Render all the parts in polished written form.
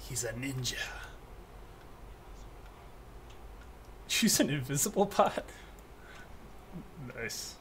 He's a ninja. She's an invisible bot. Nice.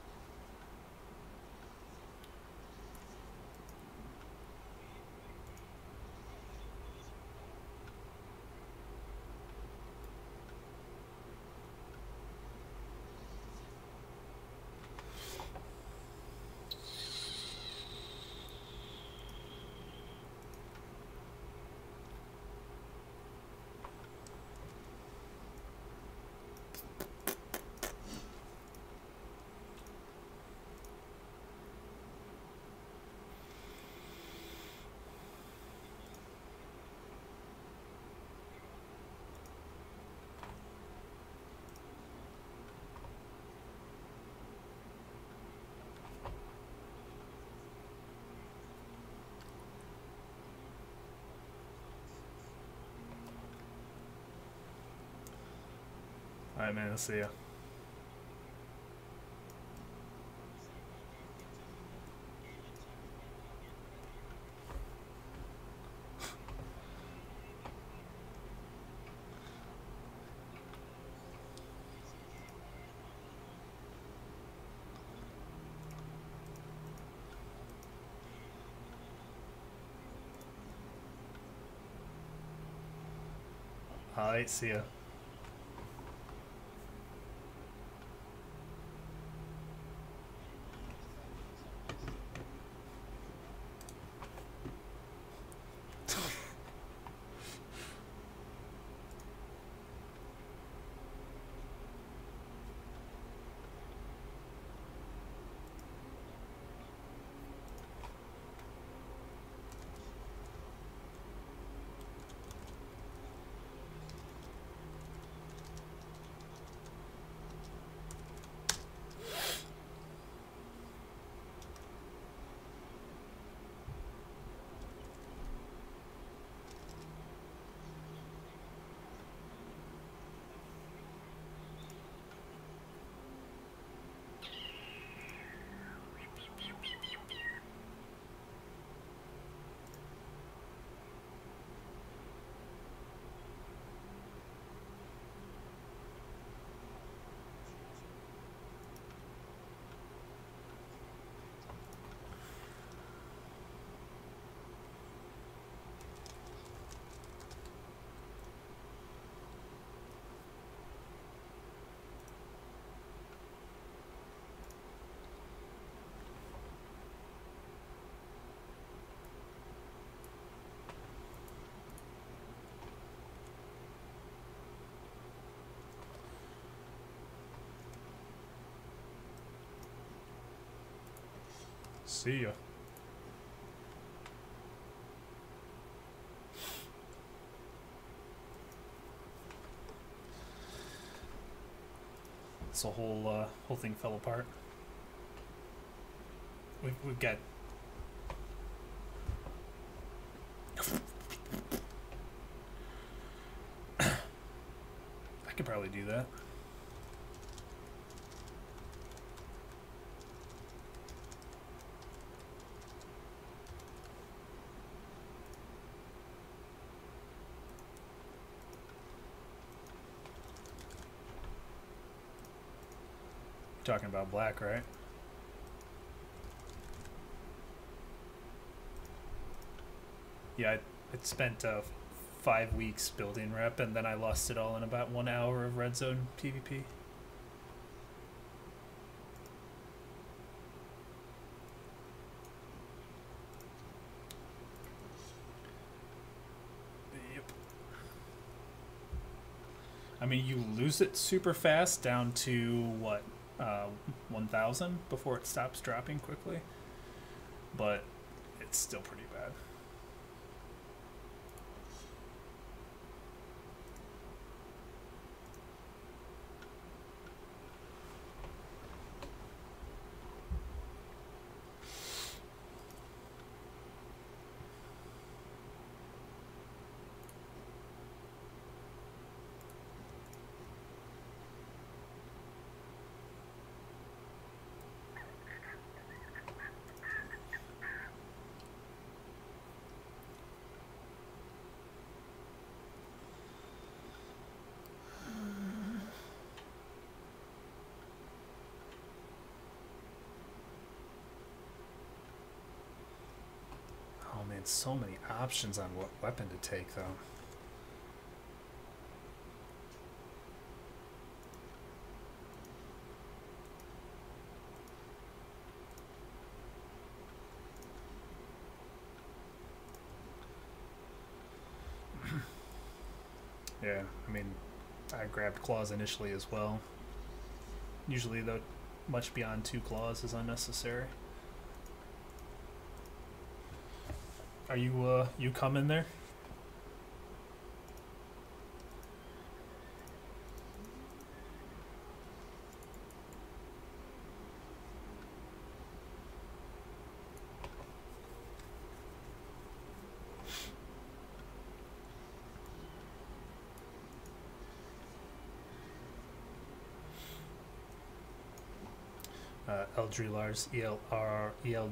Alright, man, I'll see ya. Alright, see ya. See ya. So whole thing fell apart. We've got I could probably do that. Talking about black, right? Yeah, I spent 5 weeks building rep, and then I lost it all in about 1 hour of red zone PvP. Yep. I mean, you lose it super fast down to what? 1,000 before it stops dropping quickly, but it's still pretty bad. find so many options on what weapon to take, though. Yeah, I mean, I grabbed claws initially as well. Usually, though, much beyond 2 claws is unnecessary. Are you coming there? Lars, ELDRYLARS.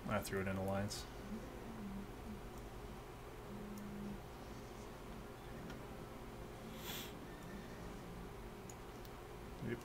I threw it in Alliance. Yep.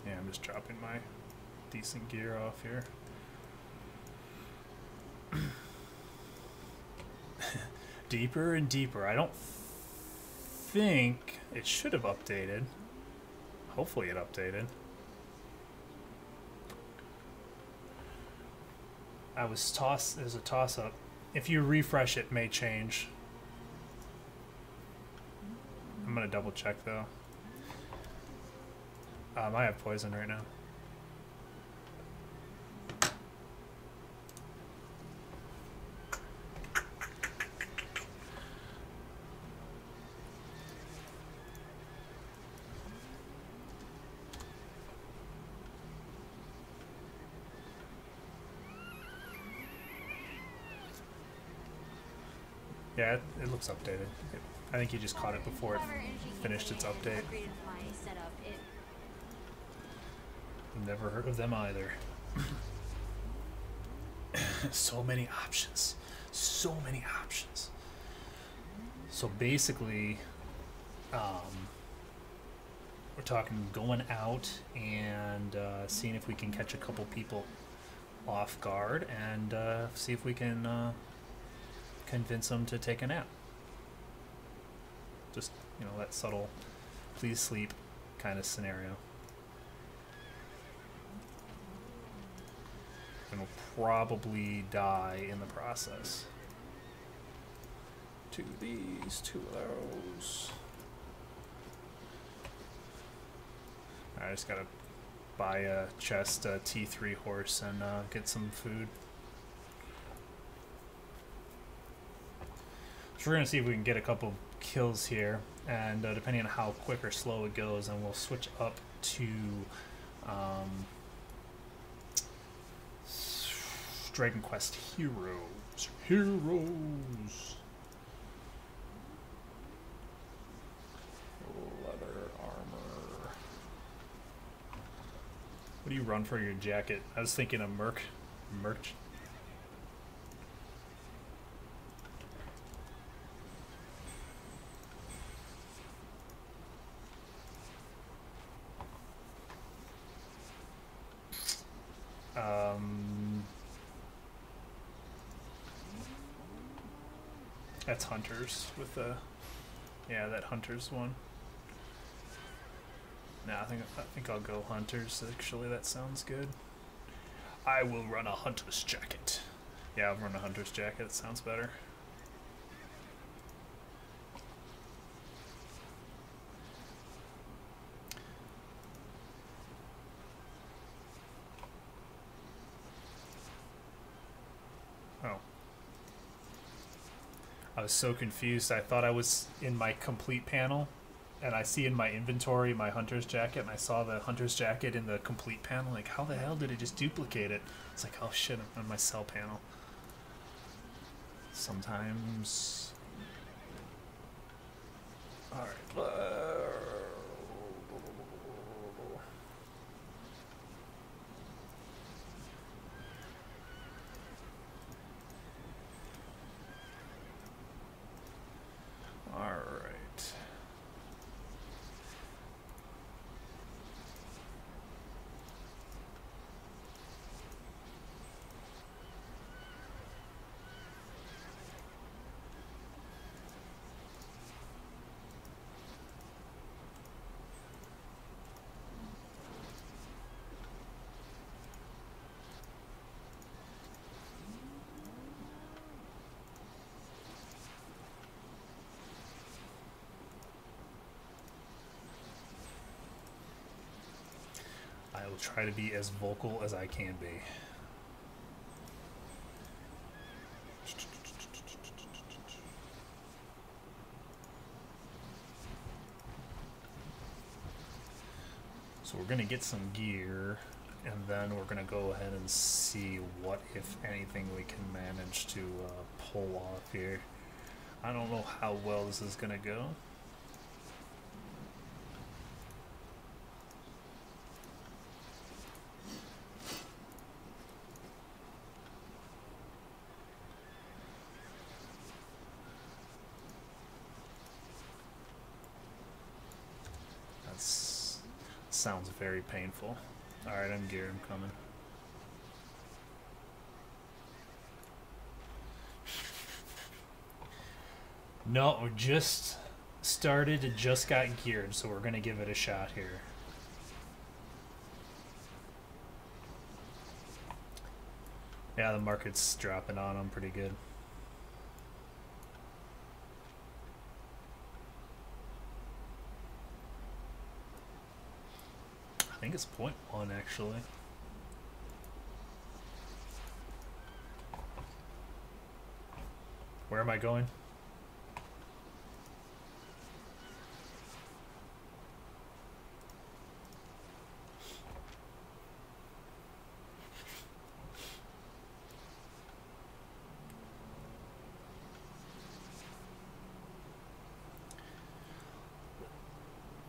Yeah, I'm just dropping my decent gear off here. Deeper and deeper. I don't think it should have updated. Hopefully it updated. There's a toss up. If you refresh it, may change. I'm gonna double check though. I have poison right now. Yeah, it looks updated. I think you just caught it before it finished its update. Never heard of them either. So many options. So many options. So basically, we're talking going out and seeing if we can catch a couple people off guard and see if we can convince them to take a nap. Just, you know, that subtle please sleep kind of scenario. And we'll probably die in the process. 2 of these, 2 of those. I just gotta buy a chest, a T3 horse, and get some food. So we're gonna see if we can get a couple kills here, and depending on how quick or slow it goes, and we'll switch up to Dragon Quest Heroes. Leather armor. What do you run for your jacket? I was thinking of merch. That's Hunters with the, yeah, that Hunters one. No, I think I'll go Hunters. Actually, that sounds good. I will run a Hunter's jacket. Yeah, I'll run a Hunter's jacket. It sounds better. I was so confused. I thought I was in my complete panel, and I see in my inventory my hunter's jacket, and I saw the hunter's jacket in the complete panel. Like, how the hell did it just duplicate it? It's like, oh shit, I'm on my cell panel. Sometimes. Alright. Alright. I will try to be as vocal as I can be. So we're gonna get some gear, and then we're gonna go ahead and see what, if anything, we can manage to pull off here. I don't know how well this is gonna go. Sounds very painful. Alright, I'm geared, I'm coming. No, we just started, just got geared, so we're gonna give it a shot here. Yeah, the market's dropping on them pretty good. I think it's 0.1 actually. Where am I going?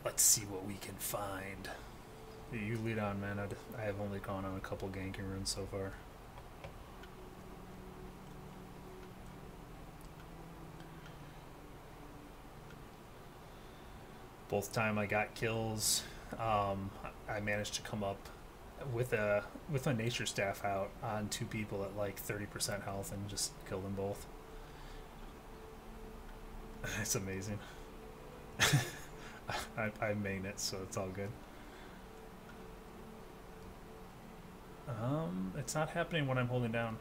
Let's see what we can find. You lead on, man. I have only gone on a couple ganking runes so far. Both time I got kills, I managed to come up with a nature staff out on 2 people at like 30% health and just kill them both. It's amazing. I main it, so it's all good. It's not happening when I'm holding down.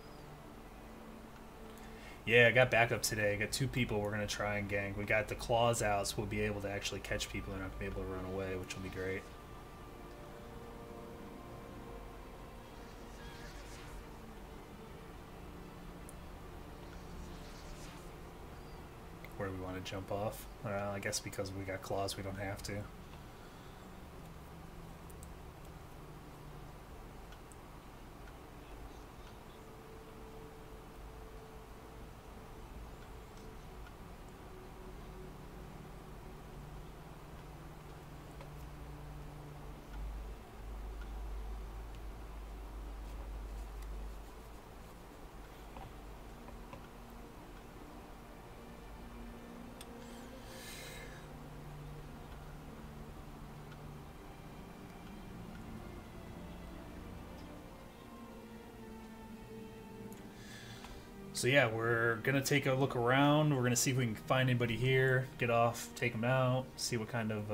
Yeah, I got backup today. I got 2 people we're going to try and gank. We got the claws out, so we'll be able to actually catch people. They're not going to be able to run away, which will be great. Where do we want to jump off? I guess because we got claws, we don't have to. So yeah, we're going to take a look around. We're going to see if we can find anybody here, get off, take them out, see what kind of...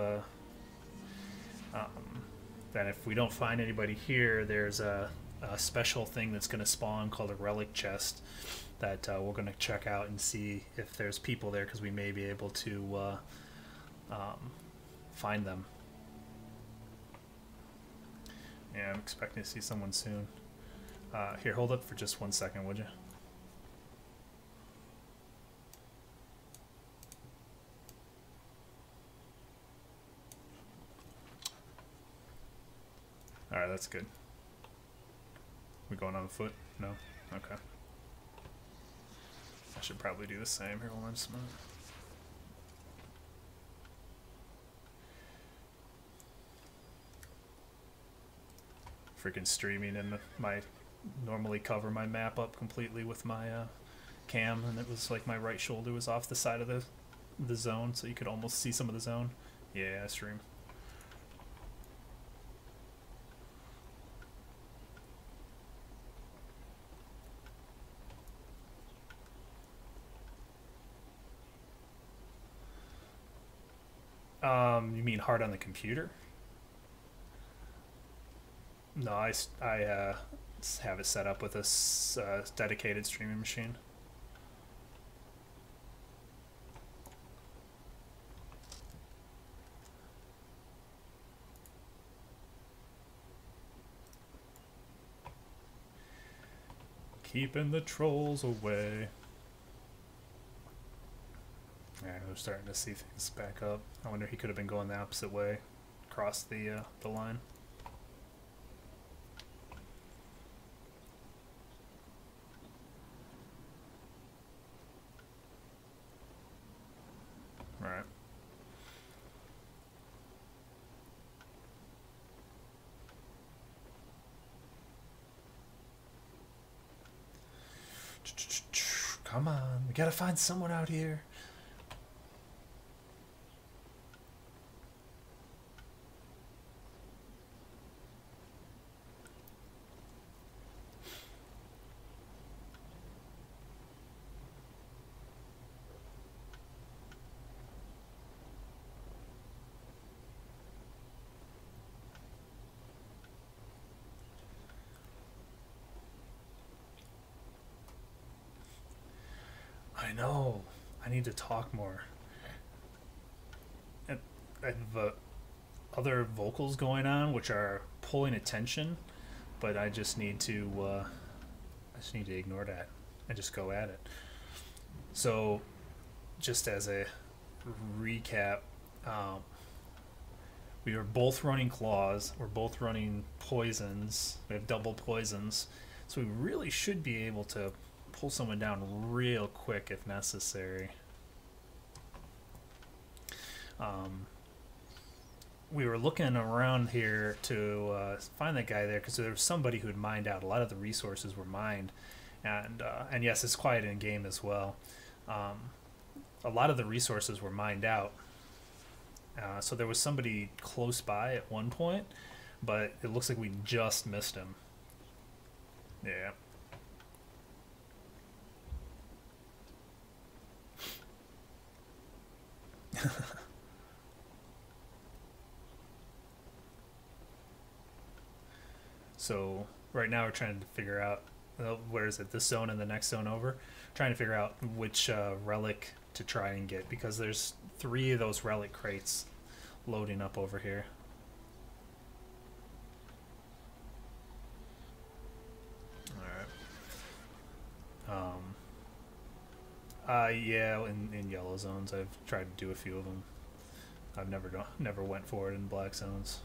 then if we don't find anybody here, there's a special thing that's going to spawn called a relic chest that we're going to check out and see if there's people there, because we may be able to find them. Yeah, I'm expecting to see someone soon. Here, hold up for just 1 second, would you? Alright, that's good. We going on foot? No? Okay. I should probably do the same. Here, hold on just a minute. Freaking streaming, and my normally cover my map up completely with my cam, and it was like my right shoulder was off the side of the zone, so you could almost see some of the zone. Yeah, I stream. You mean hard on the computer? No, I have it set up with a dedicated streaming machine. Keeping the trolls away. Yeah, we're starting to see things back up. I wonder if he could have been going the opposite way, across the line. Right. Come on, we gotta find someone out here. I know. I need to talk more. I have other vocals going on, which are pulling attention, but I just need to ignore that and just go at it. So, just as a recap, we are both running claws. We're both running poisons. We have double poisons, so we really should be able to pull someone down real quick if necessary. We were looking around here to find that guy there because there was somebody who had mined out. A lot of the resources were mined, and yes, it's quiet in game as well. A lot of the resources were mined out, so there was somebody close by at one point, but it looks like we just missed him. Yeah. So right now we're trying to figure out where is it, this zone and the next zone over, trying to figure out which relic to try and get, because there's 3 of those relic crates loading up over here. Alright. Yeah, in yellow zones I've tried to do a few of them. I've never went for it in black zones.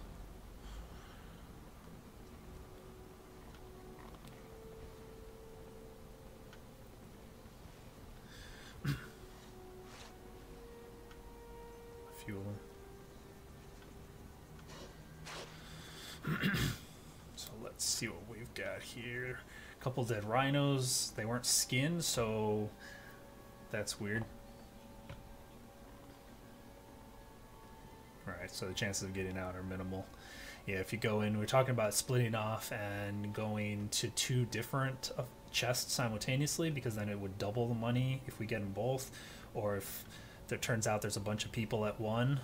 A few of them. So let's see what we've got here. A couple dead rhinos. They weren't skinned, so that's weird. Alright, so the chances of getting out are minimal. Yeah, if you go in, we're talking about splitting off and going to 2 different chests simultaneously, because then it would double the money if we get them both. Or if it turns out there's a bunch of people at one,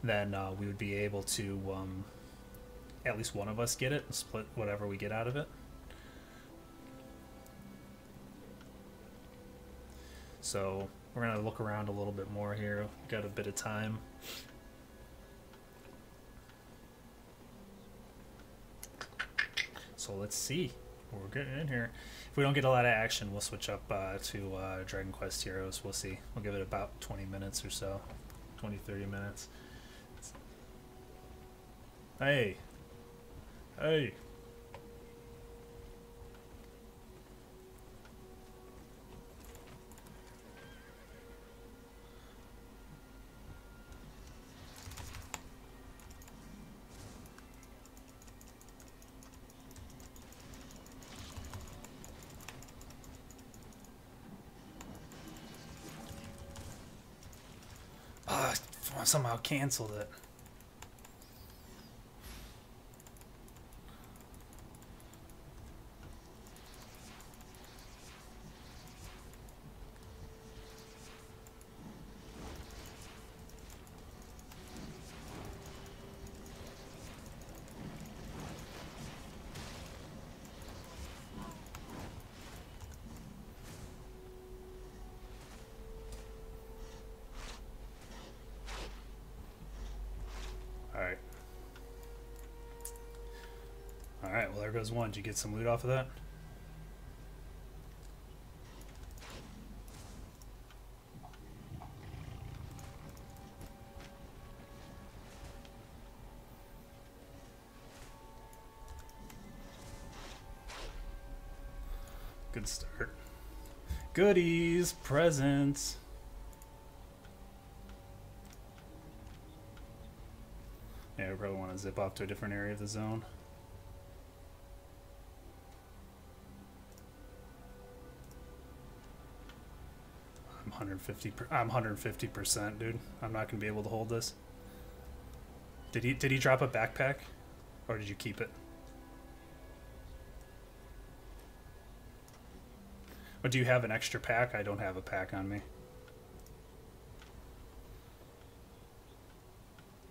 then we would be able to at least one of us get it and split whatever we get out of it. So we're going to look around a little bit more here. We've got a bit of time. So let's see. We're getting in here. If we don't get a lot of action, we'll switch up to Dragon Quest Heroes. We'll see. We'll give it about 20 minutes or so. 20, 30 minutes. Hey. Hey. Somehow canceled it. Alright, well there goes one. Did you get some loot off of that? Good start. Goodies, presents. Yeah, we probably want to zip off to a different area of the zone. I'm 150%, dude. I'm not gonna be able to hold this. Did he drop a backpack, or did you keep it? Or do you have an extra pack? I don't have a pack on me.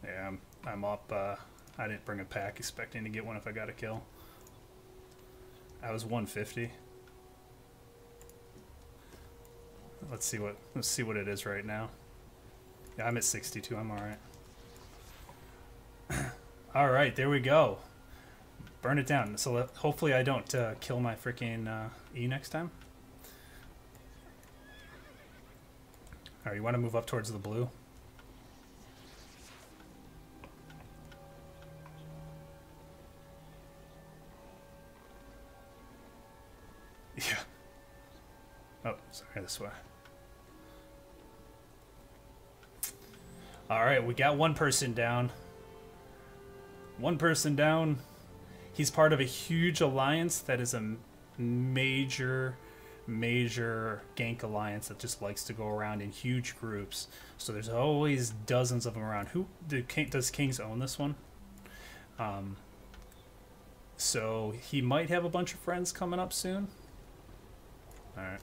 Yeah, I'm up. I didn't bring a pack, expecting to get one if I got a kill. I was 150. Let's see what it is right now. Yeah, I'm at 62. I'm all right. All right, there we go. Burn it down. So hopefully I don't kill my freaking E next time. All right, you want to move up towards the blue? Yeah. Oh, sorry, this way. All right, we got one person down. One person down. He's part of a huge alliance that is a major gank alliance that just likes to go around in huge groups. So there's always dozens of them around. Does Kings own this one? So he might have a bunch of friends coming up soon. All right.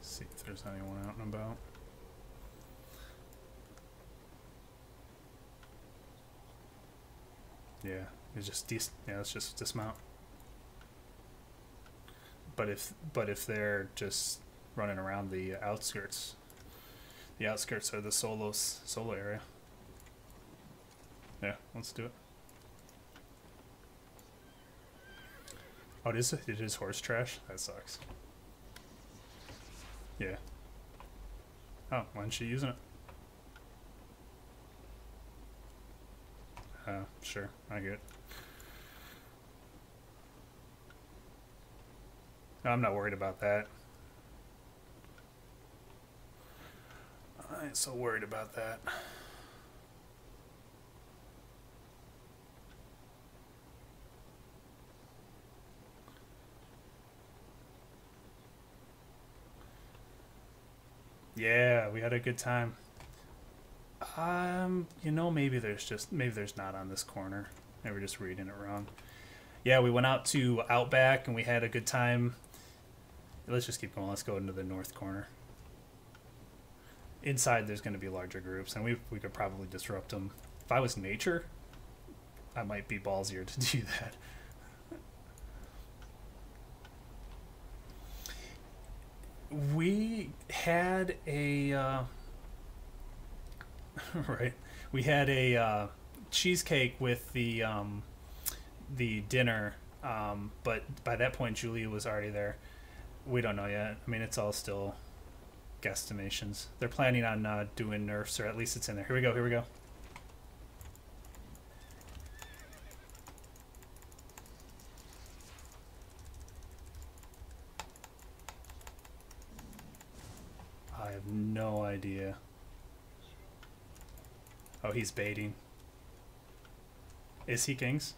See if there's anyone out and about. Yeah, it's just let's just dismount. But if they're just running around the outskirts are the solo area. Yeah, let's do it. Oh, it is horse trash? That sucks. Yeah. Oh, why isn't she using it? Sure, I get it. I'm not worried about that. I ain't so worried about that. Yeah, we had a good time. You know, maybe there's not on this corner. Maybe we're just reading it wrong. Yeah, we went out to Outback and we had a good time. Let's just keep going. Let's go into the north corner. Inside, there's going to be larger groups, and we could probably disrupt them. If I was nature, I might be ballsier to do that. We had a right. We had a cheesecake with the the dinner, but by that point Julia was already there. We don't know yet. I mean, it's all still guesstimations. They're planning on doing nerfs, or at least it's in there. Here we go, here we go. I have no idea. Oh, he's baiting. Is he Kings?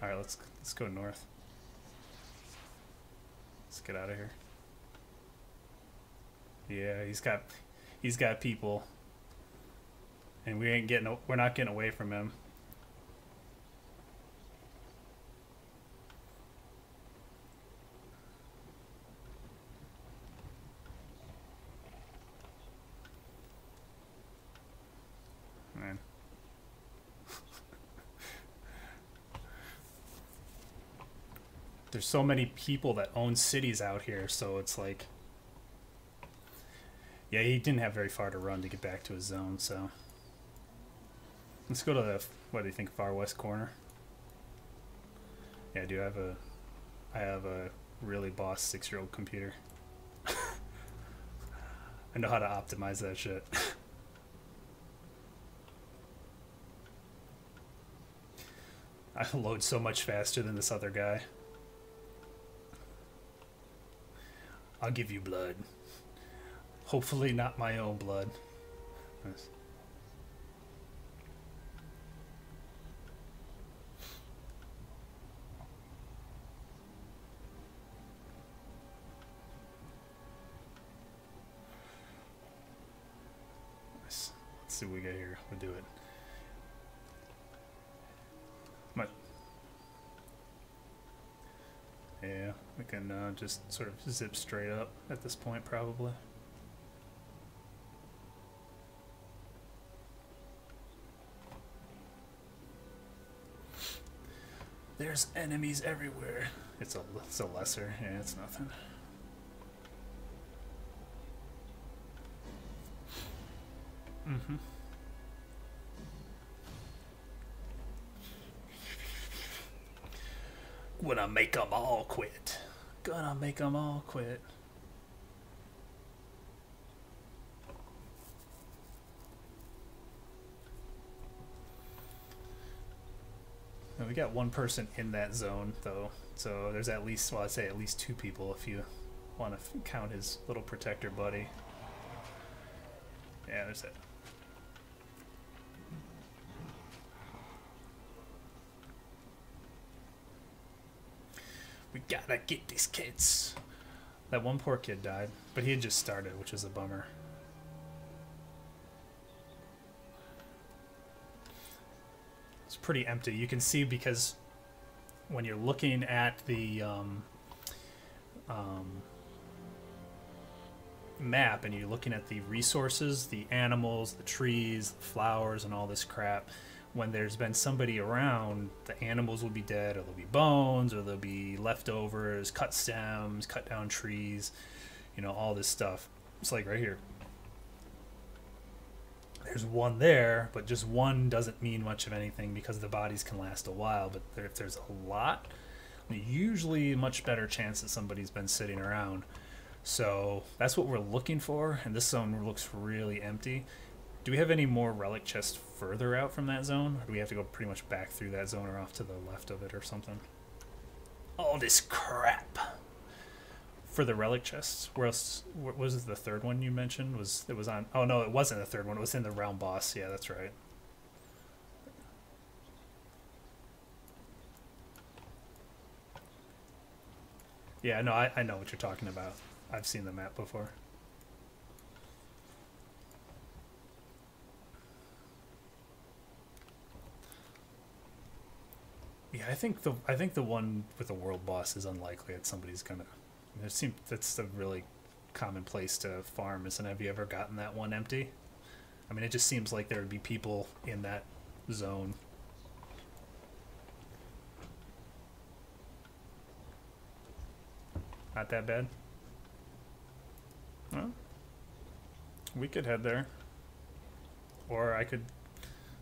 Alright, let's go north. Let's get out of here. Yeah, he's got people. And we're not getting away from him. Man. There's so many people that own cities out here, so it's like, yeah, he didn't have very far to run to get back to his zone, so let's go to the, what do you think, far west corner? Yeah, dude, I have a really boss 6-year-old computer. I know how to optimize that shit. I load so much faster than this other guy. I'll give you blood. Hopefully not my own blood. Nice. Nice. Let's see what we got here. We'll do it. Yeah, we can just sort of zip straight up at this point, probably. There's enemies everywhere. It's a lesser. Yeah, it's nothing. Mm-hmm. Gonna make them all quit. Gonna make them all quit. Now we got one person in that zone, though. So there's at least, well, I'd say at least 2 people if you want to count his little protector buddy. Yeah, there's that. We gotta get these kids. That one poor kid died, but he had just started, which is a bummer. It's pretty empty. You can see because when you're looking at the map and you're looking at the resources, the animals, the trees, the flowers, and all this crap, when there's been somebody around, the animals will be dead, or there'll be bones, or there'll be leftovers, cut stems, cut down trees, you know, all this stuff. It's like right here. There's one there, but just one doesn't mean much of anything because the bodies can last a while. But if there's a lot, usually a much better chance that somebody's been sitting around. So that's what we're looking for, and this zone looks really empty. Do we have any more relic chests further out from that zone? Or do we have to go pretty much back through that zone or off to the left of it or something? All this crap. For the relic chests, where else? What was the third one you mentioned? It was on? Oh no, it wasn't the third one. It was in the realm boss. Yeah, that's right. Yeah, no, I know what you're talking about. I've seen the map before. Yeah, I think the one with the world boss is unlikely that somebody's gonna. It seems that's a really common place to farm, isn't it? Have you ever gotten that one empty? I mean, it just seems like there would be people in that zone. Not that bad. Well, we could head there, or I could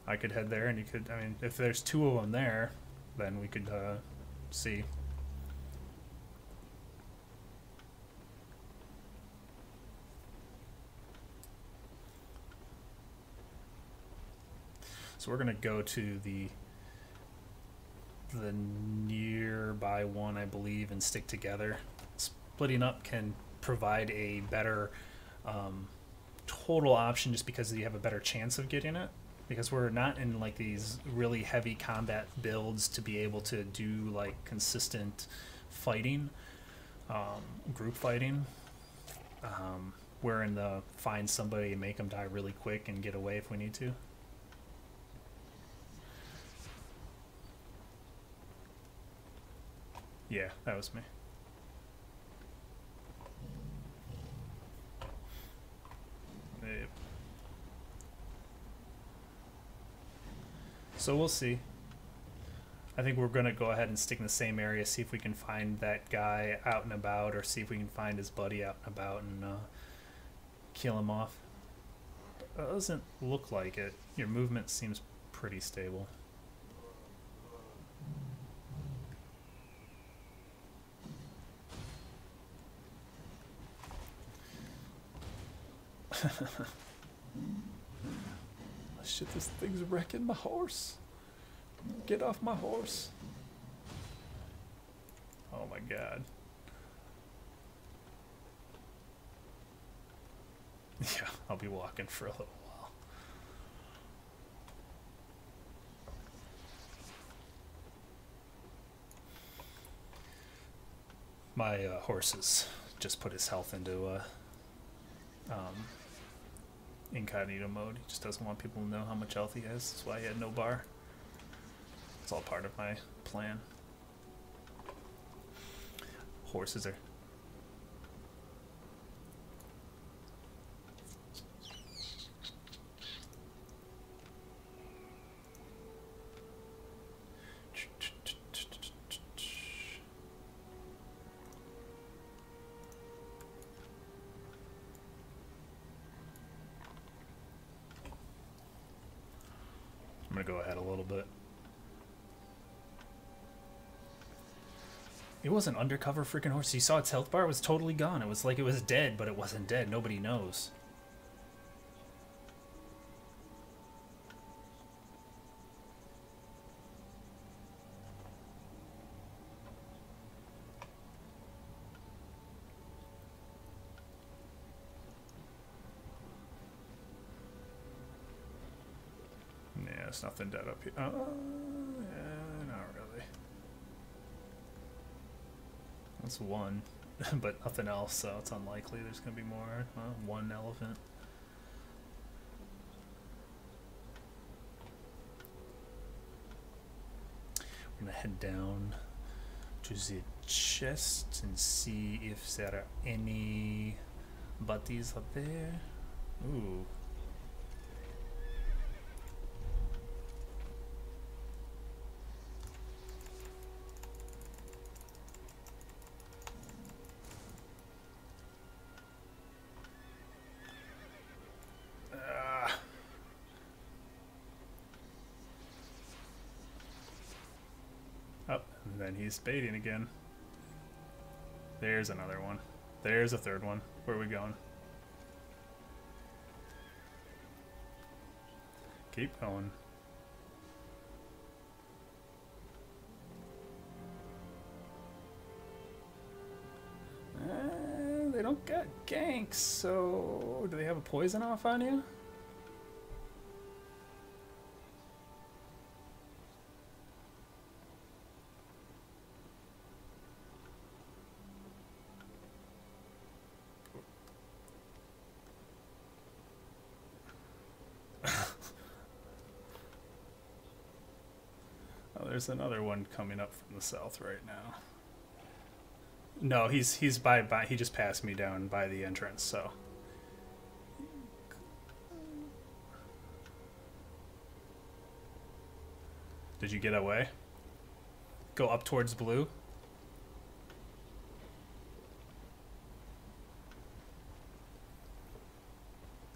I could head there, and you could. I mean, if there's 2 of them there, then we could see. So we're gonna go to the nearby one, I believe, and stick together. Splitting up can provide a better total option, just because you have a better chance of getting it. Because we're not in like these really heavy combat builds to be able to do like consistent fighting, group fighting. We're in the find somebody and make them die really quick and get away if we need to. Yeah, that was me. Yep. So we'll see. I think we're going to go ahead and stick in the same area, see if we can find that guy out and about, or see if we can find his buddy out and about and kill him off. Doesn't look like it. Your movement seems pretty stable. Shit, this thing's wrecking my horse. Get off my horse. Oh my god. Yeah, I'll be walking for a little while. My horse just put his health into incognito mode. He just doesn't want people to know how much health he has. That's why he had no bar. It's all part of my plan. Horses are... I'm gonna go ahead a little bit. It was an undercover freaking horse. You saw its health bar was totally gone. It was like it was dead, but it wasn't dead. Nobody knows. Yeah, there's nothing dead up here. Yeah, not really. That's one, but nothing else, so it's unlikely there's going to be more. One elephant. We're going to head down to the chest and see if there are any buddies up there. Ooh. And he's baiting again. There's another one. There's a third one. Where are we going? Keep going. They don't got ganks, so do they have a poison off on you? There's another one coming up from the south right now. No, he's by he just passed me down by the entrance, so. Did you get away? Go up towards blue.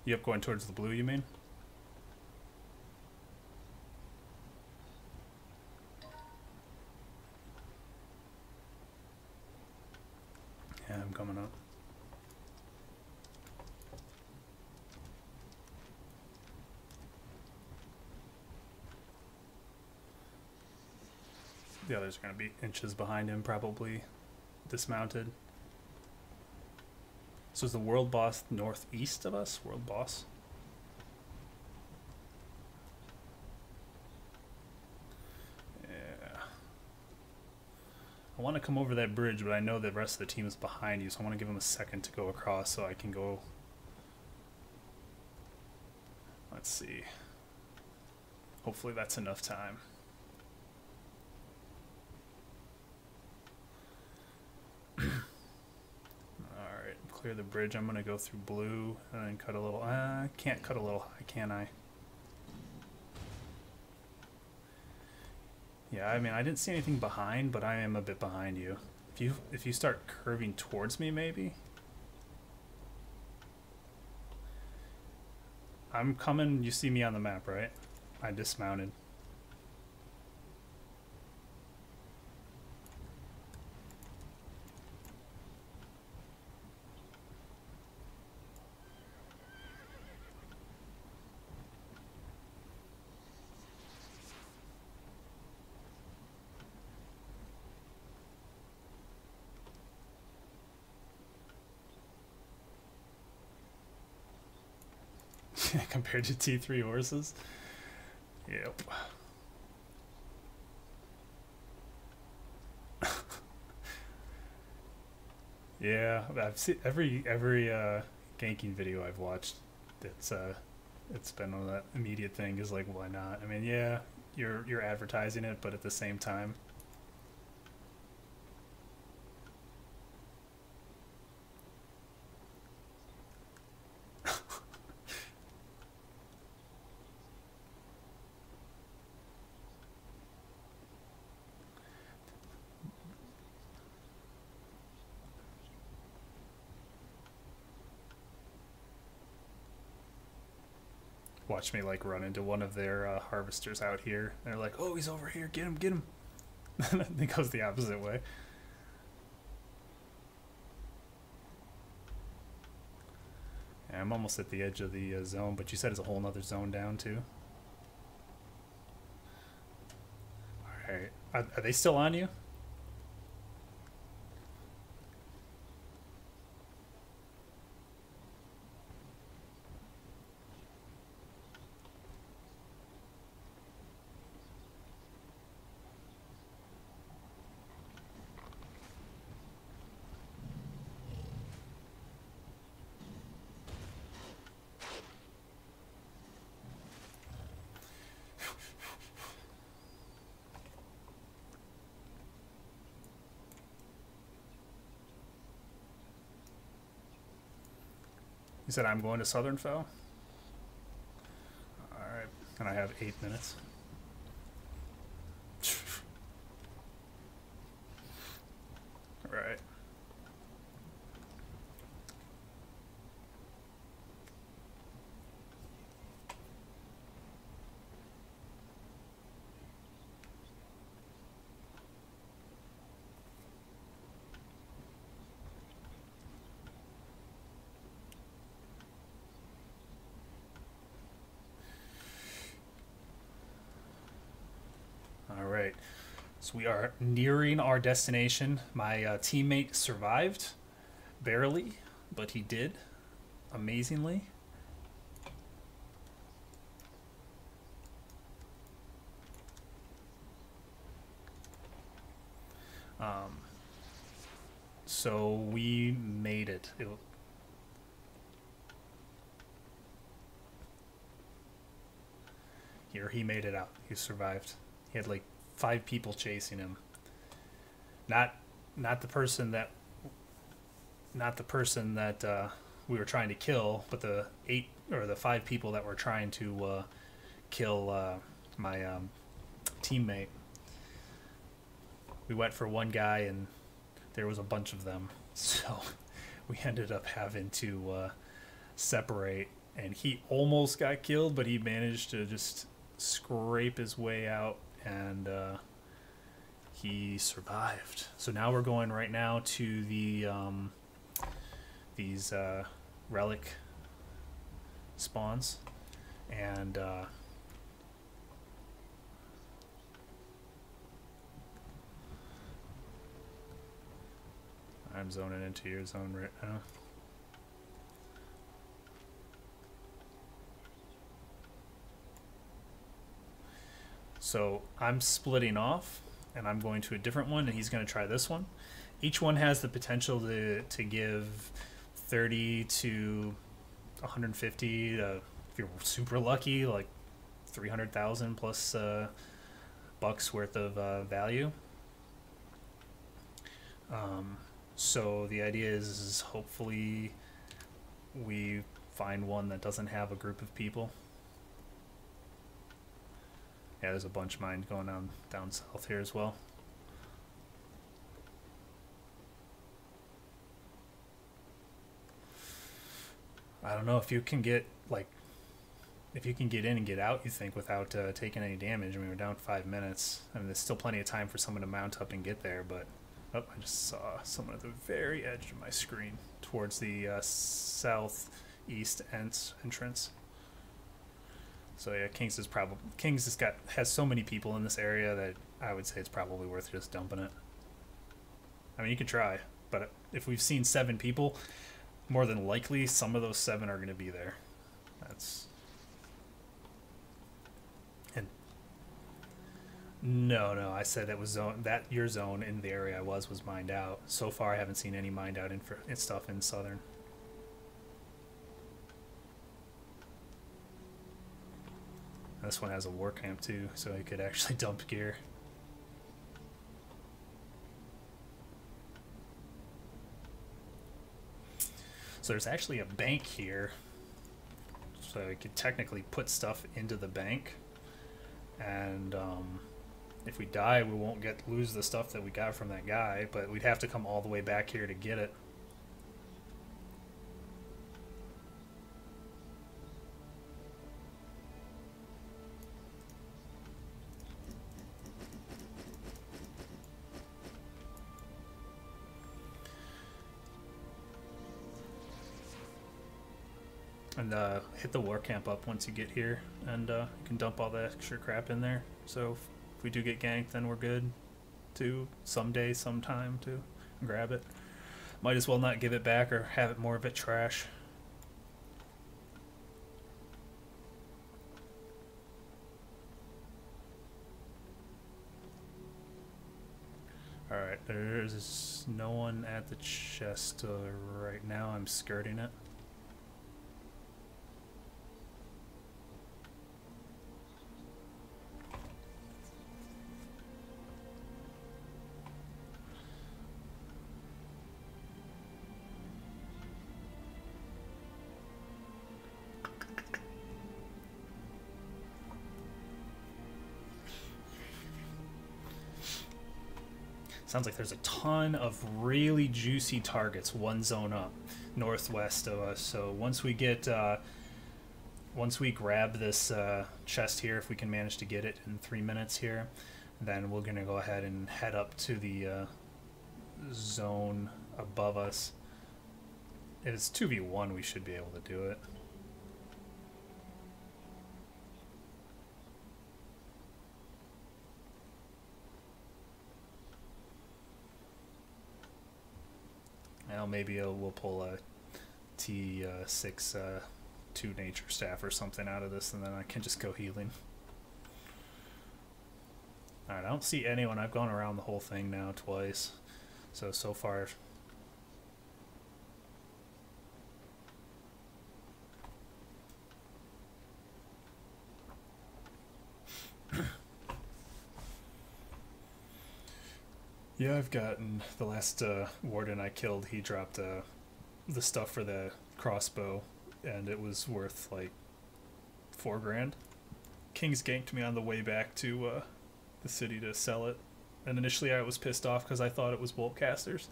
You up going towards the blue, you mean? coming up. The others are going to be inches behind him, probably dismounted. So is the world boss northeast of us? World boss? Yeah. I want to come over that bridge, but I know the rest of the team is behind you, so I want to give him a second to go across so I can go. Let's see. Hopefully that's enough time. Clear the bridge. I'm gonna go through blue and then cut a little. I can't cut a little high, can I? Yeah, I mean, I didn't see anything behind, but I am a bit behind you. If you start curving towards me, maybe. I'm coming. You see me on the map, right? I dismounted. Compared to T3 horses? Yep. Yeah, I've seen every ganking video I've watched. It's been on that immediate thing is like, why not? I mean, yeah, you're advertising it, but at the same time, watch me like run into one of their harvesters out here. And they're like, "Oh, he's over here! Get him! Get him!" And then it goes the opposite way. Yeah, I'm almost at the edge of the zone, but you said it's a whole nother zone down too. All right, are they still on you? You said I'm going to Southern Fell? Alright, and I have 8 minutes. Right. Alright, so we are nearing our destination. My teammate survived, barely, but he did, amazingly. So we made it. Here, he made it out. He survived. He had like 5 people chasing him. Not the person that we were trying to kill, but the 5 people that were trying to kill my teammate. We went for one guy and there was a bunch of them, so we ended up having to separate, and he almost got killed, but he managed to just scrape his way out, and he survived. So now we're going right now to the these relic spawns, and I'm zoning into your zone right now. So I'm splitting off, and I'm going to a different one, and he's going to try this one. Each one has the potential to give 30 to 150, if you're super lucky, like 300,000 plus bucks worth of value. So the idea is hopefully we find one that doesn't have a group of people. Yeah, there's a bunch of mine going on down south here as well. I don't know if you can get, like, if you can get in and get out, you think, without taking any damage. I mean, we're down 5 minutes. I mean, there's still plenty of time for someone to mount up and get there, but... Oh, I just saw someone at the very edge of my screen towards the southeast entrance. So yeah, Kings has so many people in this area that I would say it's probably worth just dumping it. I mean, you could try, but if we've seen 7 people, more than likely some of those 7 are going to be there. No, I said that was your zone in the area I was mined out. So far, I haven't seen any mined out stuff in southern. This one has a war camp too, so you could actually dump gear. So there's actually a bank here, so you could technically put stuff into the bank, and if we die, we won't lose the stuff that we got from that guy, but we'd have to come all the way back here to get it. And hit the war camp up once you get here, and you can dump all the extra crap in there. So if we do get ganked, then we're good to someday, sometime to grab it. Might as well not give it back or have it more of it trash. Alright, there's no one at the chest right now. I'm skirting it. Sounds like there's a ton of really juicy targets one zone up northwest of us. So once we grab this chest here, if we can manage to get it in 3 minutes here, then we're gonna go ahead and head up to the zone above us. If it's 2v1, we should be able to do it. Well, maybe we'll pull a T6 2 nature staff or something out of this, and then I can just go healing. Alright, I don't see anyone. I've gone around the whole thing now twice. So far... Yeah, I've gotten the last warden I killed. He dropped the stuff for the crossbow, and it was worth like 4 grand. Kings ganked me on the way back to the city to sell it, and initially I was pissed off because I thought it was boltcasters,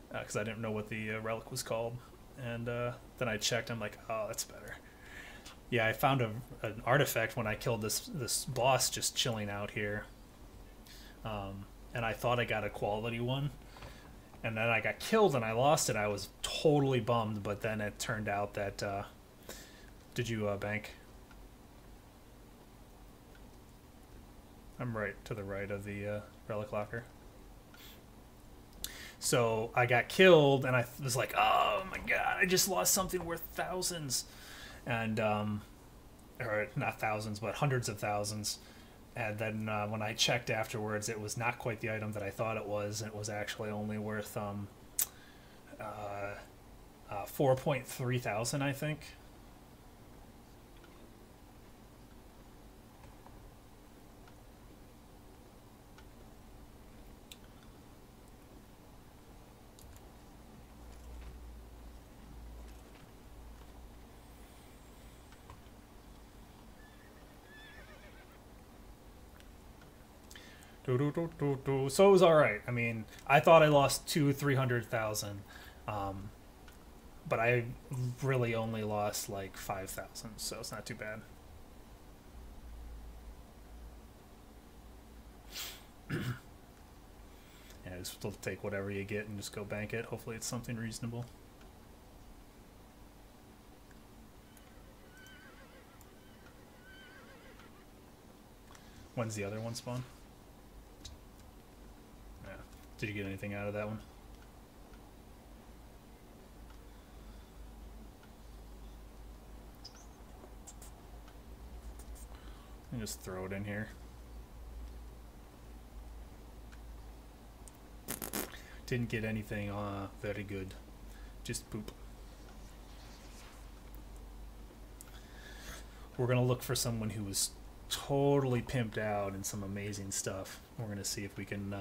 because I didn't know what the relic was called, and then I checked. I'm like, oh, that's better. Yeah, I found an artifact when I killed this boss just chilling out here. And I thought I got a quality one, And then I got killed and I lost it. I was totally bummed, but then it turned out that... did you bank? I'm right to the right of the relic locker. So I got killed, and I was like, oh my god, I just lost something worth thousands. And, or not thousands, but hundreds of thousands. And then when I checked afterwards, it was not quite the item that I thought it was. It was actually only worth 4.3 thousand, I think. So it was all right. I mean, I thought I lost 300,000, but I really only lost like 5,000, so it's not too bad. Yeah, just take whatever you get and just go bank it. Hopefully it's something reasonable. When's the other one spawn? Yeah. Did you get anything out of that one? And just throw it in here. Didn't get anything very good. Just poop. We're gonna look for someone who was totally pimped out and some amazing stuff. We're gonna see if we can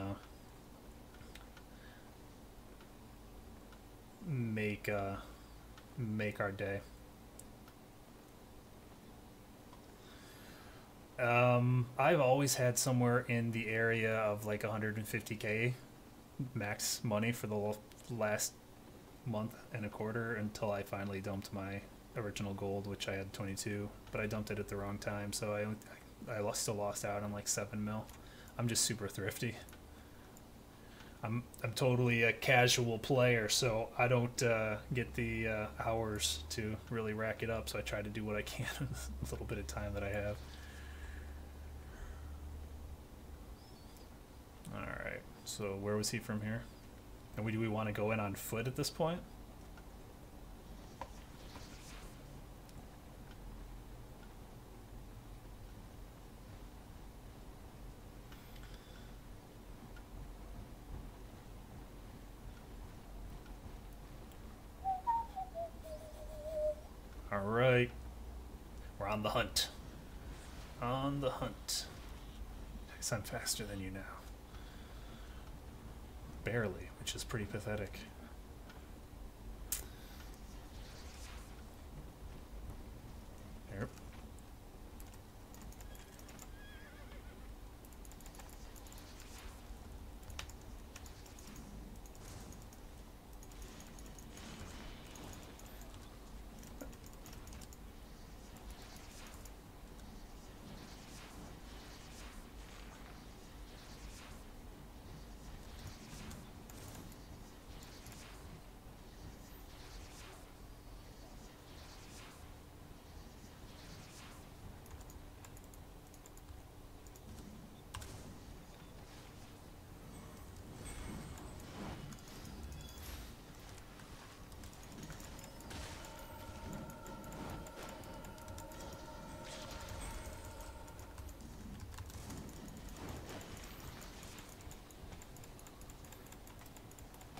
make our day. I've always had somewhere in the area of like 150k max money for the last month and a quarter until I finally dumped my original gold, which I had 22, but I dumped it at the wrong time, so I still lost out on like 7 mil. I'm just super thrifty. I'm totally a casual player, so I don't get the hours to really rack it up, so I try to do what I can with a little bit of time that I have. Alright, so where was he from here? And do we want to go in on foot at this point? Alright, we're on the hunt. On the hunt. I sound faster than you now. Barely, which is pretty pathetic. Yep.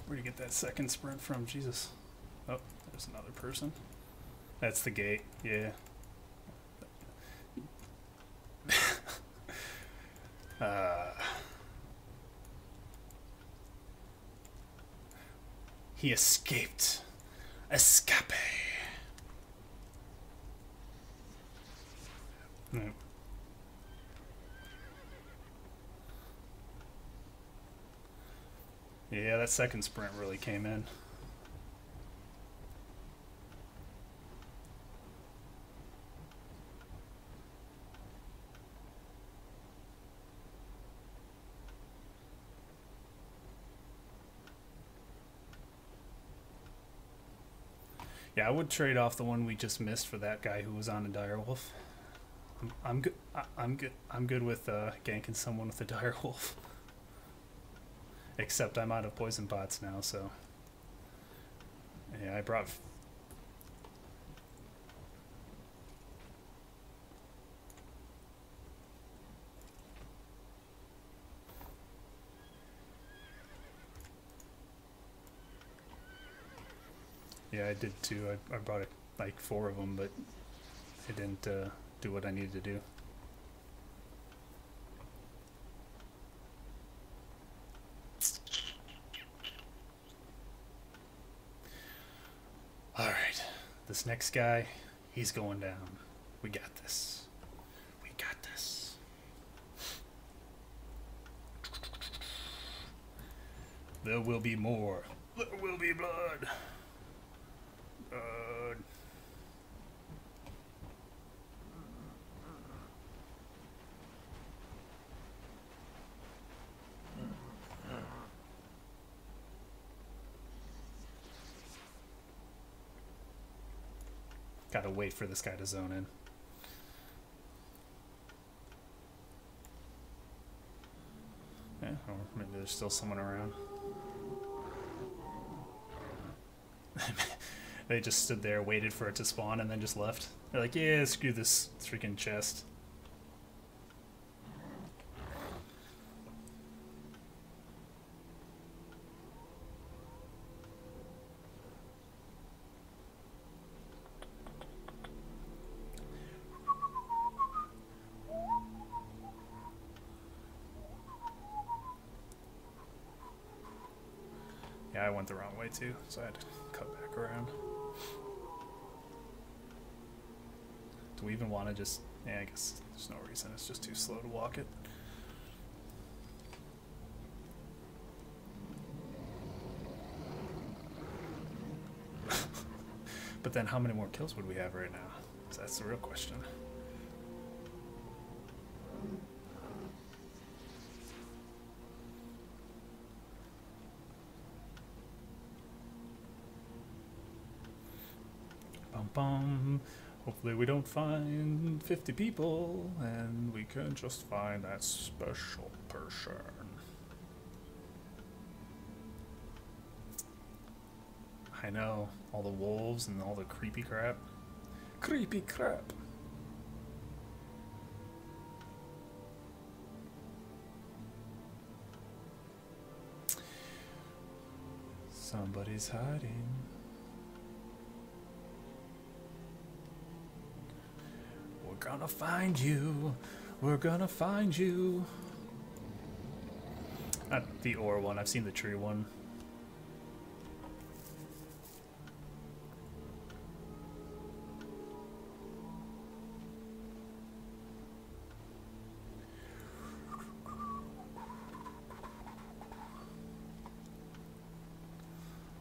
Where'd you get that second sprint from? Jesus. Oh, there's another person. That's the gate, yeah. He escaped. Escape. Mm. Yeah, that second sprint really came in. Yeah, I would trade off the one we just missed for that guy who was on a direwolf. I'm good. I'm good. I'm good with ganking someone with a direwolf. Except I'm out of poison pots now, so yeah, I brought. Yeah, I did too. I brought like 4 of them, but it didn't do what I needed to do. All right, this next guy, he's going down. We got this. We got this. There will be more. There will be blood. Gotta wait for this guy to zone in. Yeah, or maybe there's still someone around. They just stood there, waited for it to spawn, and then just left. They're like, yeah, screw this freaking chest. Yeah, I went the wrong way too, so I had to cut back around. Do we even want to just... Yeah, I guess there's no reason. It's just too slow to walk it. But then how many more kills would we have right now? So that's the real question. Bum bum. Hopefully we don't find 50 people, and we can just find that special person. I know, all the wolves and all the creepy crap. Creepy crap. Somebody's hiding. We're gonna find you. We're gonna find you. Not the ore one, I've seen the tree one.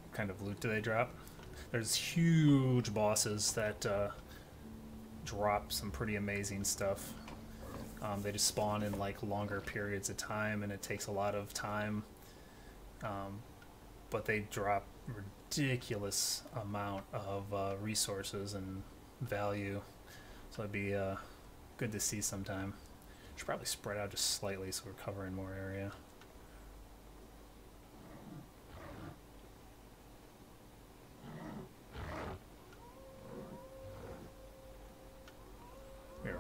What kind of loot do they drop? There's huge bosses that drop some pretty amazing stuff. They just spawn in like longer periods of time, and it takes a lot of time, but they drop ridiculous amount of resources and value, so it'd be good to see sometime. Should probably spread out just slightly so we're covering more area.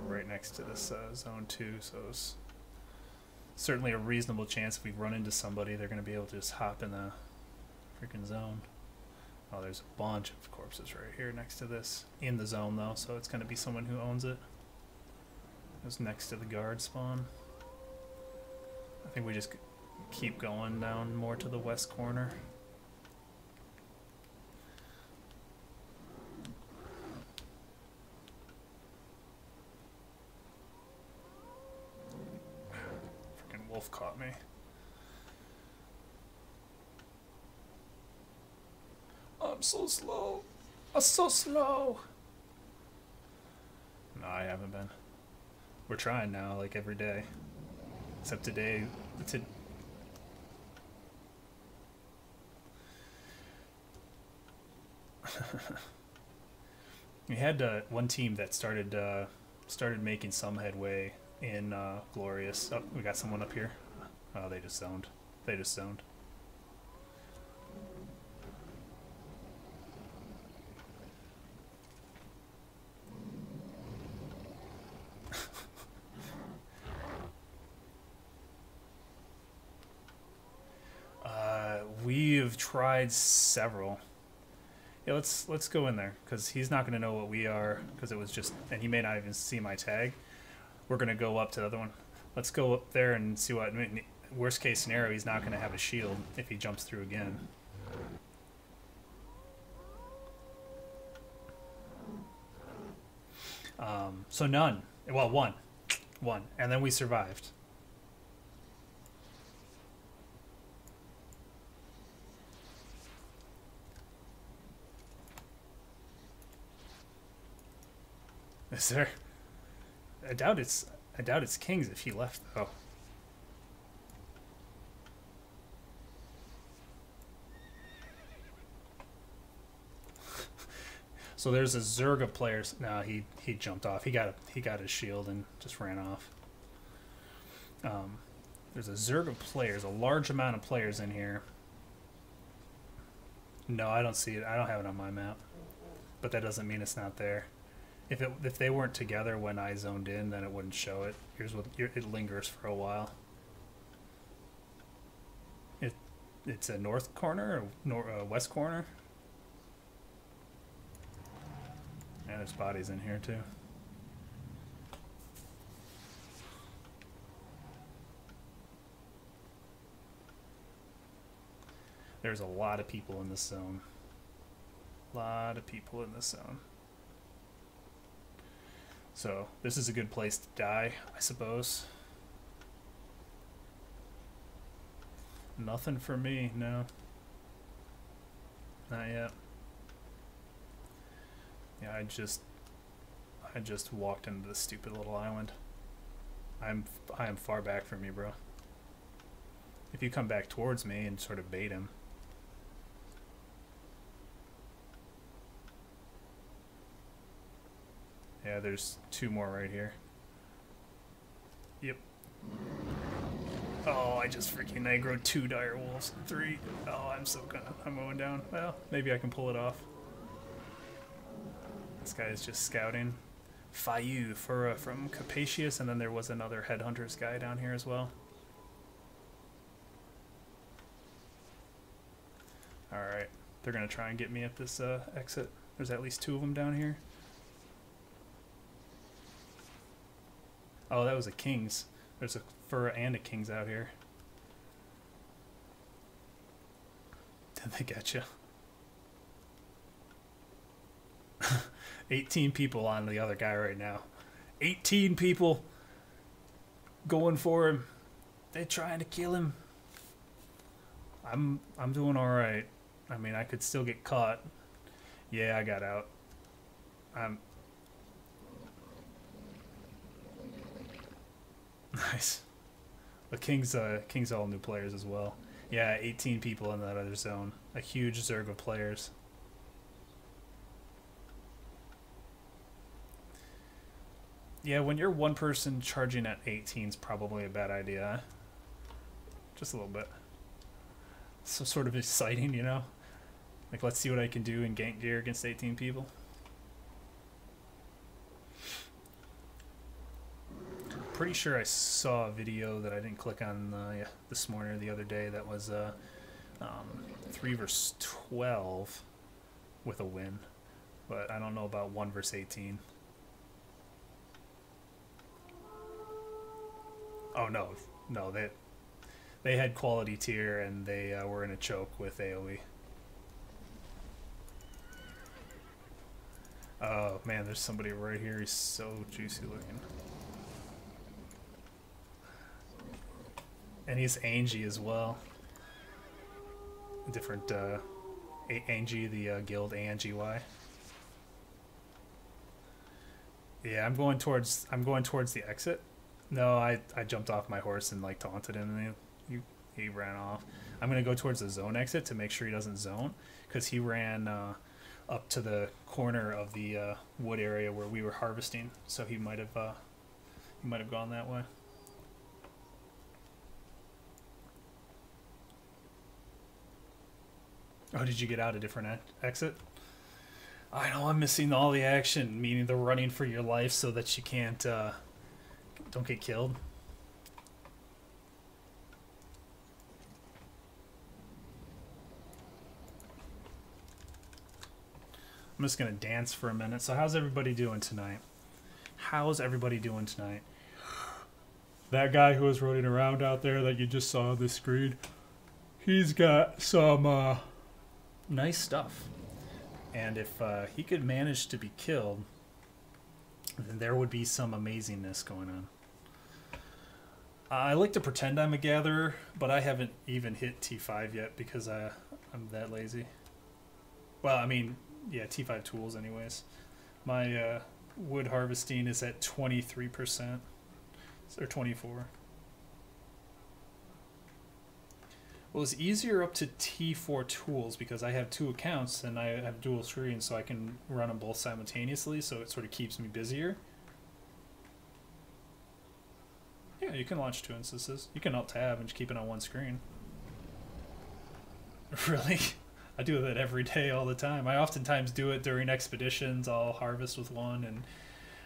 Right next to this zone 2, so it's certainly a reasonable chance if we run into somebody, they're going to be able to just hop in the freaking zone. Oh, there's a bunch of corpses right here next to this. In the zone, though, so it's going to be someone who owns it. It's next to the guard spawn. I think we just keep going down more to the west corner. Wolf caught me. I'm so slow. I'm so slow. No, I haven't been. We're trying now, like every day. Except today. We had one team that started making some headway in Glorious. Oh, we got someone up here. Oh, they just zoned. They just zoned. We've tried several. Yeah, let's go in there because he's not going to know what we are because it was just, and he may not even see my tag. We're going to go up to the other one. Let's go up there and see what. I mean, worst case scenario, he's not going to have a shield if he jumps through again. So none. Well, one, and then we survived. Is there? I doubt it's Kings if he left though. So there's a Zerg of players. No, he jumped off. He got his shield and just ran off. There's a Zerg of players, a large amount of players in here. No, I don't see it. I don't have it on my map, but that doesn't mean it's not there. If they weren't together when I zoned in, then it wouldn't show it. Here's what it lingers for a while. It's a north corner or west corner. Yeah, there's bodies in here too. There's a lot of people in this zone. Lot of people in this zone. So this is a good place to die, I suppose. Nothing for me, no. Not yet. Yeah, I just walked into this stupid little island. I am far back from you, bro. If you come back towards me and sort of bait him. Yeah, there's two more right here. Yep. Oh, I just freaking aggroed 2 dire wolves. 3. Oh, I'm going down. Well, maybe I can pull it off. This guy is just scouting. Fayu from Capacious, and then there was another Headhunters guy down here as well. Alright, they're gonna try and get me at this exit. There's at least 2 of them down here. Oh, that was a King's. There's a Fur and a King's out here. Did they get you? 18 people on the other guy right now. 18 people going for him. They're trying to kill him. I'm doing all right. I mean, I could still get caught. Yeah, I got out. Nice. The King's all new players as well. Yeah, 18 people in that other zone. A huge Zerg of players. Yeah, when you're one person charging at 18 is probably a bad idea. Just a little bit. So sort of exciting, you know? Like, let's see what I can do in gank gear against 18 people. Pretty sure I saw a video that I didn't click on this morning or the other day that was 3 versus 12 with a win, but I don't know about 1 versus 18. Oh no, they had quality tier and they were in a choke with AoE. Oh man, there's somebody right here. He's so juicy looking. And he's Angie as well. Different Angie, the guild ANGY. Yeah, I'm going towards the exit. No, I jumped off my horse and like taunted him and he ran off. I'm gonna go towards the zone exit to make sure he doesn't zone because he ran up to the corner of the wood area where we were harvesting, so he might have gone that way. Oh, did you get out a different exit? I know, I'm missing all the action, meaning the running for your life so that you can't don't get killed. I'm just gonna dance for a minute. So how's everybody doing tonight? How's everybody doing tonight? That guy who was running around out there that you just saw on the screen, he's got some nice stuff. And if he could manage to be killed, then there would be some amazingness going on. I like to pretend I'm a gatherer, but I haven't even hit T5 yet because I'm that lazy. Well, I mean, yeah, T5 tools anyways. My wood harvesting is at 23%, or 24. Well, it's easier up to T4 tools because I have 2 accounts and I have dual screens, so I can run them both simultaneously, so it sort of keeps me busier. Yeah, you can launch 2 instances. You can alt-tab and just keep it on one screen. Really? I do that every day, all the time. I oftentimes do it during expeditions. I'll harvest with one, and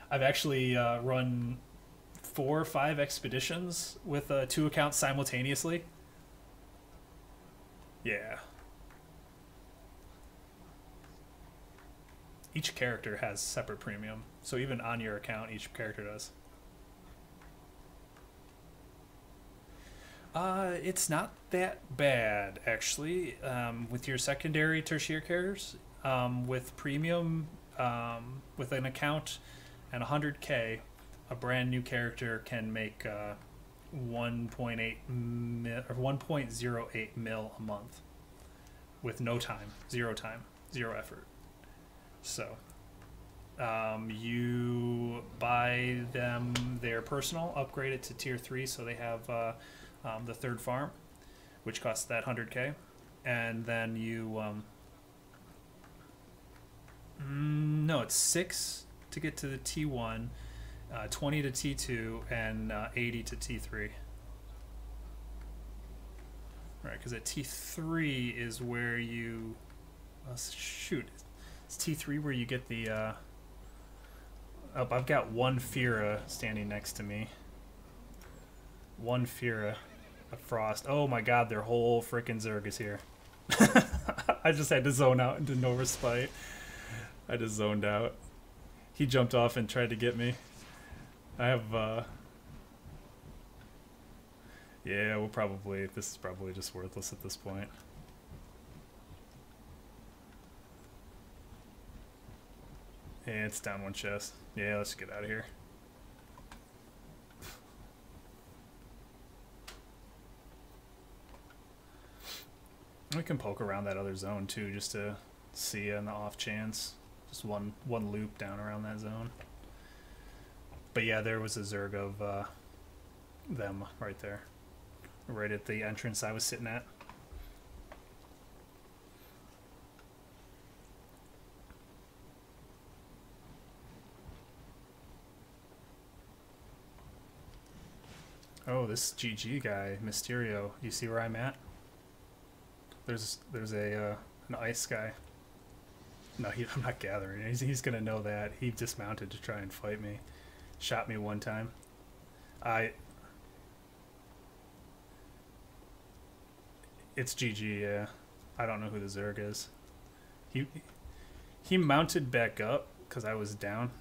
I've actually run 4 or 5 expeditions with 2 accounts simultaneously. Yeah. Each character has separate premium, so even on your account, each character does. It's not that bad, actually, with your secondary, tertiary characters. With premium, with an account and 100K, a brand new character can make 1.8 mil, or 1.08 mil a month with no time, zero effort. So you buy them their personal, upgrade it to tier 3, so they have the 3rd farm, which costs that 100K, and then you no, it's 6 to get to the T1, 20 to T2, and 80 to T3. Right, because at T3 is where you shoot. It's T3 where you get the oh, I've got 1 Fira standing next to me. 1 Fira. A Frost. Oh my god, their whole frickin' Zerg is here. I just had to zone out into no respite. I just zoned out. He jumped off and tried to get me. I have yeah, we'll probably, this is probably just worthless at this point. Yeah, it's down 1 chest. Yeah, let's get out of here. We can poke around that other zone too, just to see on the off chance. Just one loop down around that zone. But yeah, there was a Zerg of them right there. Right at the entrance I was sitting at. Oh, this GG guy, Mysterio. You see where I'm at? There's a an ice guy. No, I'm not gathering. He's gonna know that. He dismounted to try and fight me. Shot me 1 time. It's GG, yeah. I don't know who the Zerg is. He mounted back up because I was down.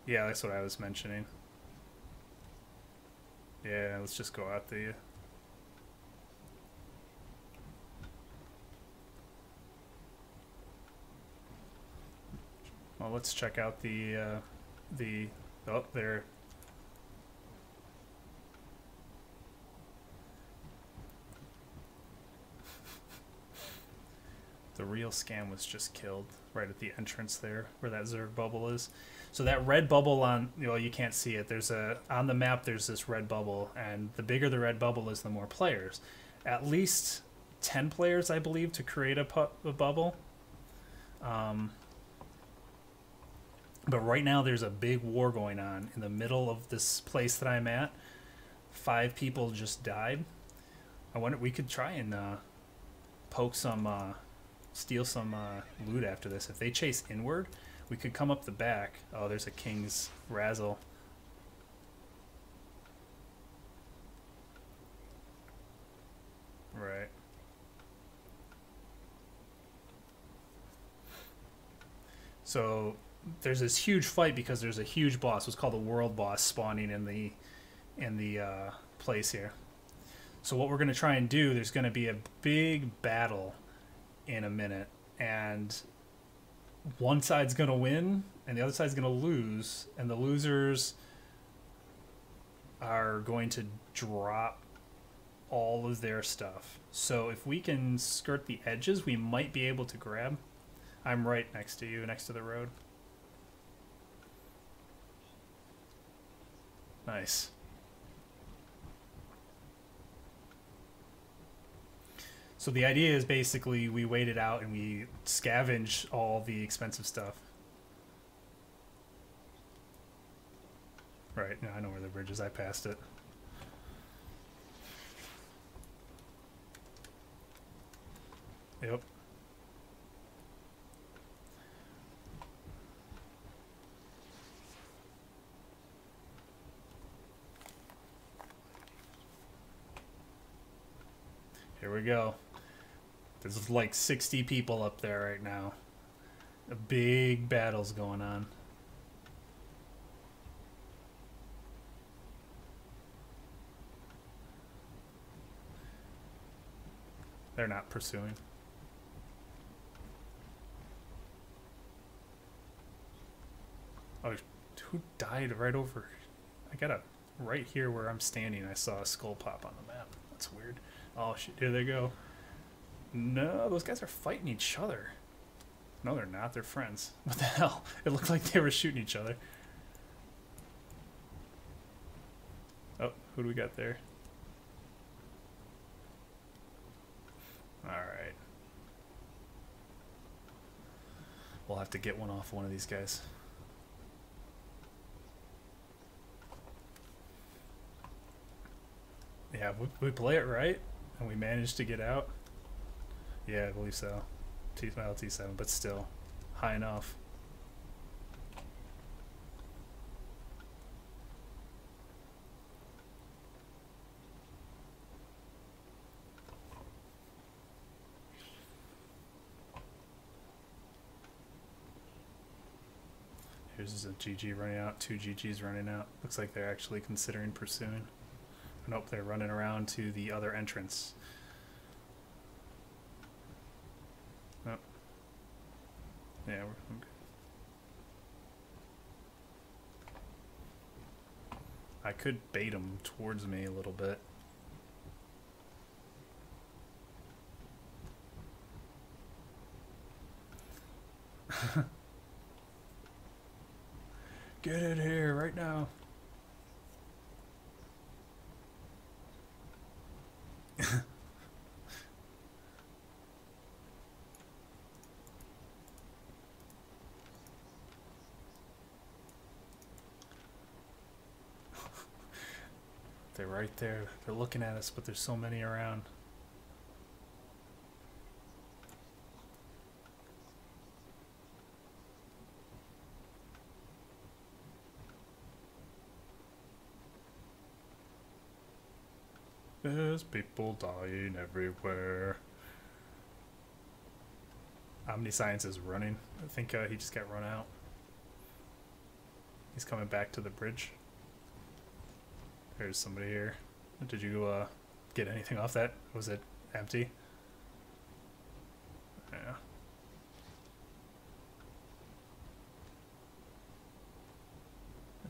Yeah, that's what I was mentioning. Yeah, let's just go out the... Well, let's check out the oh, there. The real scam was just killed right at the entrance there, where that Zerg bubble is. So that red bubble on, well, you can't see it. There's on the map, there's this red bubble, and the bigger the red bubble is, the more players. At least 10 players, I believe, to create a bubble. But right now there's a big war going on in the middle of this place that I'm at. 5 people just died. I wonder, we could try and poke some, steal some loot after this. If they chase inward, we could come up the back. Oh, there's a king's razzle. Right. So there's this huge fight because there's a huge boss, what's called the world boss, spawning in the place here. So what we're going to try and do, there's going to be a big battle in a minute, and one side's going to win and the other side's going to lose, and the losers are going to drop all of their stuff. So if we can skirt the edges, we might be able to grab. I'm right next to you, next to the road. Nice. So the idea is basically we wait it out and we scavenge all the expensive stuff. Right, yeah, I know where the bridge is. I passed it. Yep. Here we go. There's like 60 people up there right now. A big battle's going on. They're not pursuing. Oh, who died right over? I got a right here where I'm standing. I saw a skull pop on the map. That's weird. Oh shit! Here they go. No, those guys are fighting each other. No, they're not. They're friends. What the hell? It looked like they were shooting each other. Oh, who do we got there? Alright. We'll have to get one off one of these guys. Yeah, we play it right, and we managed to get out. Yeah, I believe so. T7, but still high enough. Here's a GG running out, 2 GGs running out. Looks like they're actually considering pursuing. Nope, they're running around to the other entrance. Oh. Yeah, we're okay. I could bait them towards me a little bit. Get in here right now. They're right there. They're looking at us, but there's so many around. There's people dying everywhere. Omniscience is running. I think he just got run out. He's coming back to the bridge. There's somebody here. Did you get anything off that? Was it empty? Yeah.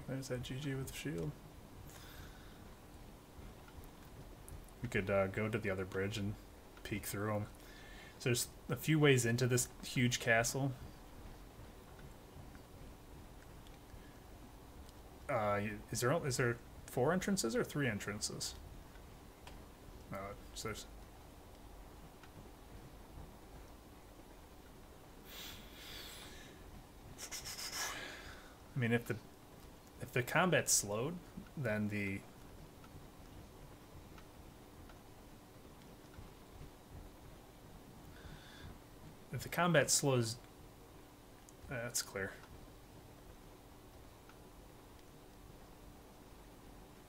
There's that GG with the shield. We could go to the other bridge and peek through them. So there's a few ways into this huge castle. Is there 4 entrances or 3 entrances? No, so there's... I mean, if the combat's slowed, then if the combat slows, that's clear.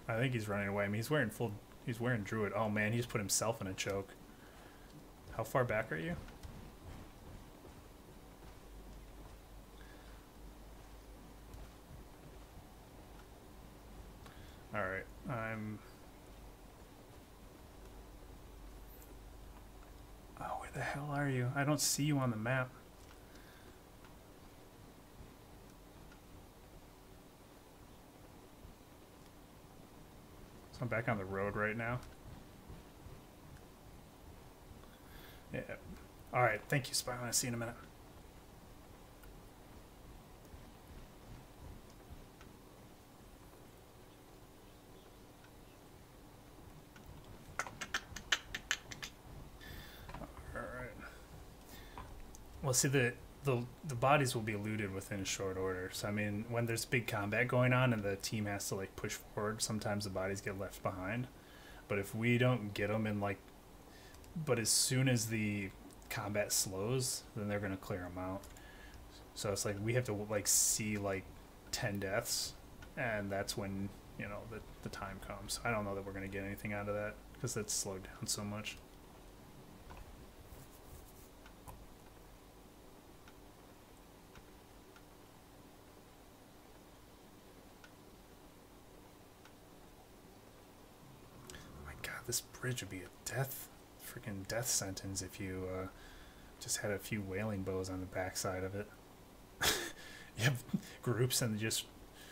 I think he's running away. I mean, he's wearing druid. Oh man, he just put himself in a choke. How far back are you? All right, oh, where the hell are you? I don't see you on the map. So I'm back on the road right now. Yeah. All right, thank you, Spy. I'll see you in a minute. Well, see, the bodies will be looted within short order. So, I mean, when there's big combat going on and the team has to, like, push forward, sometimes the bodies get left behind. But if we don't get them in, like... But as soon as the combat slows, then they're going to clear them out. So it's like we have to, like, see, like, 10 deaths. And that's when, you know, the time comes. I don't know that we're going to get anything out of that because that's slowed down so much. This bridge would be a freaking death sentence if you just had a few whaling bows on the backside of it. You have groups and just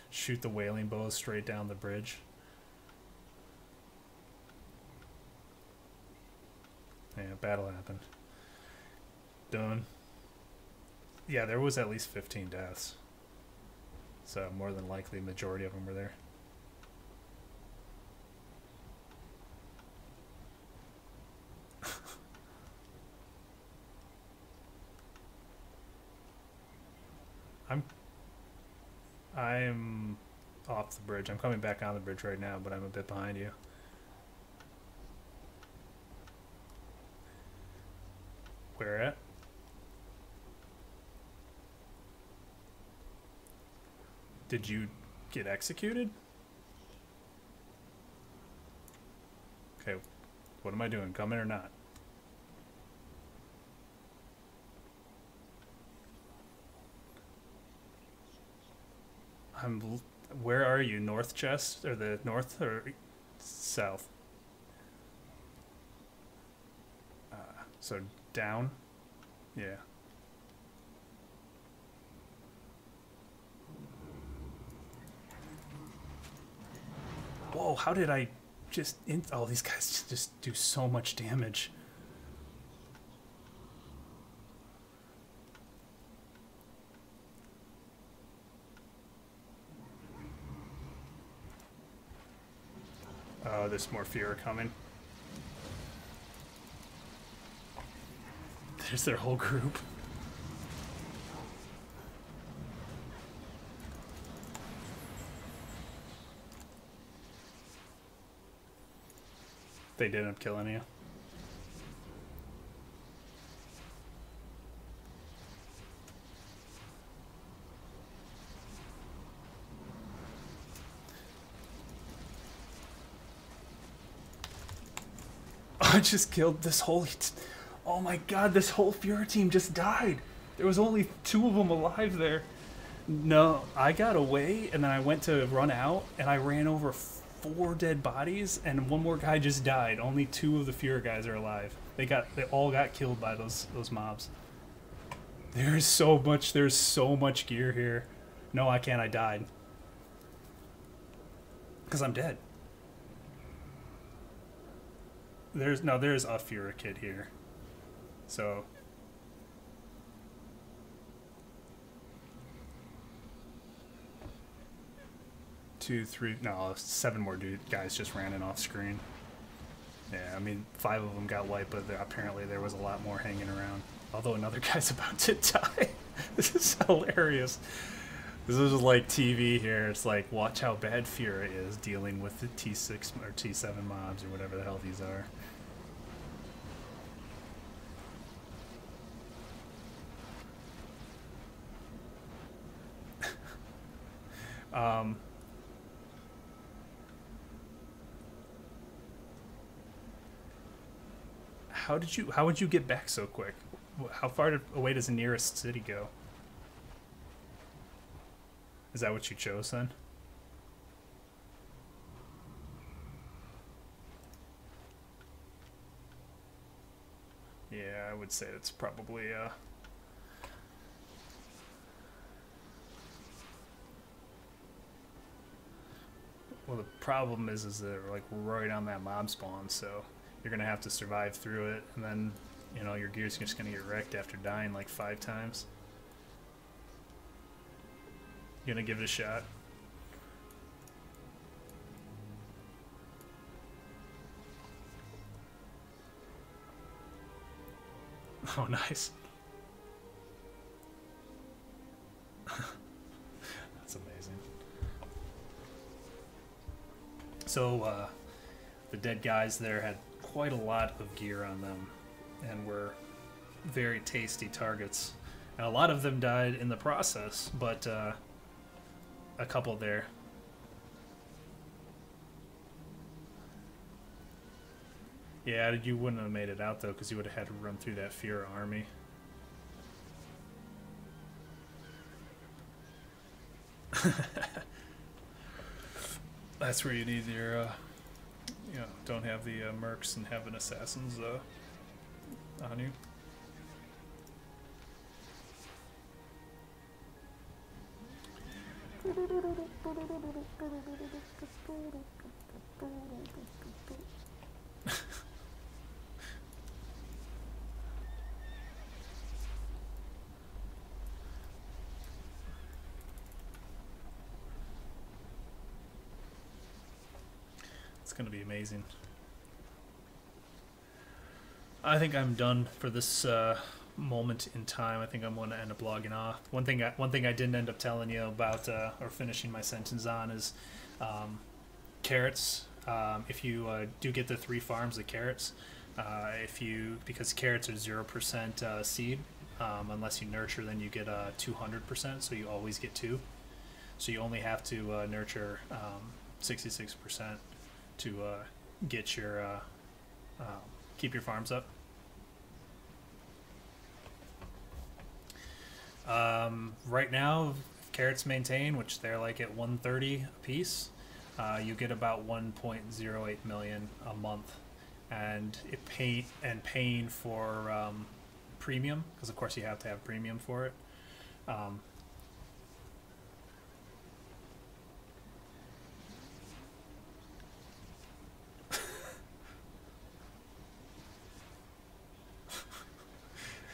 shoot the whaling bows straight down the bridge. Yeah, battle happened. Done. Yeah, there was at least 15 deaths. So more than likely, the majority of them were there. I'm off the bridge. I'm coming back on the bridge right now, but I'm a bit behind you. Where at? Did you get executed? Okay, what am I doing? Coming or not? Where are you? North chest? Or the north or south? So down? Yeah. Whoa, how did I just... Oh, these guys just do so much damage. Oh, there's more fear coming. There's their whole group. They did end up killing you. I just killed this whole... Oh my god, this whole Fuhrer team just died. There was only 2 of them alive there. No, I got away, and then I went to run out, and I ran over 4 dead bodies, and 1 more guy just died. Only 2 of the Fuhrer guys are alive. They all got killed by those mobs. There's so much gear here. No, I can't. I died. Because I'm dead. There's a Fuhrer kid here. So 2, 3, no, 7 more guys just ran in off screen. Yeah, I mean 5 of them got wiped, but apparently there was a lot more hanging around. Although another guy's about to die. This is hilarious. This is like TV here. It's like, watch how bad Fira is dealing with the T6 or T7 mobs or whatever the hell these are. How would you get back so quick? How far away does the nearest city go? Is that what you chose then? Yeah, I would say it's probably well, the problem is that they're like right on that mob spawn, so you're gonna have to survive through it, and then, you know, your gear's just gonna get wrecked after dying like 5 times. You gonna give it a shot? Oh, nice. That's amazing. So, the dead guys there had quite a lot of gear on them and were very tasty targets. And a lot of them died in the process, but a couple there. Yeah, you wouldn't have made it out though, because you would have had to run through that Fira army. That's where you need your, you know, don't have the mercs and have an assassins on you. It's going to be amazing. I think I'm done for this moment in time. I think I'm going to end up logging off. One thing I didn't end up telling you about or finishing my sentence on is carrots. If you do get the 3 farms of carrots, because carrots are 0% seed, unless you nurture, then you get 200%. So you always get 2. So you only have to nurture 66% to get your keep your farms up. Right now, carrots maintain, which they're like at 130 a piece. You get about 1.08 million a month, and paying for premium, because of course you have to have premium for it.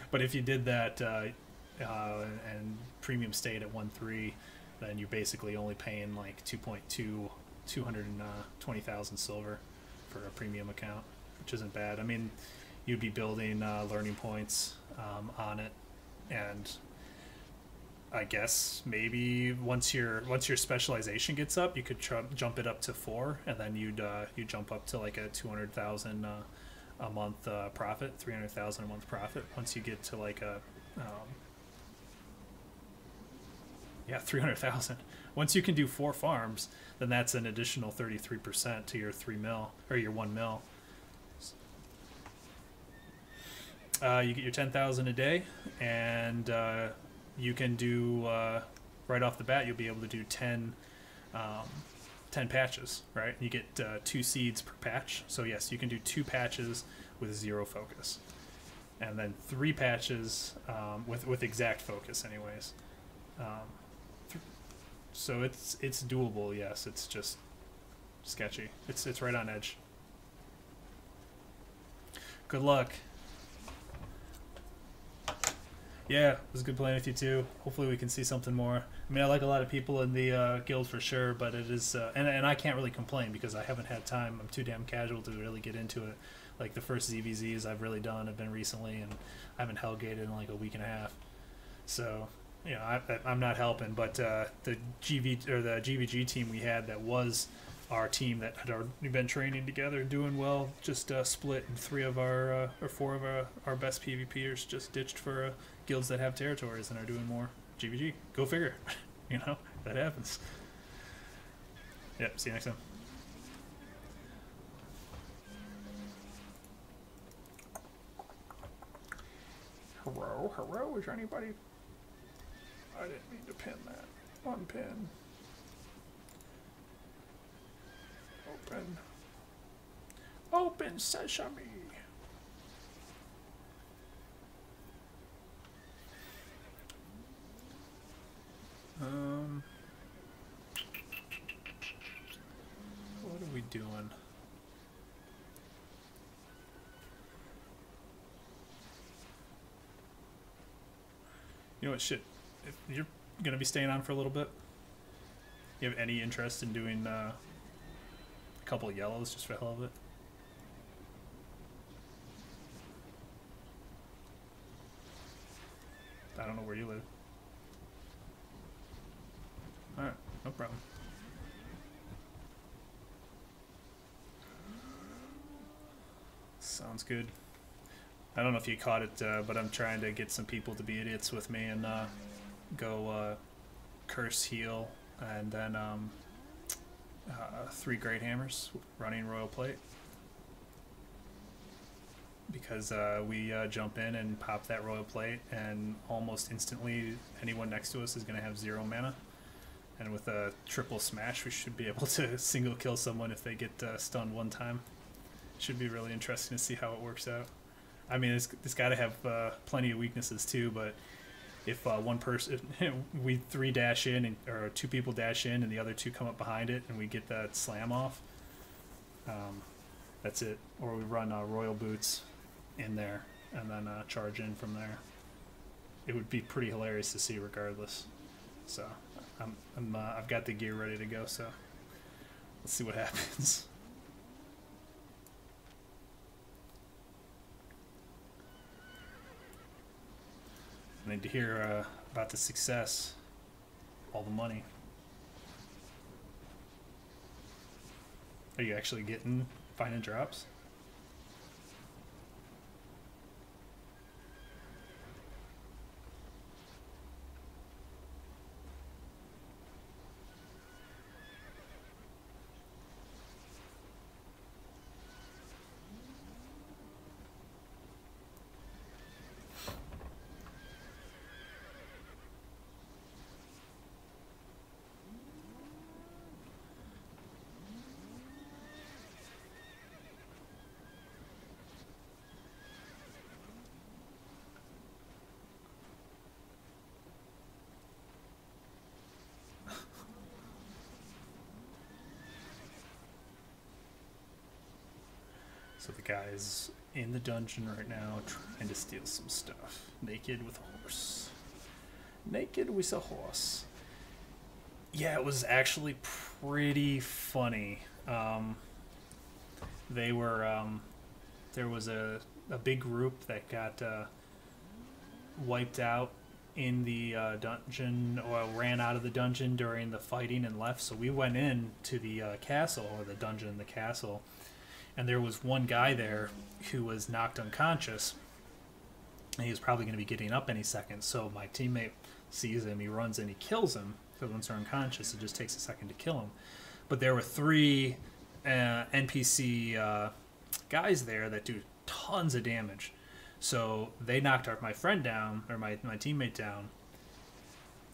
But if you did that and premium stayed at 1.3, then you're basically only paying like 220,000 silver for a premium account, which isn't bad. I mean, you'd be building learning points on it, and I guess maybe once your specialization gets up, you could jump it up to 4, and then you jump up to like a 200,000 a month profit, 300,000 a month profit. Once you get to like a 300,000. Once you can do 4 farms, then that's an additional 33% to your 3 mil or your 1 mil. You get your 10,000 a day, and you can do right off the bat. You'll be able to do 10 patches, right? You get 2 seeds per patch. So yes, you can do 2 patches with 0 focus, and then 3 patches with exact focus, anyways. So it's doable. Yes, it's just sketchy. It's right on edge. Good luck. Yeah, it was good playing with you too. Hopefully we can see something more. I mean, I like a lot of people in the guild for sure, but it is, and I can't really complain because I haven't had time. I'm too damn casual to really get into it. Like the first ZVZs I've really done have been recently, and I haven't hellgated in like a week and a half. So you know, I'm not helping, but the GVG team we had that was our team that had already been training together, doing well, just split, and 3 of our or 4 of our best PvPers just ditched for guilds that have territories and are doing more. GVG, go figure. You know, that happens. Yep, see you next time. Hello, is there anybody? I didn't mean to pin that. Unpin. Open. Open sesame. What are we doing? You know what, shit, if you're gonna be staying on for a little bit, you have any interest in doing a couple of yellows just for the hell of it? I don't know where you live. Alright, no problem. Sounds good. I don't know if you caught it, but I'm trying to get some people to be idiots with me and go curse, heal, and then 3 great hammers running royal plate. Because we jump in and pop that royal plate, and almost instantly anyone next to us is going to have 0 mana. And with a triple smash, we should be able to single kill someone if they get stunned 1 time. Should be really interesting to see how it works out. I mean, it's got to have plenty of weaknesses too, but if one person, we 3 dash in, or 2 people dash in, and the other 2 come up behind it, and we get that slam off, that's it. Or we run royal boots in there, and then charge in from there. It would be pretty hilarious to see regardless. So I've got the gear ready to go, so let's see what happens. I need to hear about the success, all the money. Are you actually finding drops? So the guy's in the dungeon right now trying to steal some stuff. Naked with a horse. Naked with a horse. Yeah, it was actually pretty funny. They were, there was a big group that got wiped out in the dungeon, or ran out of the dungeon during the fighting and left. So we went in to the castle, or the dungeon in the castle, and there was one guy there who was knocked unconscious, and he was probably going to be getting up any second. So my teammate sees him, he runs in, he kills him, because once they're unconscious, it just takes a second to kill him. But there were 3 NPC guys there that do tons of damage. So they knocked my friend down, or my teammate down,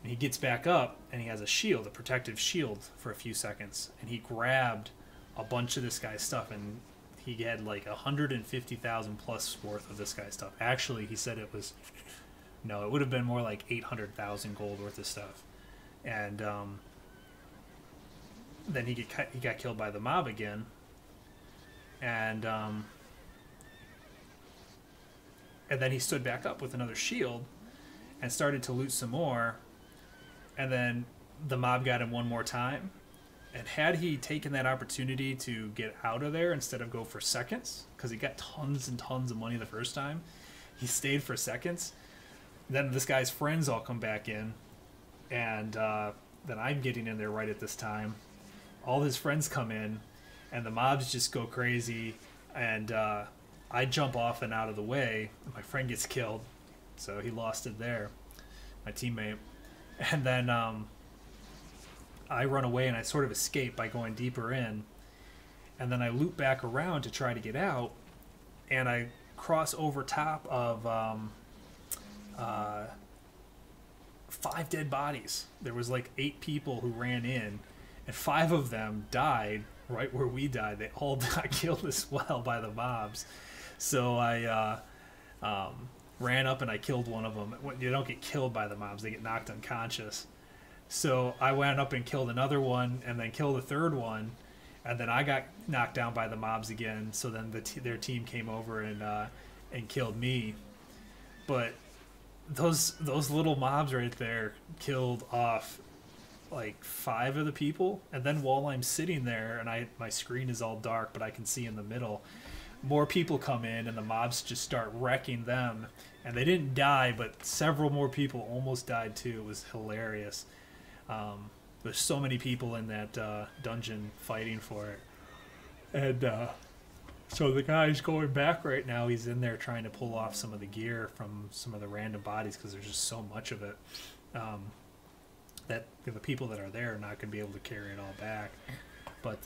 and he gets back up, and he has a shield, a protective shield, for a few seconds, and he grabbed a bunch of this guy's stuff, and he had like 150,000 plus worth of this guy's stuff. Actually, he said it was, no, it would have been more like 800,000 gold worth of stuff. And then he got killed by the mob again, and then he stood back up with another shield and started to loot some more, and then the mob got him one more time. And had he taken that opportunity to get out of there instead of go for seconds, because he got tons and tons of money the first time, he stayed for seconds, Then this guy's friends all come back in, and then I'm getting in there right at this time. All his friends come in, and the mobs just go crazy, and I jump off and out of the way. My friend gets killed, so he lost it there, my teammate. And then I run away, and I sort of escape by going deeper in, and then I loop back around to try to get out, and I cross over top of 5 dead bodies. There was like 8 people who ran in, and 5 of them died right where we died. They all got killed as well by the mobs. So I ran up and I killed one of them. You don't get killed by the mobs, they get knocked unconscious. So I went up and killed another one, and then killed a third one, and then I got knocked down by the mobs again. So then their team came over and killed me. But those little mobs right there killed off like 5 of the people, and then while I'm sitting there and my screen is all dark but I can see in the middle, more people come in and the mobs just start wrecking them, and they didn't die, but several more people almost died too. It was hilarious. There's so many people in that dungeon fighting for it, and so the guy's going back right now. He's in there trying to pull off some of the gear from some of the random bodies because there's just so much of it that the people that are there are not going to be able to carry it all back. But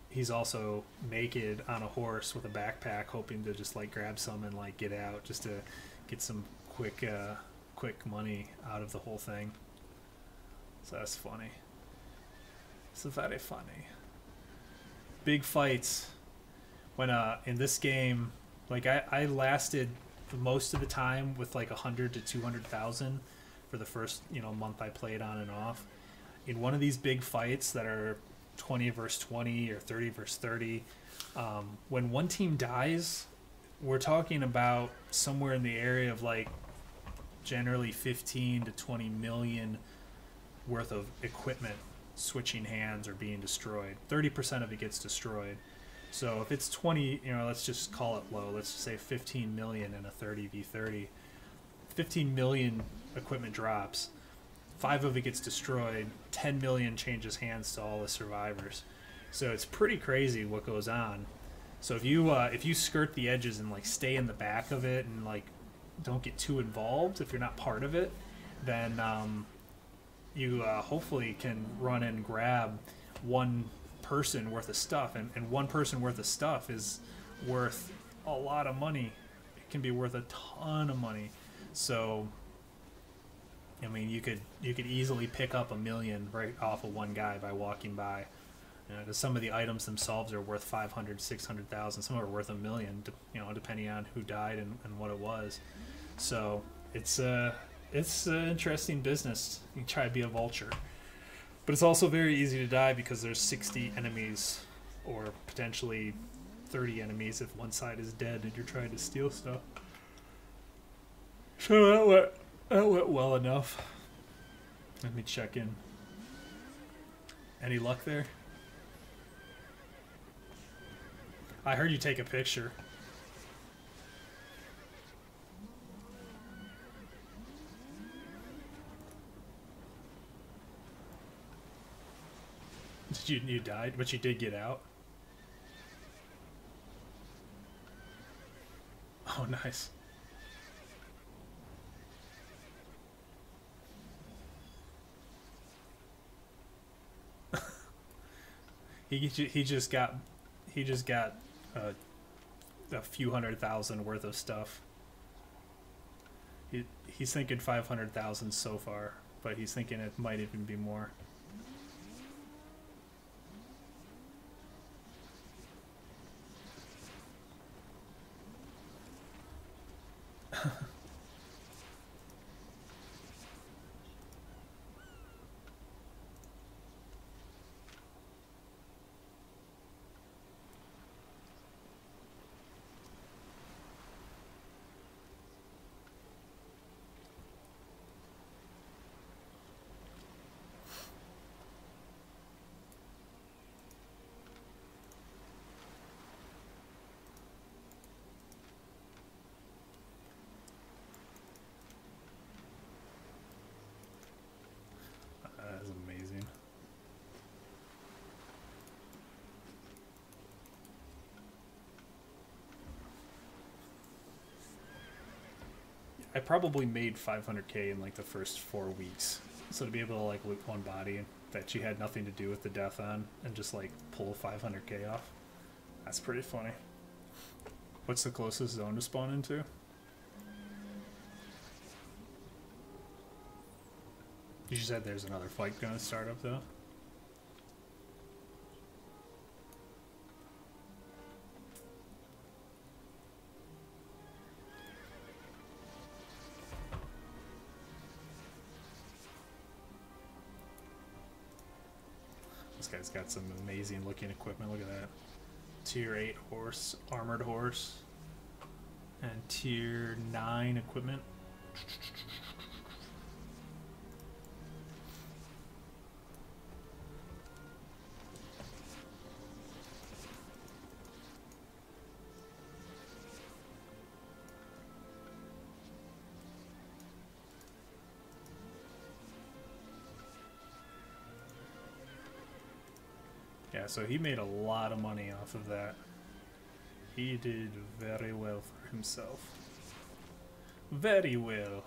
he's also naked on a horse with a backpack, hoping to just like grab some and like get out, just to get some quick money out of the whole thing. So that's funny. It's very funny. Big fights. When in this game, like I lasted most of the time with like 100 to 200,000 for the first month I played on and off. In one of these big fights that are 20 versus 20 or 30 versus 30, when one team dies, we're talking about somewhere in the area of like generally 15 to 20 million worth of equipment switching hands or being destroyed. 30% of it gets destroyed. So if it's 20, let's just call it low. Let's just say 15 million in a 30v30. 15 million equipment drops. 5 of it gets destroyed. 10 million changes hands to all the survivors. So it's pretty crazy what goes on. So if you skirt the edges and like stay in the back of it and like don't get too involved, if you're not part of it, then you hopefully can run and grab one person worth of stuff, and one person worth of stuff is worth a lot of money. It can be worth a ton of money. So I mean, you could easily pick up $1 million right off of one guy by walking by. Because some of the items themselves are worth 500, 600,000. Some are worth $1 million, depending on who died and what it was. So it's an interesting business. You try to be a vulture. But it's also very easy to die because there's 60 enemies, or potentially 30 enemies if one side is dead and you're trying to steal stuff. So that went well enough. Let me check in. Any luck there? I heard you take a picture. You died, but you did get out. Oh, nice. he just got a few 100,000 worth of stuff. He's thinking 500,000 so far, but he's thinking it might even be more. I probably made 500k in like the first 4 weeks. So to be able to like loot one body that she had nothing to do with the death on and just like pull 500k off, that's pretty funny. What's the closest zone to spawn into? You said there's another fight gonna start up though. This guy's got some amazing looking equipment. Look at that. Tier 8 horse, armored horse, and tier 9 equipment. Yeah, so he made a lot of money off of that. He did very well for himself. Very well.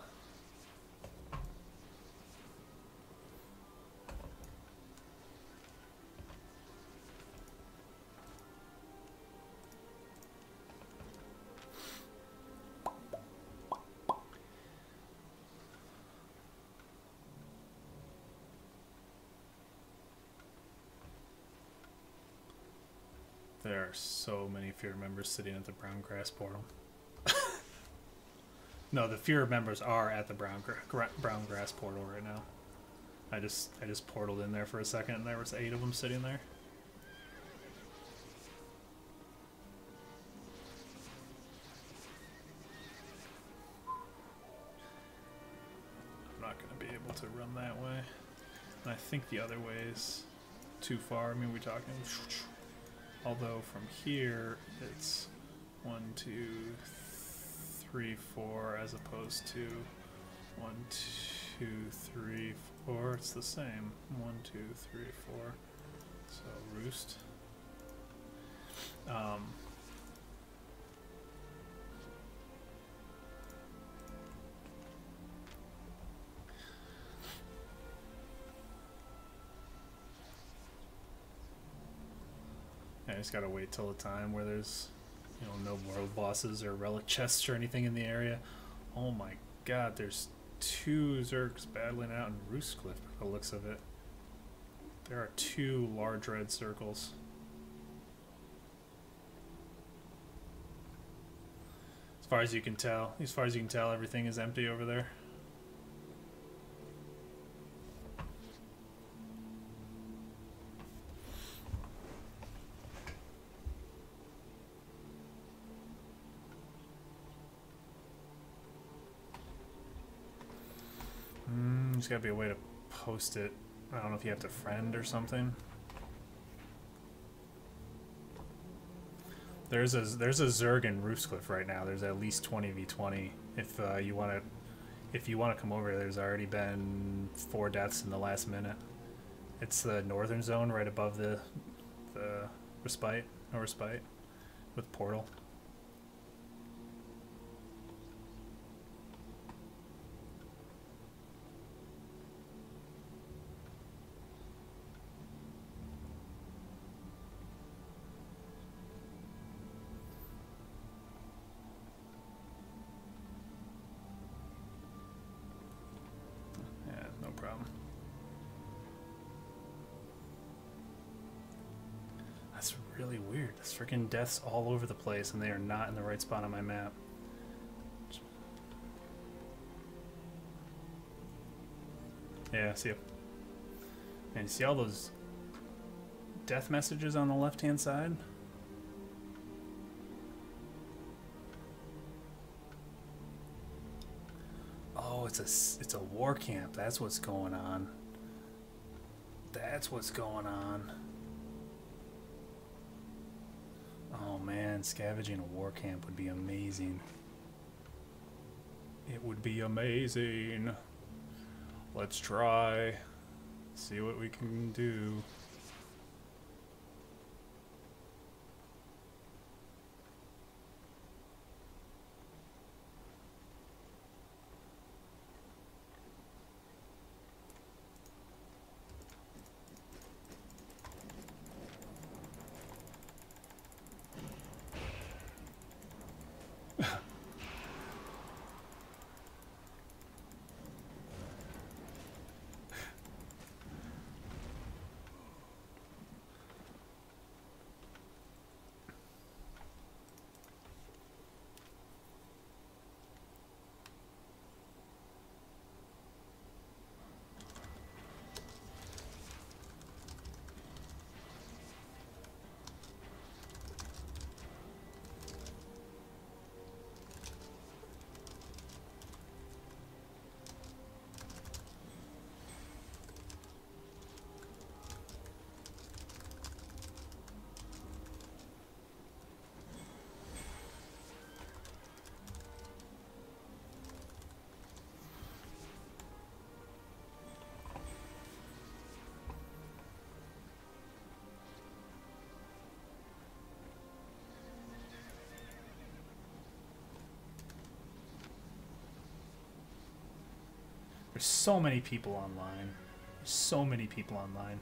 There are so many Fear members sitting at the brown grass portal. No, the Fear members are at the brown grass portal right now. I just portaled in there for a second and there was 8 of them sitting there. I'm not going to be able to run that way. And I think the other way is too far. I mean, we're talking... Although from here, it's 1, 2, 3, 4, as opposed to 1, 2, 3, 4. It's the same. 1, 2, 3, 4. So roost. I just gotta wait till the time where there's, you know, no world bosses or relic chests or anything in the area. Oh my god, there's 2 Zergs battling out in Roostcliff by the looks of it. There are 2 large red circles. As far as you can tell, everything is empty over there. There's gotta be a way to post it. I don't know if you have to friend or something. There's a Zerg in Roofscliff right now. There's at least 20v20. If you want to come over, there's already been 4 deaths in the last minute. It's the northern zone right above the respite, no respite, with portal. That's really weird. There's freaking deaths all over the place and they are not in the right spot on my map. Yeah, I see it. And you see all those death messages on the left-hand side? Oh, it's a war camp. That's what's going on. That's what's going on. Oh man, scavenging a war camp would be amazing. It would be amazing. Let's try. See what we can do. There's so many people online. There's so many people online.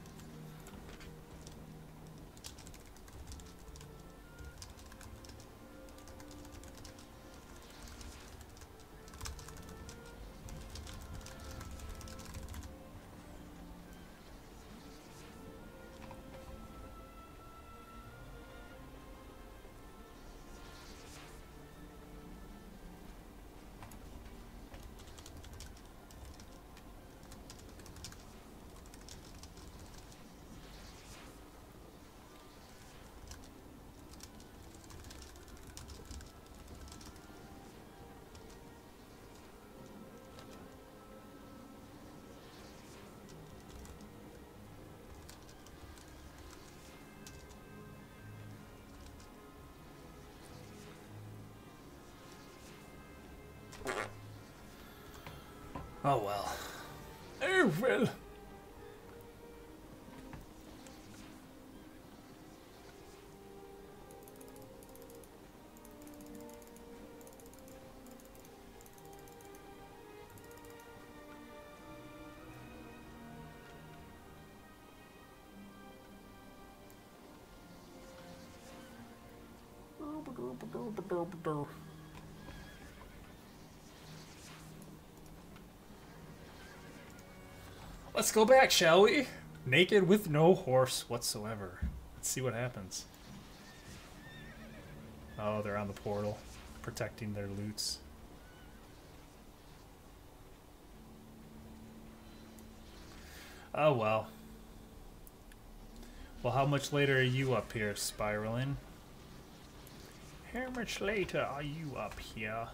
Oh well. Oh well. Let's go back, shall we? Naked with no horse whatsoever. Let's see what happens. Oh, they're on the portal, protecting their loots. Oh well. Well, how much later are you up here, spiraling? How much later are you up here?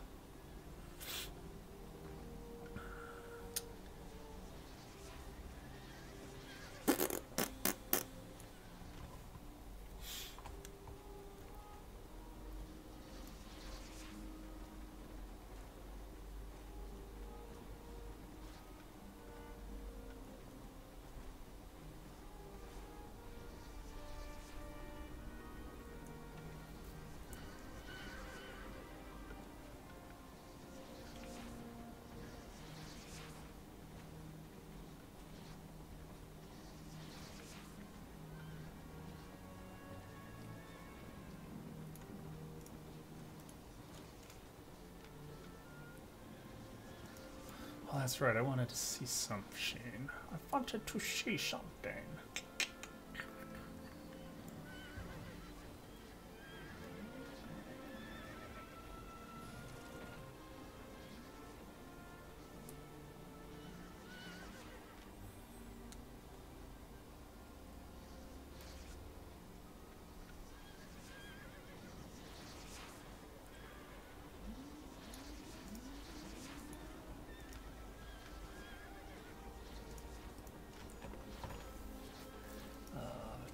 Well, that's right. I wanted to see something. I wanted to see something.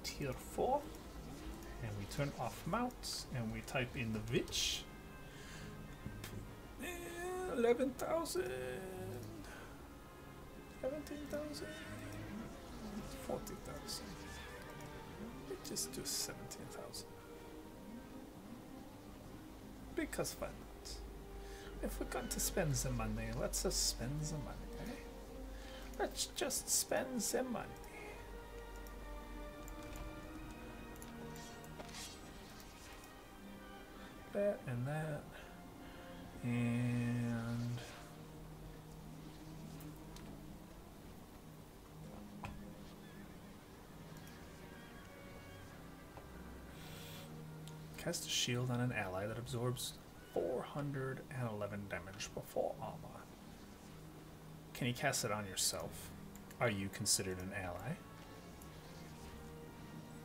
Tier 4, and we turn off mounts and we type in the VII. 11,000, 17,000, 40,000. Let's just do 17,000. Because why not? If we're going to spend the money, let's just spend the money, eh? Let's just spend the money. That and that, and cast a shield on an ally that absorbs 411 damage before armor. Can you cast it on yourself? Are you considered an ally?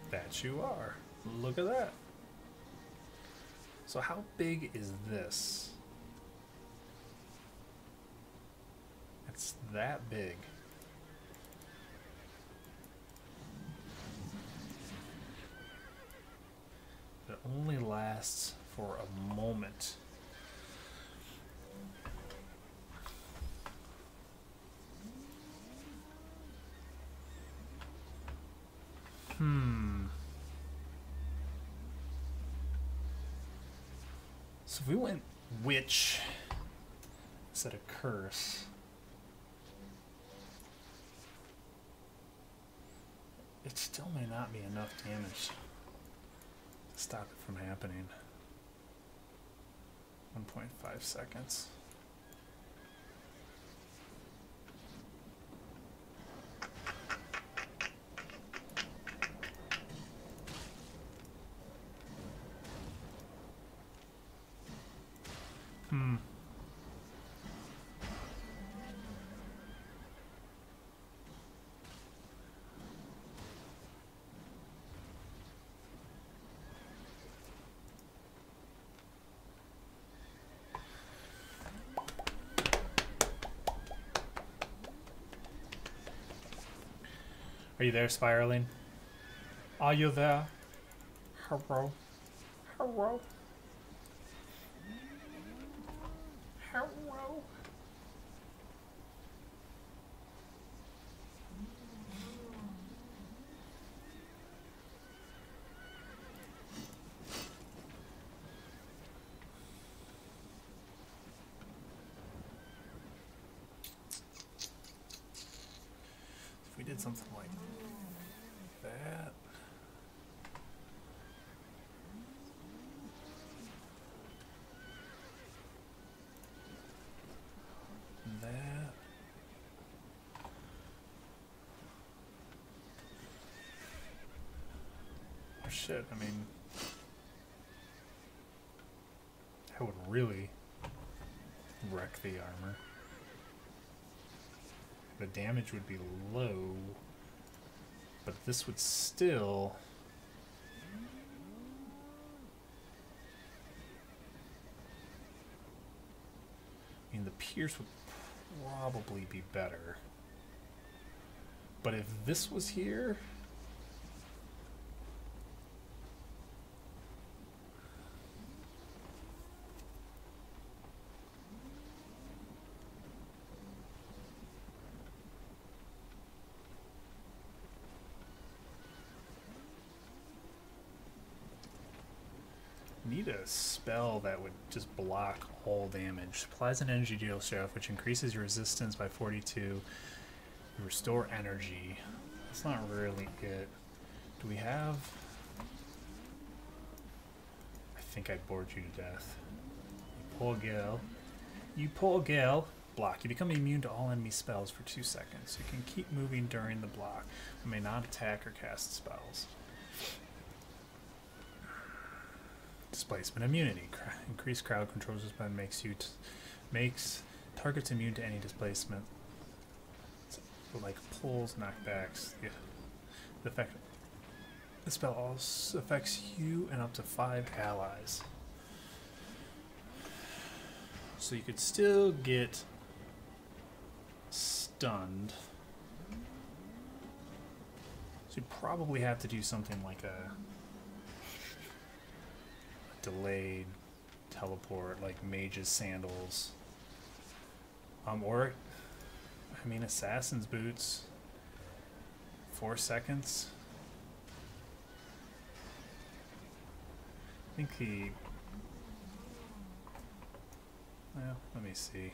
That you are. Look at that. So how big is this? It's that big. It only lasts for a moment. So if we went witch instead of curse, it still may not be enough damage to stop it from happening. 1.5 seconds. Are you there, Spiraling? Are you there? Hello? Hello? Hello? If we did something like that. That. Oh shit, I mean, that would really wreck the armor. The damage would be low, but this would still... I mean, the pierce would probably be better. But if this was here... Need a spell that would just block all damage. Supplies an energy deal shaft, which increases your resistance by 42. You restore energy. That's not really it. Do we have... I think I bored you to death. You poor girl. You poor girl. Block. You become immune to all enemy spells for 2 seconds. You can keep moving during the block, but may not attack or cast spells. Displacement immunity. Increased crowd control discipline makes targets immune to any displacement. So, like pulls, knockbacks. Yeah. The effect. The spell also affects you and up to 5 allies. So you could still get stunned. So you'd probably have to do something like a delayed teleport, like Mage's Sandals, or I mean Assassin's Boots. 4 seconds. I think he... Well, let me see.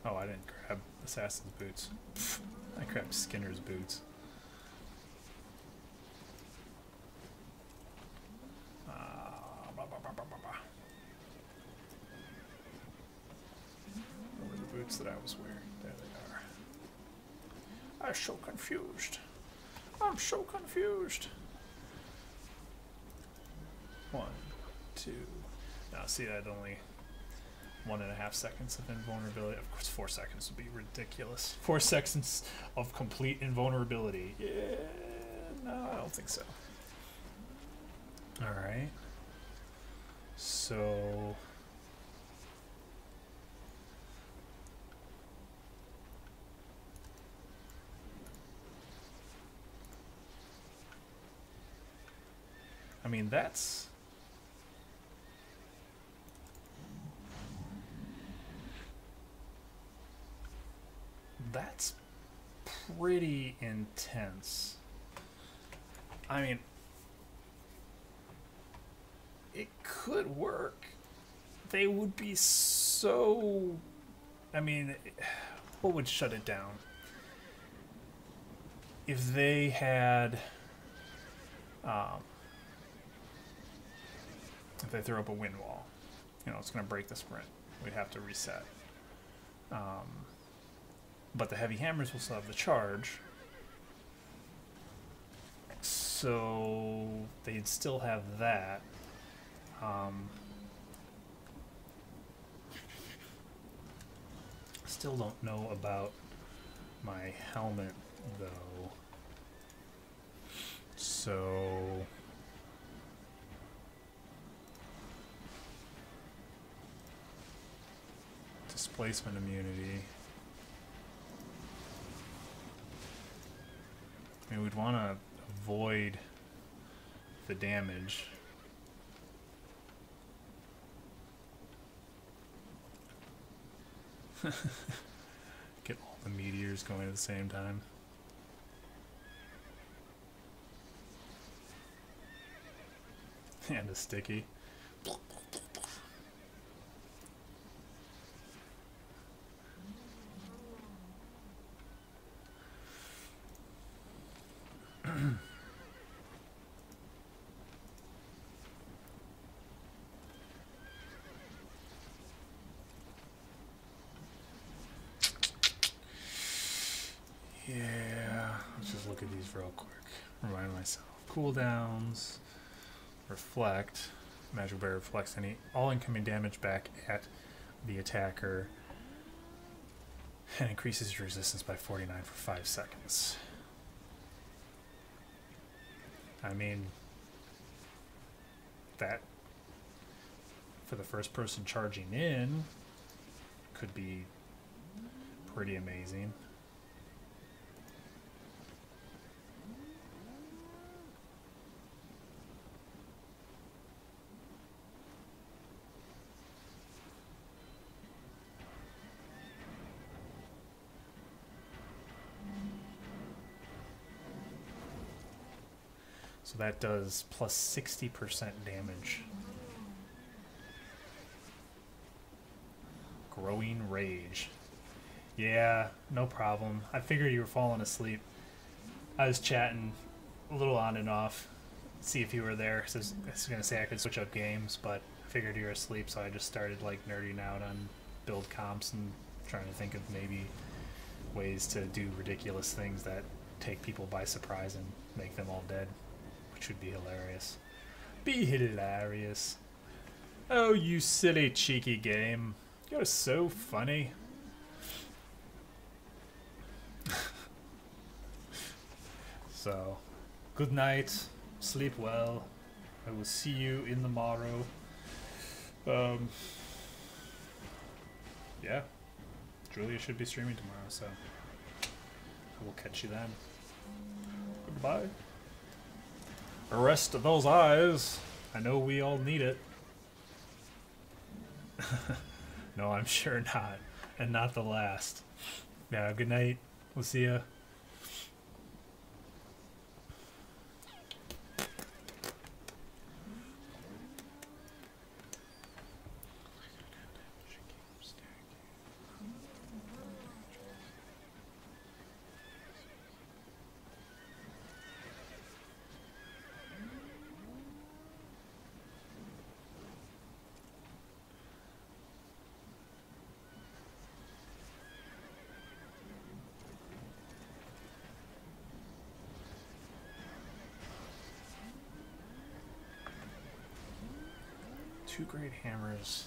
Oh, I didn't grab Assassin's Boots. I grabbed Skinner's Boots. Where were the boots that I was wearing? There they are. I'm so confused. I'm so confused. 1, 2. Now, see, I'd only 1.5 seconds of invulnerability. Of course, 4 seconds would be ridiculous. 4 seconds of complete invulnerability. Yeah, no, I don't think so. All right. So... I mean, that's pretty intense. I mean, it could work. They would be so... I mean, what would shut it down? If they had... if they throw up a wind wall, you know, it's going to break the sprint. We'd have to reset. But the heavy hammers will still have the charge. So they'd still have that. Still don't know about my helmet though. So displacement immunity. I mean, we'd want to avoid the damage. Get all the meteors going at the same time. And a sticky. Yeah, let's just look at these real quick. Remind myself. Cooldowns, reflect. Magic Barrier reflects any all incoming damage back at the attacker and increases your resistance by 49 for 5 seconds. I mean, that for the first person charging in could be pretty amazing. So that does plus 60% damage. Growing Rage. Yeah, no problem. I figured you were falling asleep. I was chatting a little on and off, see if you were there. So I was going to say I could switch up games, but I figured you were asleep, so I just started like nerding out on build comps and trying to think of maybe ways to do ridiculous things that take people by surprise and make them all dead. Which would be hilarious. Be hilarious. Oh, you silly cheeky game. You're so funny. So, good night. Sleep well. I will see you in the morrow. Yeah. Julia should be streaming tomorrow, so I will catch you then. Goodbye. Rest of those eyes. I know we all need it. No, I'm sure not. And not the last. Yeah, good night. We'll see ya. Two great hammers.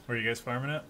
Where are you guys farming at?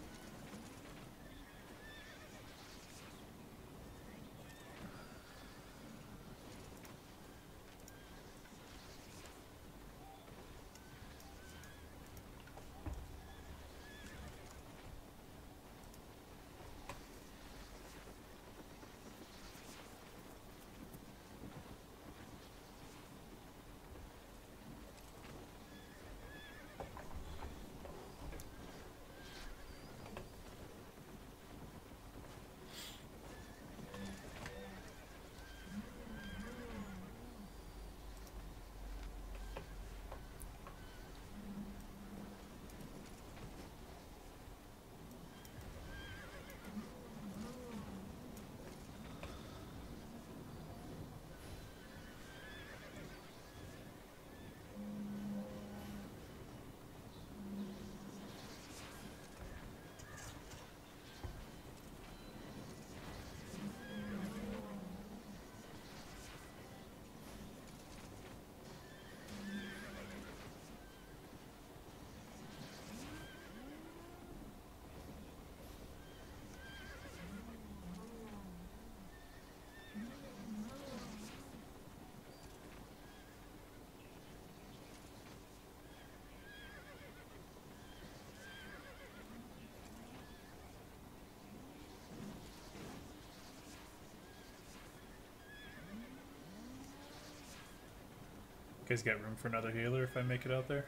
guys got room for another healer if I make it out there?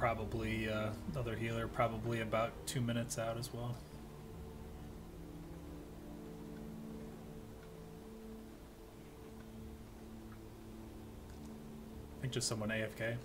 probably other healer probably about 2 minutes out as well. I think just someone AFK.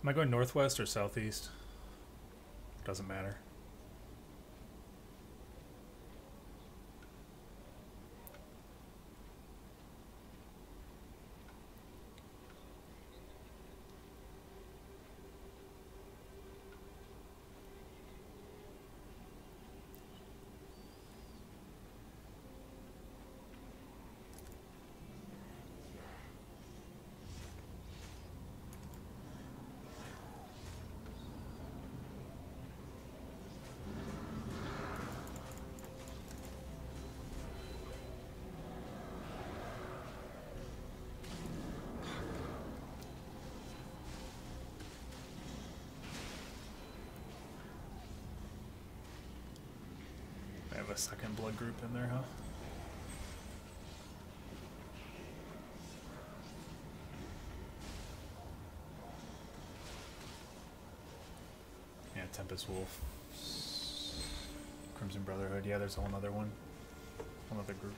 Am I going northwest or southeast? Doesn't matter. I have a second blood group in there, huh? Yeah, Tempest Wolf. Crimson Brotherhood. Yeah, there's a whole other one. One other group.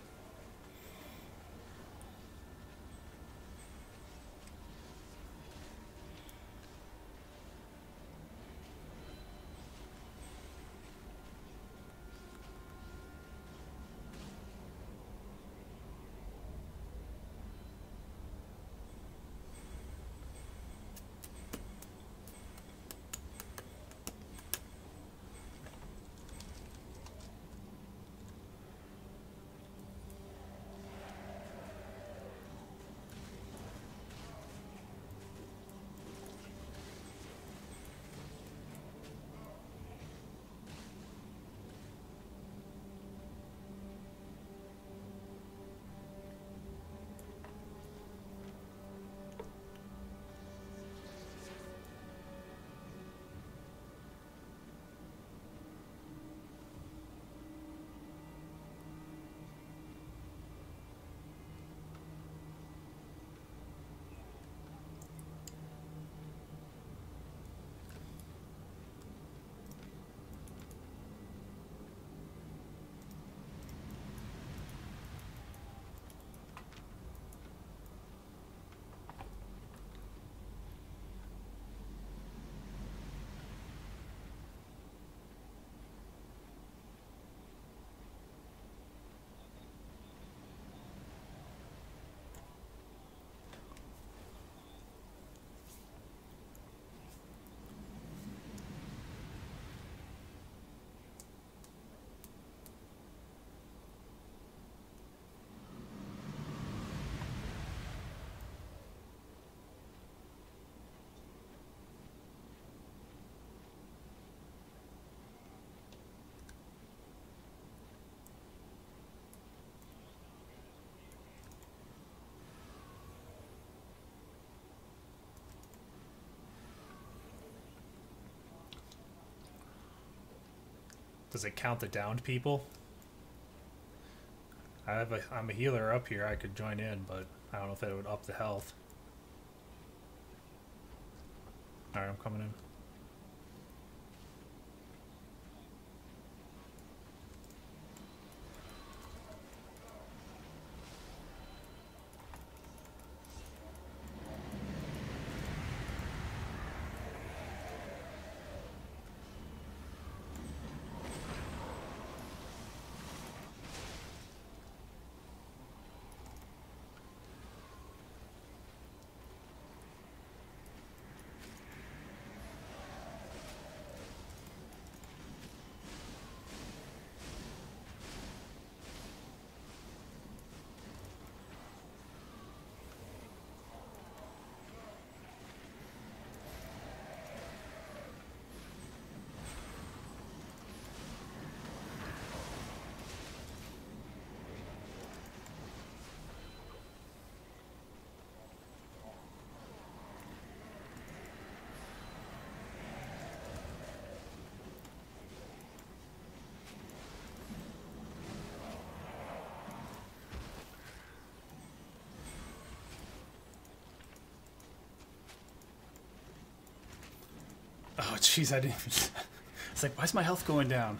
Does it count the downed people? I'm a healer up here. I could join in, but I don't know if that would up the health. Alright, I'm coming in. Oh, jeez, I didn't even... It's like, why is my health going down?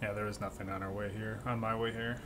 Yeah, there was nothing on our way here, on my way here.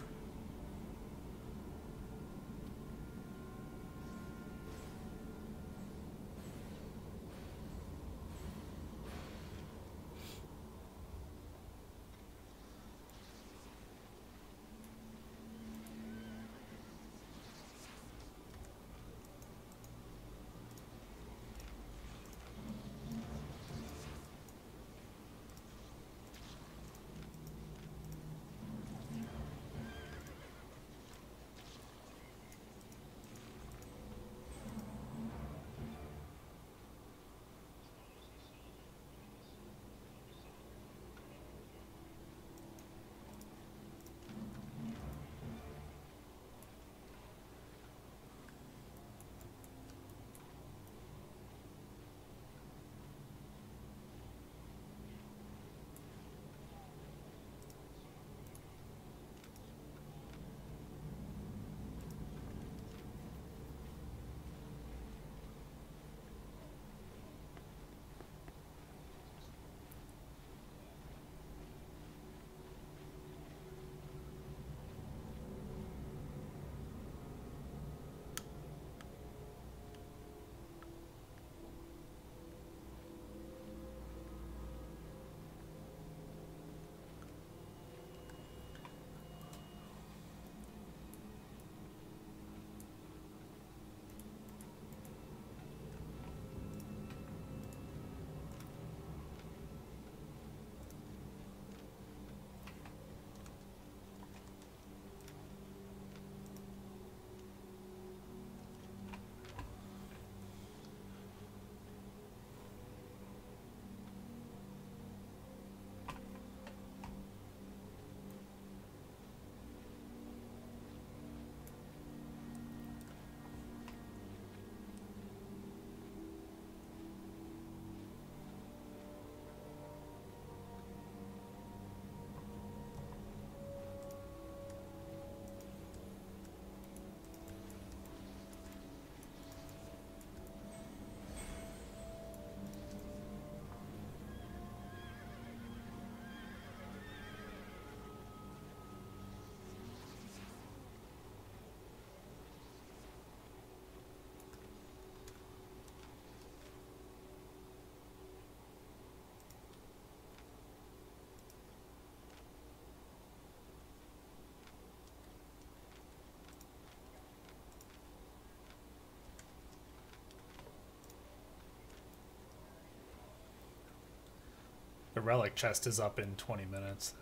The relic chest is up in 20 minutes.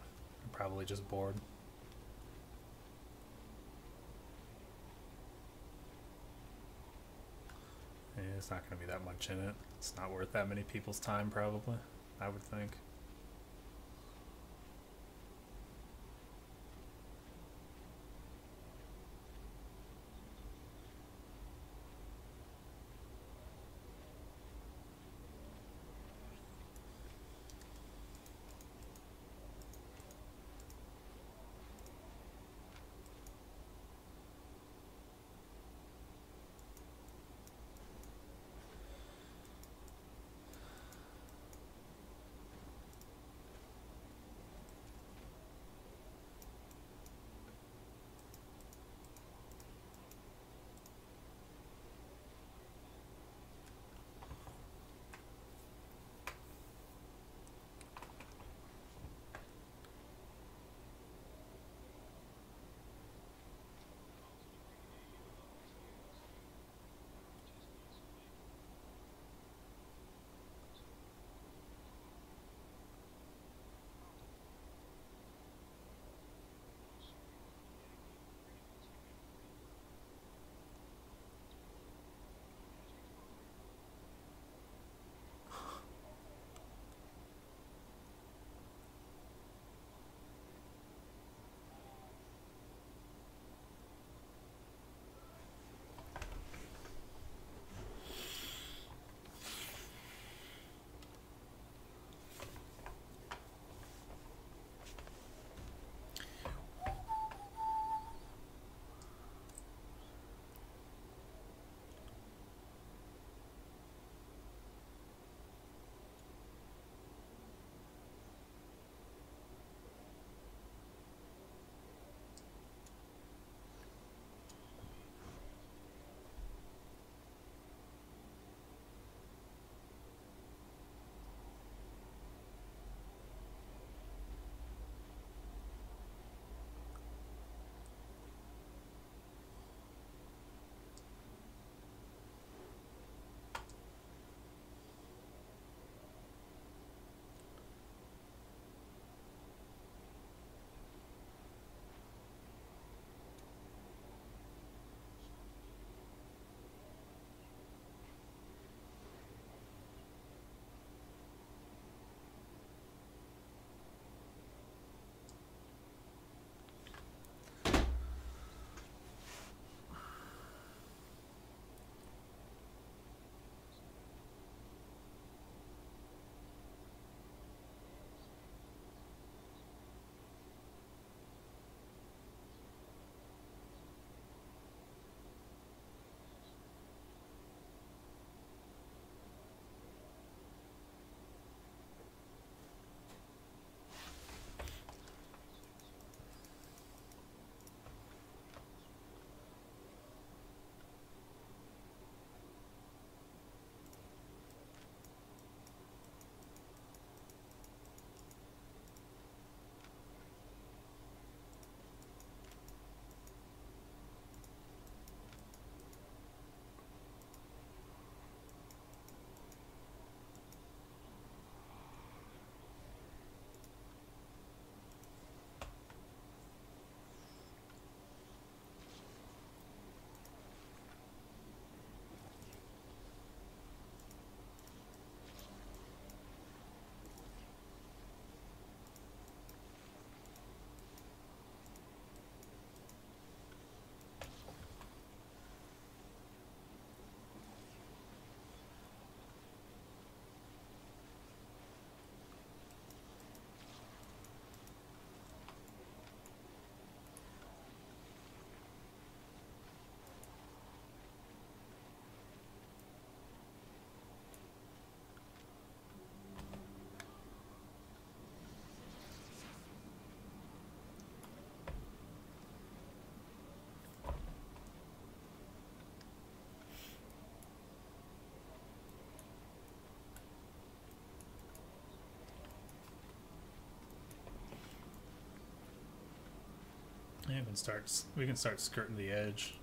I'm probably just bored. Yeah, it's not going to be that much in it. It's not worth that many people's time, probably, I would think. We can start skirting the edge.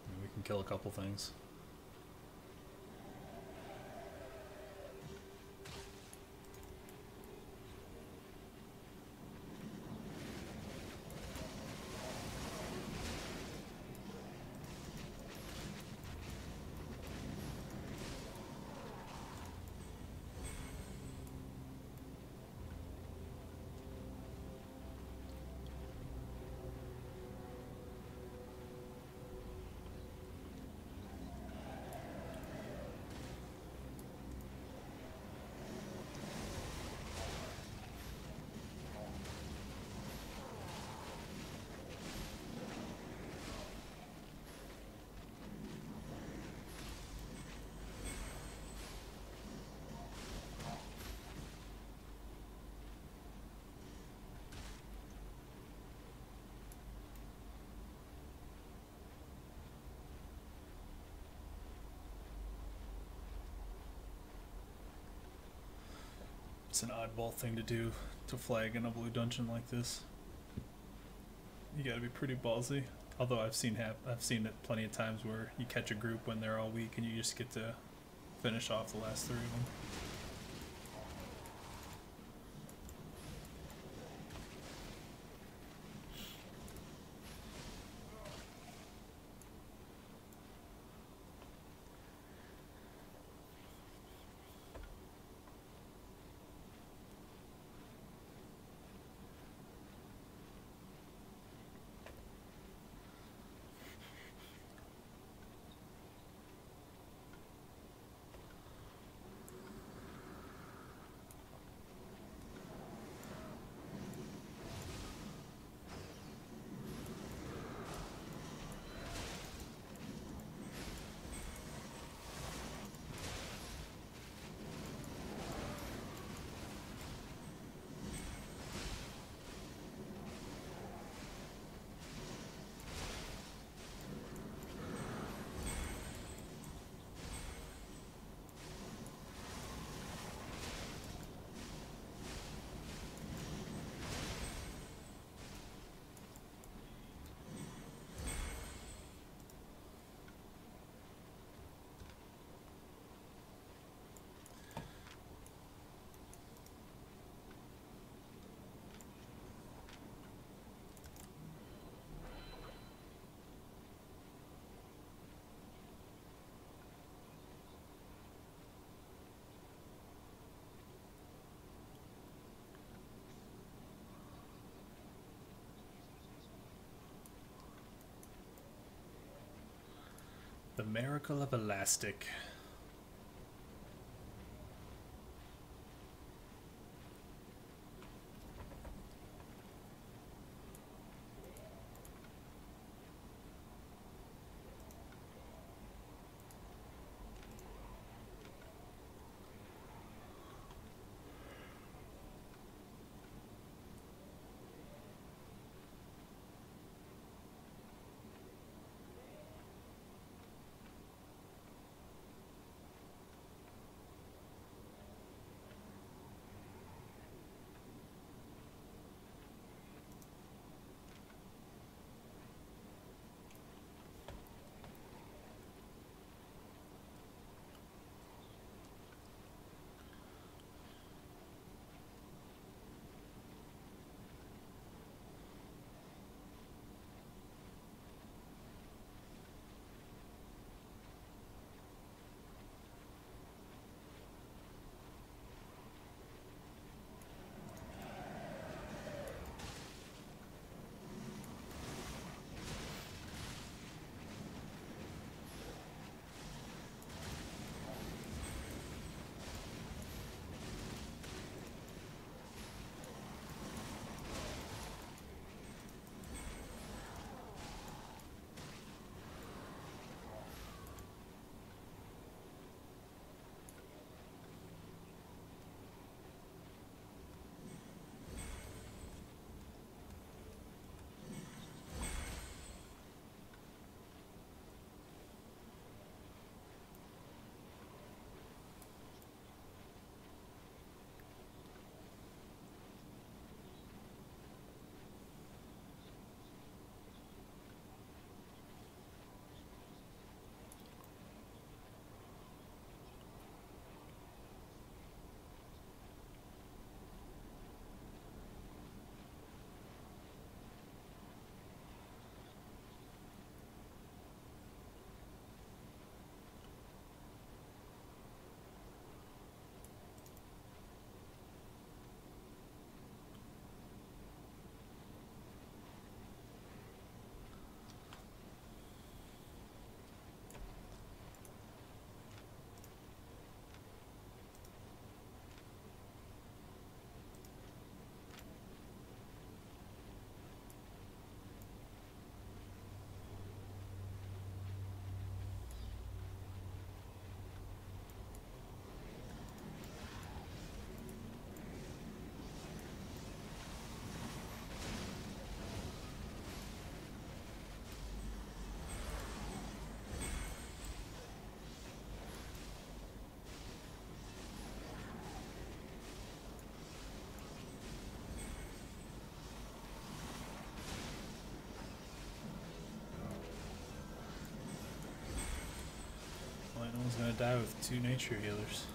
And we can kill a couple things. It's an oddball thing to do to flag in a blue dungeon like this. You gotta be pretty ballsy. Although I've seen it plenty of times where you catch a group when they're all weak and you just get to finish off the last 3 of them. The miracle of elastic. One's gonna die with 2 nature healers.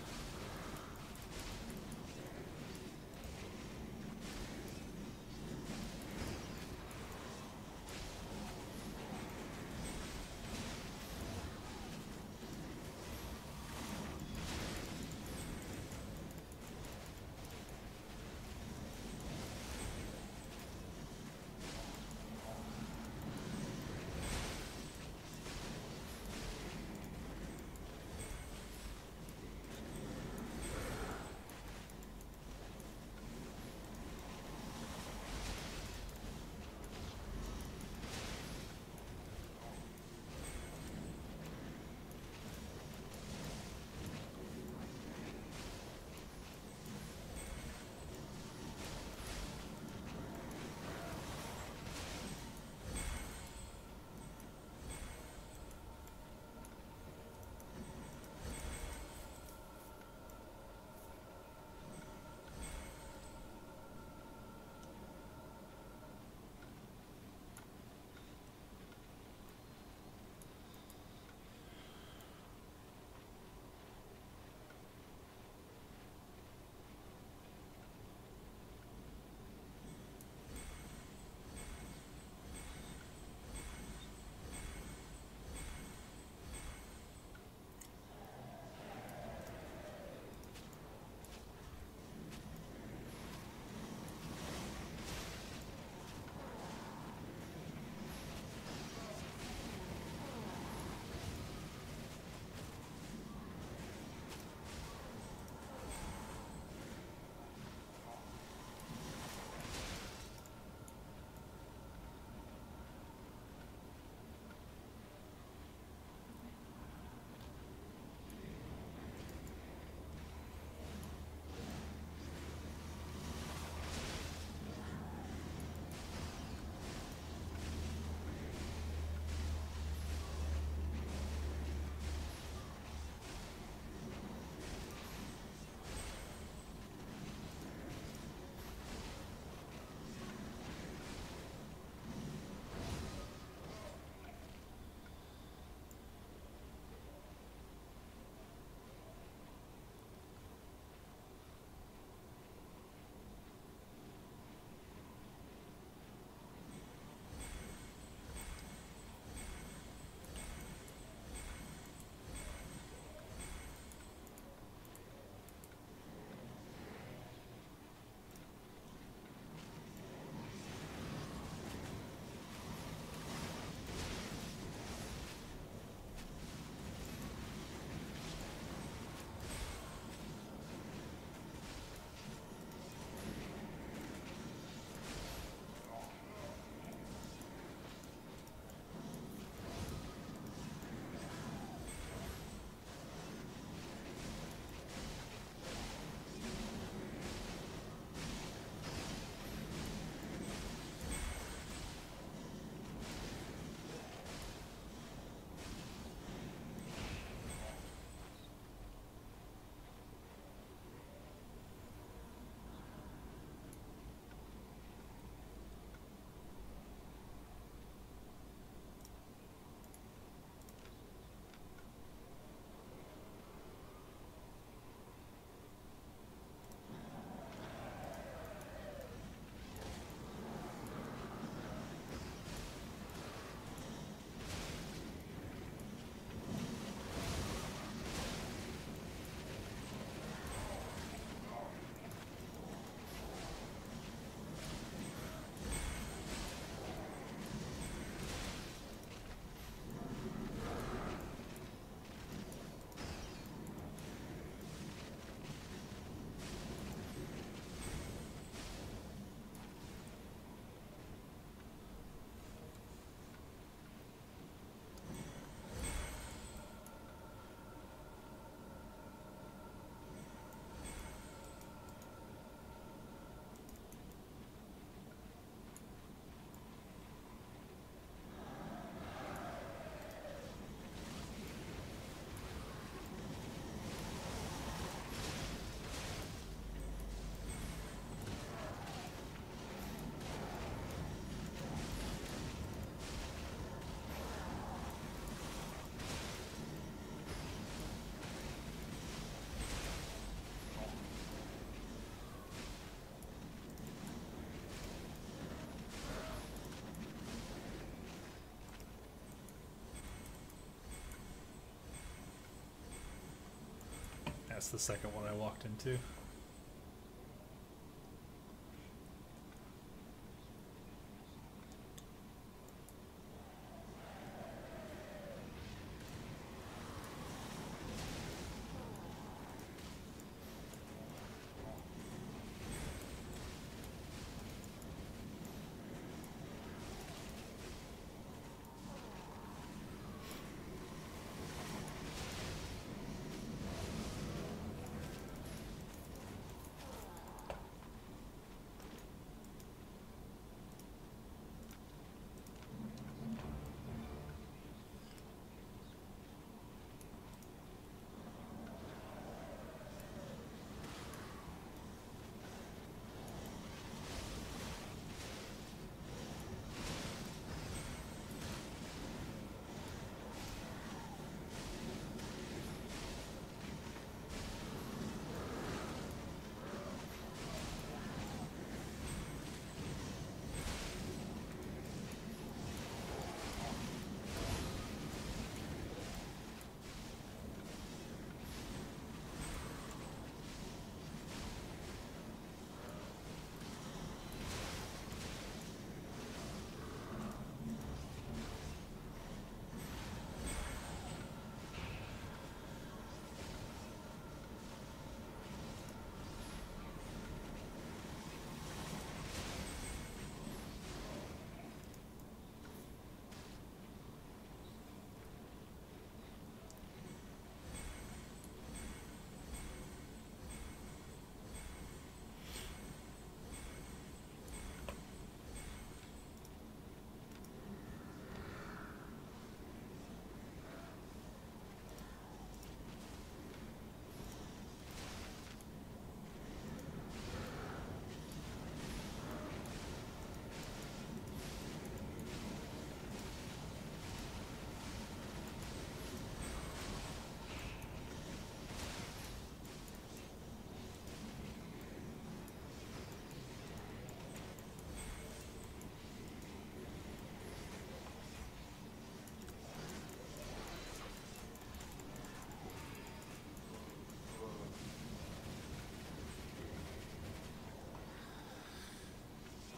That's the second one I walked into.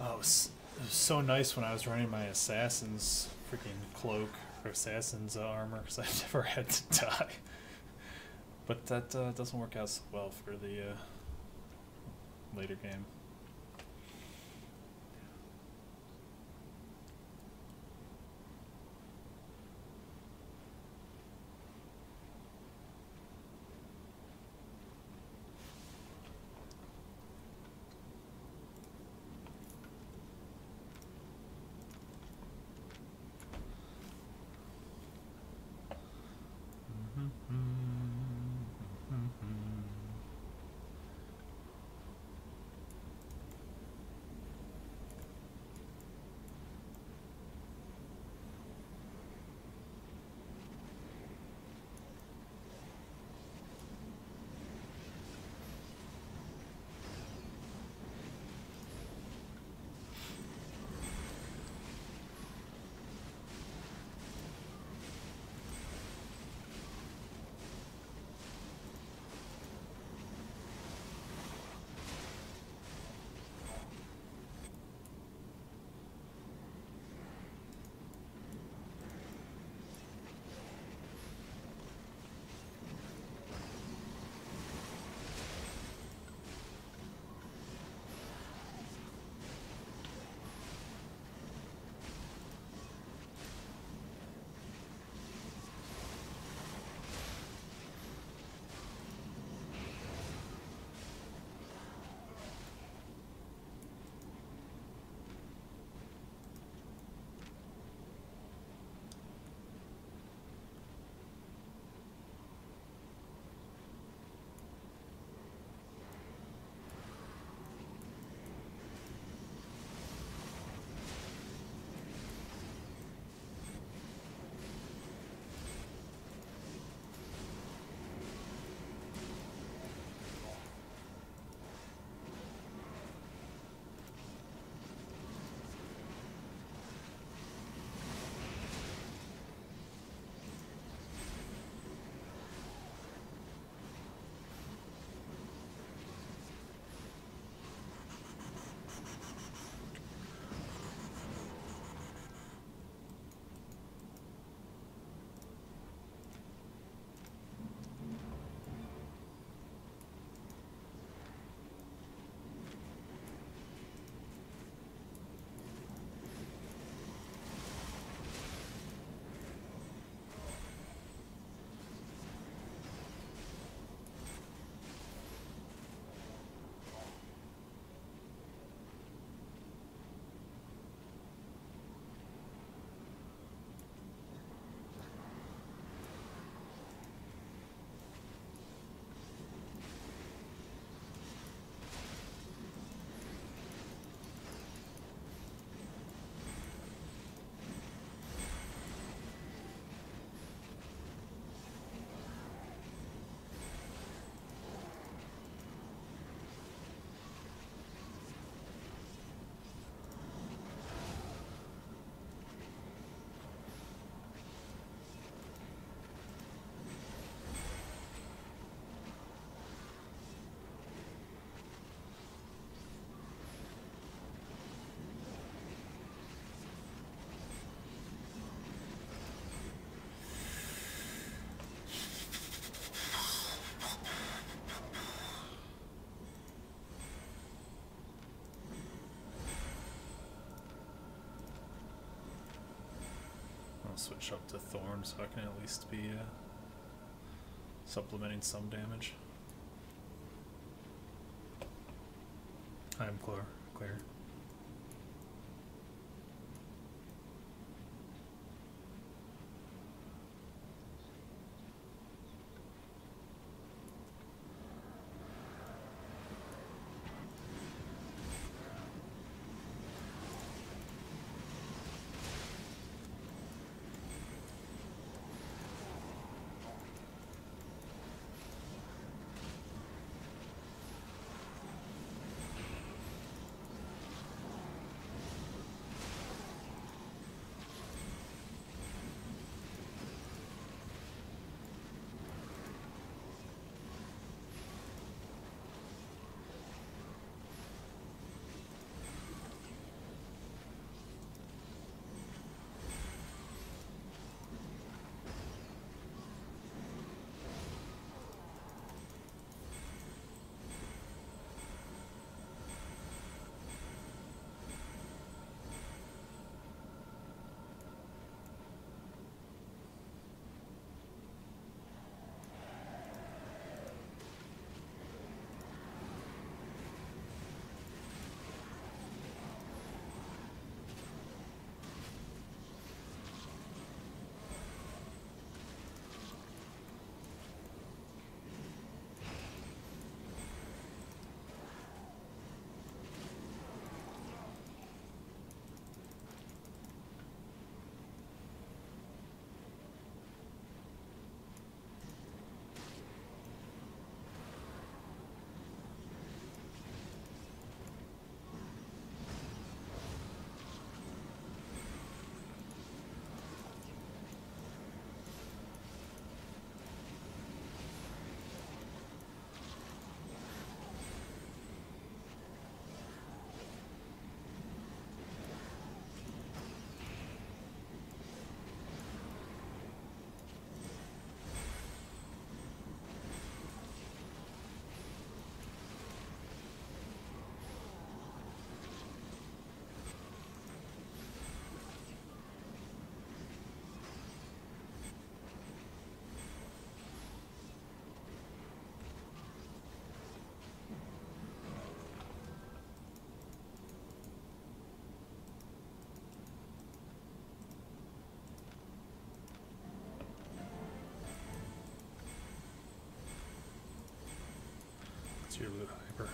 Oh, it was so nice when I was running my assassin's freaking cloak or assassin's armor, because I never had to die. But that doesn't work out so well for the later game. switch up to Thorn so I can at least be supplementing some damage. I'm clear. What's your loot hyper?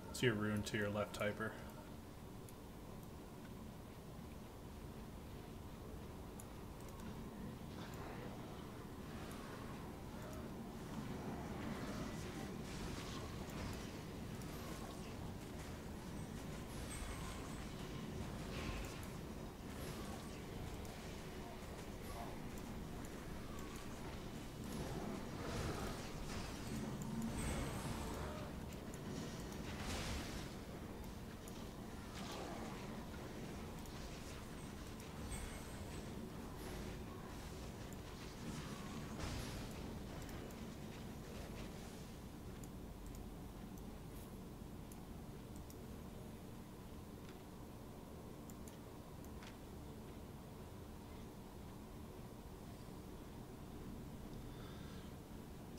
What's your rune to your left hyper?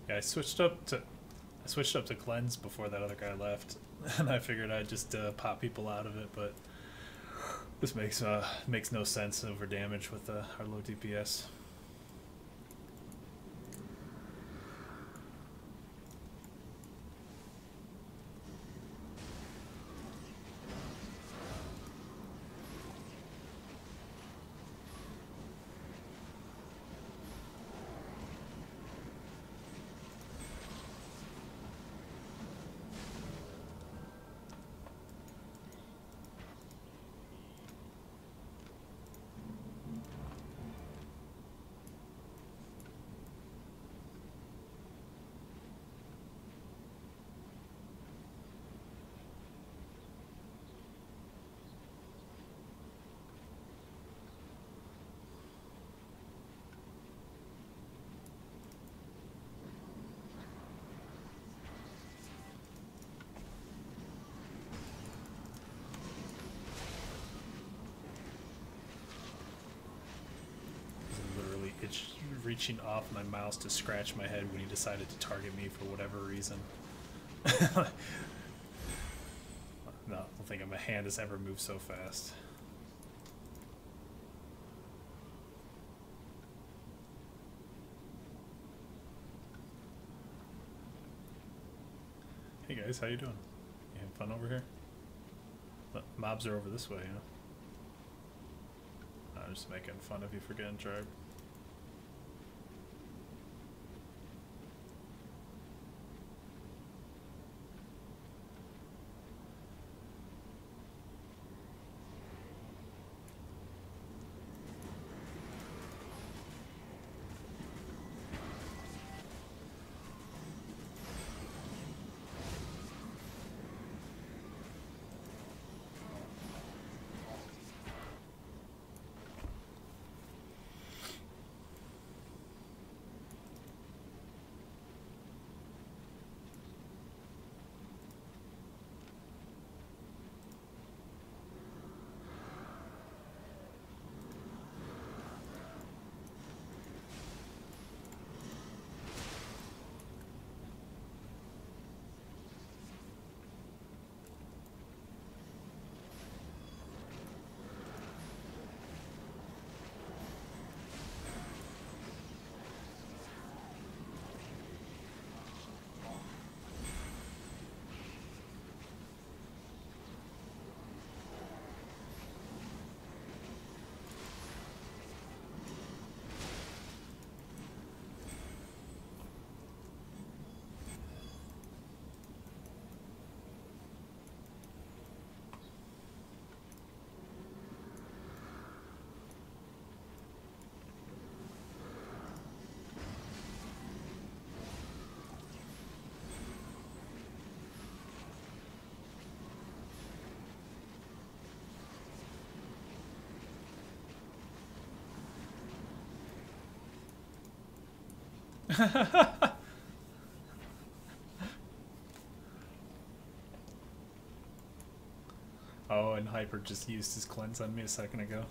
Yeah, I switched up to cleanse before that other guy left, and I figured I'd just pop people out of it, but this makes no sense over damage with our low DPS. reaching off my mouse to scratch my head when he decided to target me for whatever reason. No, I don't think my hand has ever moved so fast. Hey guys, how you doing? You having fun over here? But mobs are over this way, huh? I'm just making fun of you for getting dragged. Oh, and Hyper just used his cleanse on me a second ago.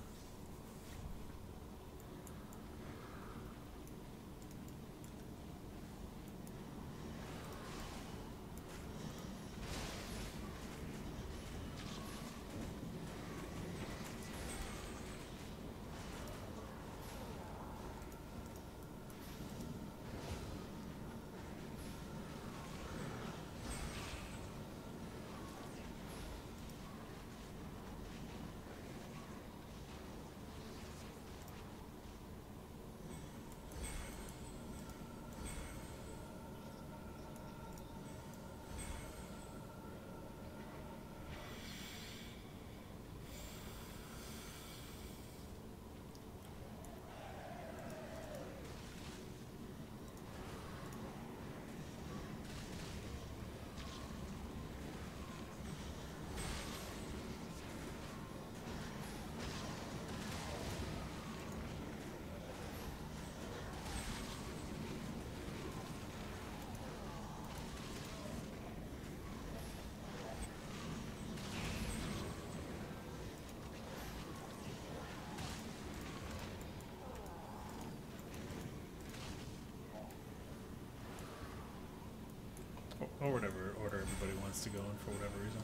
Or whatever order everybody wants to go in for whatever reason.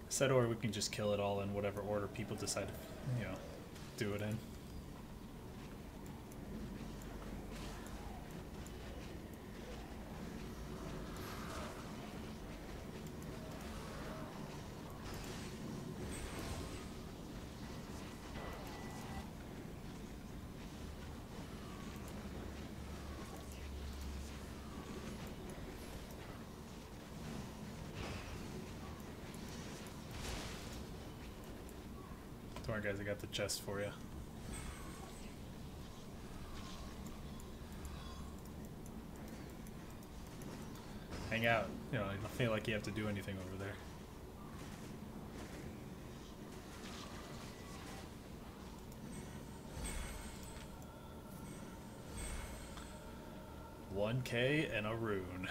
Said, or we can just kill it all in whatever order people decide to, you know, do it in. Don't worry guys, I got the chest for you. Hang out. You know, I don't feel like you have to do anything over there. $1K and a rune.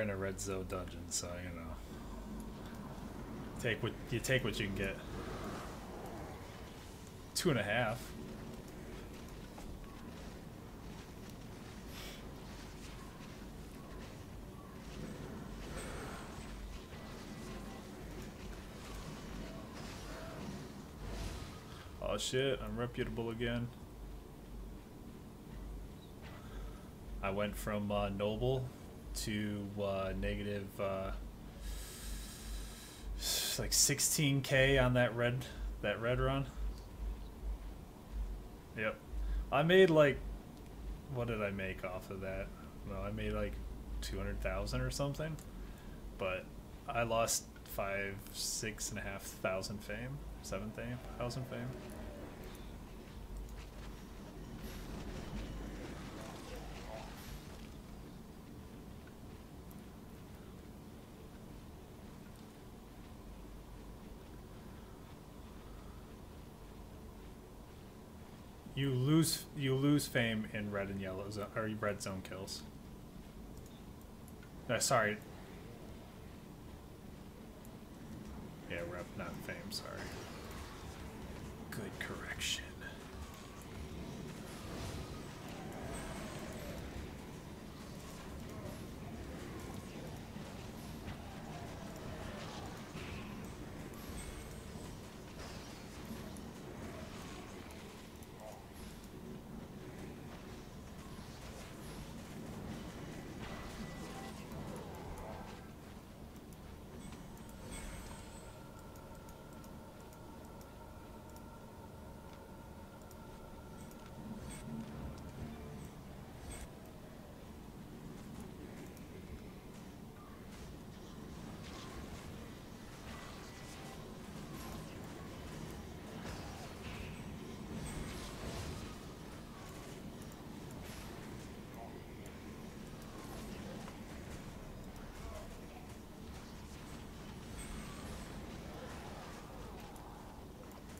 in a red zone dungeon, so you know. Take what you can get. 2.5. Oh shit, I'm reputable again. I went from noble to negative like 16k on that red run. Yep. I made like, what did I make off of that? No, I made like 200,000 or something. But I lost 6,500 fame, 7,000 fame. You lose fame in red and yellow or red zone kills. Sorry. Yeah, rep, not fame. Sorry. Good correction.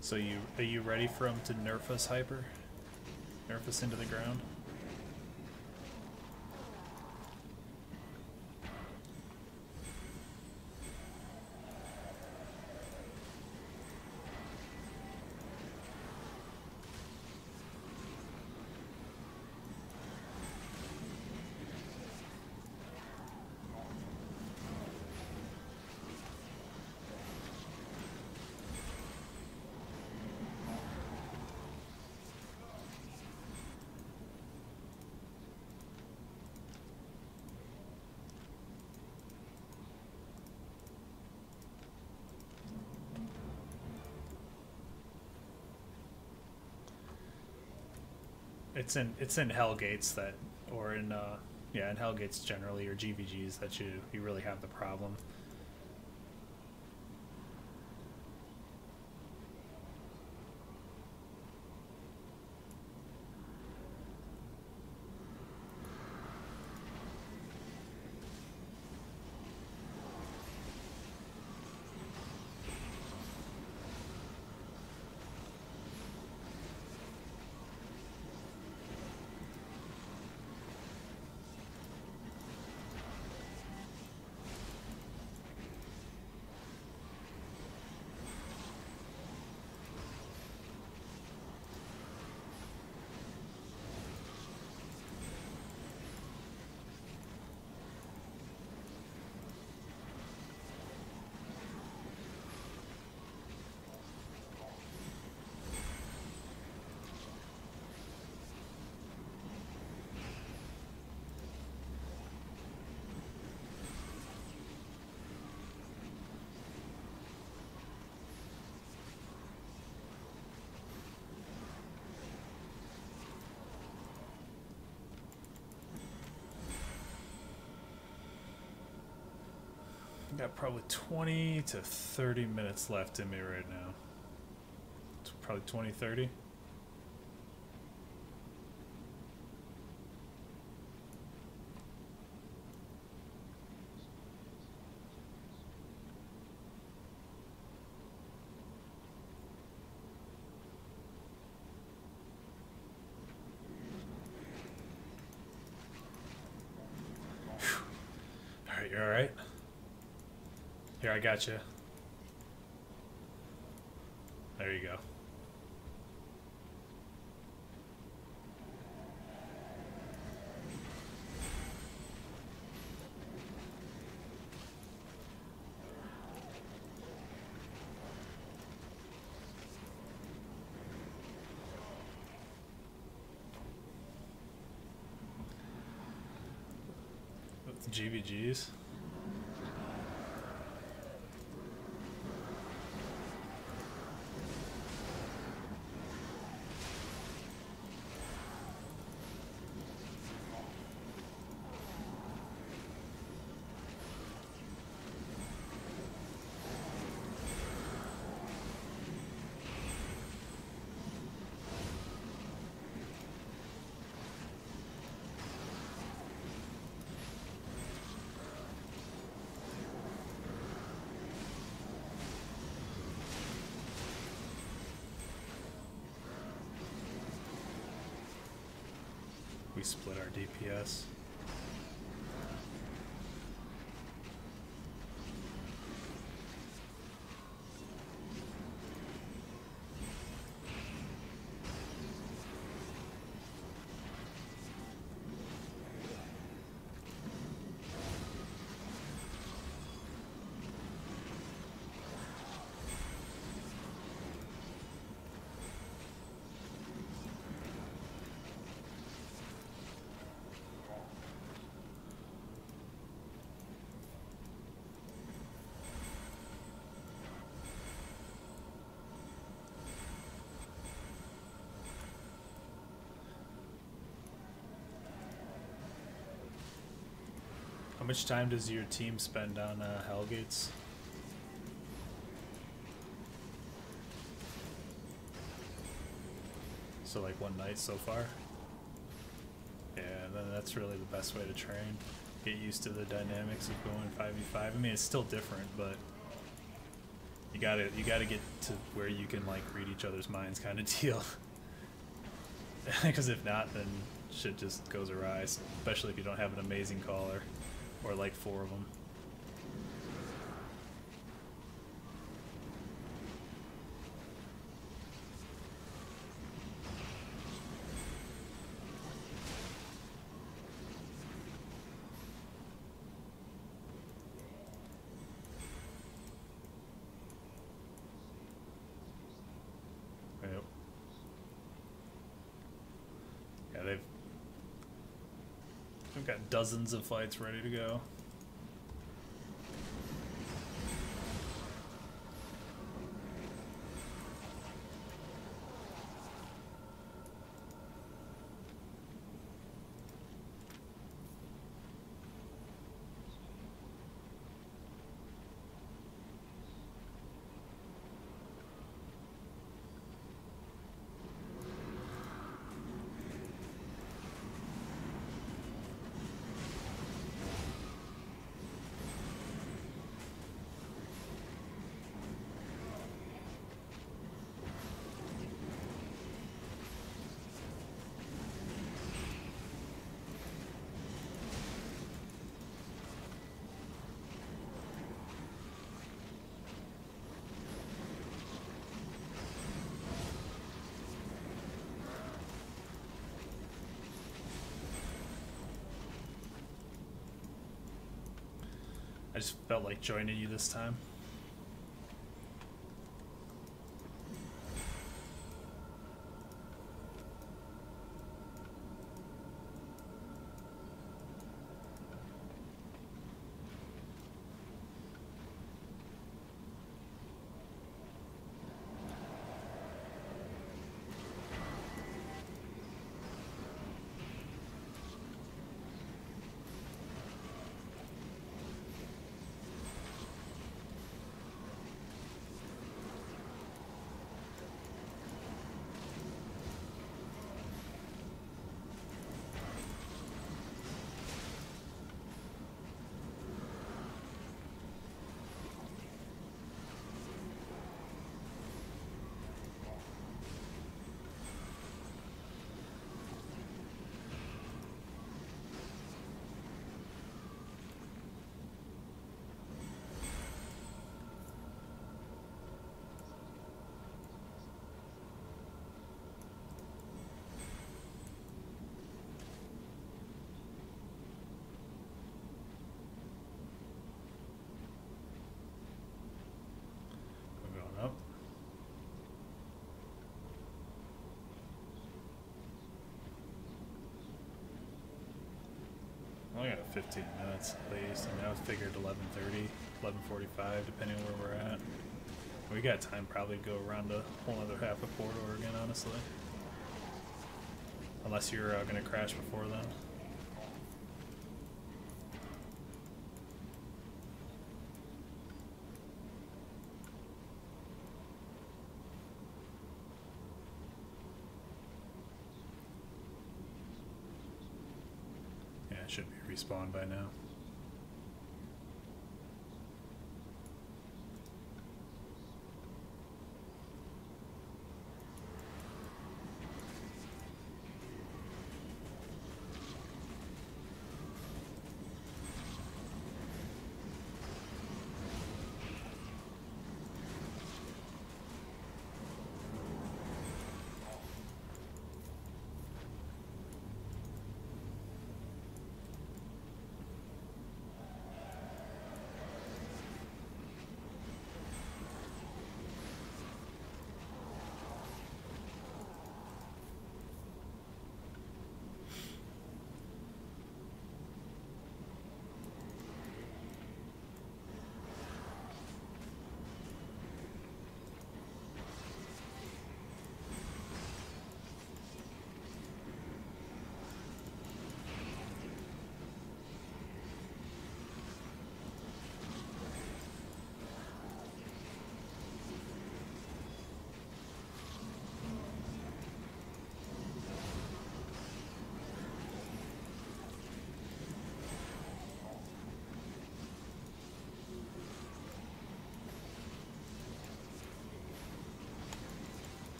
So are you ready for him to nerf us hyper? Nerf us into the ground? It's in Hellgates that, or in yeah, in Hellgates generally, or GVGs that you really have the problem. Got probably 20 to 30 minutes left in me right now. It's probably 20, 30. You alright? Here, I got you. There you go. With GBGs. We split our DPS. How much time does your team spend on Hellgates? So like one night so far? Yeah, then that's really the best way to train. Get used to the dynamics of going 5v5. I mean, it's still different, but you gotta get to where you can like read each other's minds kind of deal. Because if not, then shit just goes awry, especially if you don't have an amazing caller. Or like 4 of them. Yep. Yeah, they've got dozens of fights ready to go. I just felt like joining you this time. 15 minutes at least. I mean, I was figured 11:30, 11:45, depending on where we're at. We got time probably to go around a whole other half of Port Oregon, honestly. Unless you're going to crash before then. Yeah, it should be respawned by now.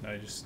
I just...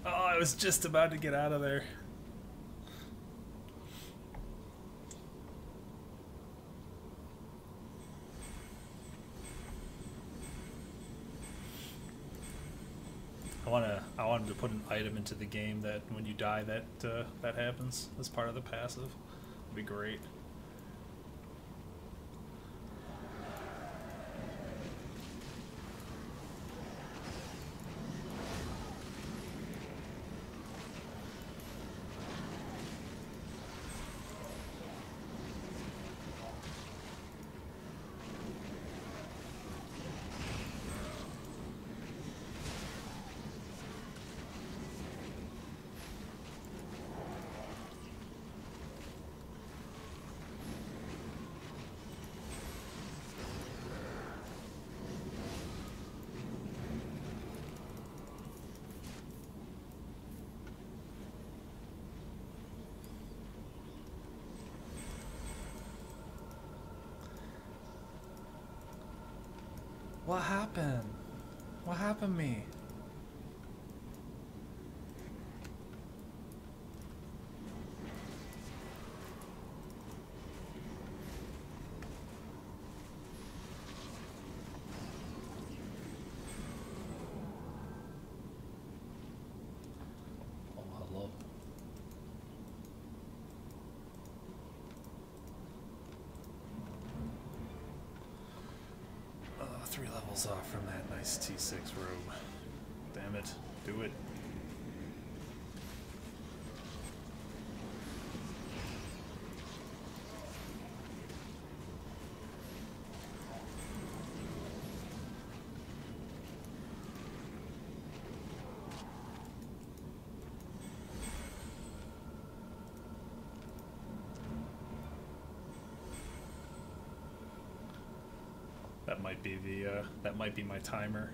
Oh, I was just about to get out of there. I wanted to put an item into the game that when you die that happens as part of the passive. It'd be great. What happened? What happened to me? Oh, hello. 3 levels off from that nice T6 robe. Damn it. Do it. That might be my timer.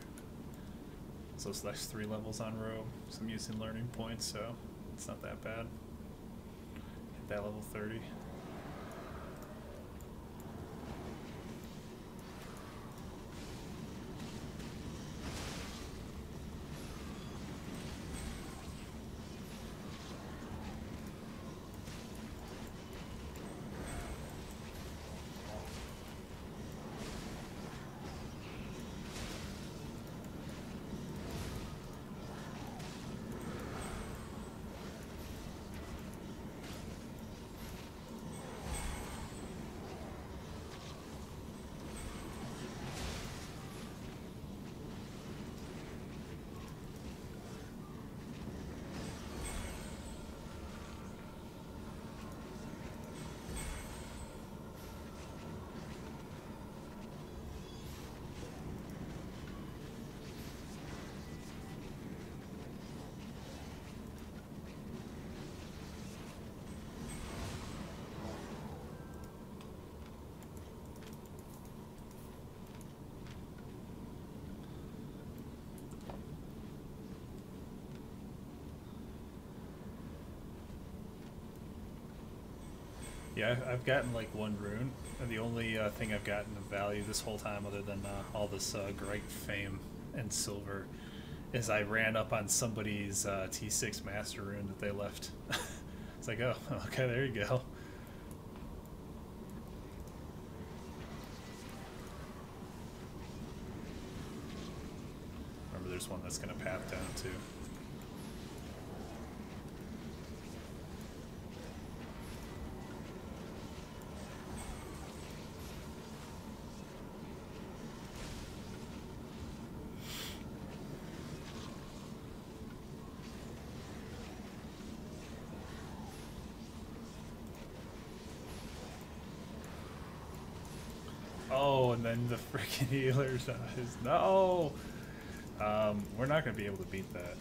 So it's like 3 levels on robe. So I'm using learning points, so it's not that bad. Hit that level 30. Yeah, I've gotten like 1 rune, and the only thing I've gotten of value this whole time, other than all this great fame and silver, is I ran up on somebody's T6 master rune that they left. It's like, oh, okay, there you go. Remember, there's one that's going to path down too. Oh, and then the freaking healer dies. No! We're not going to be able to beat that.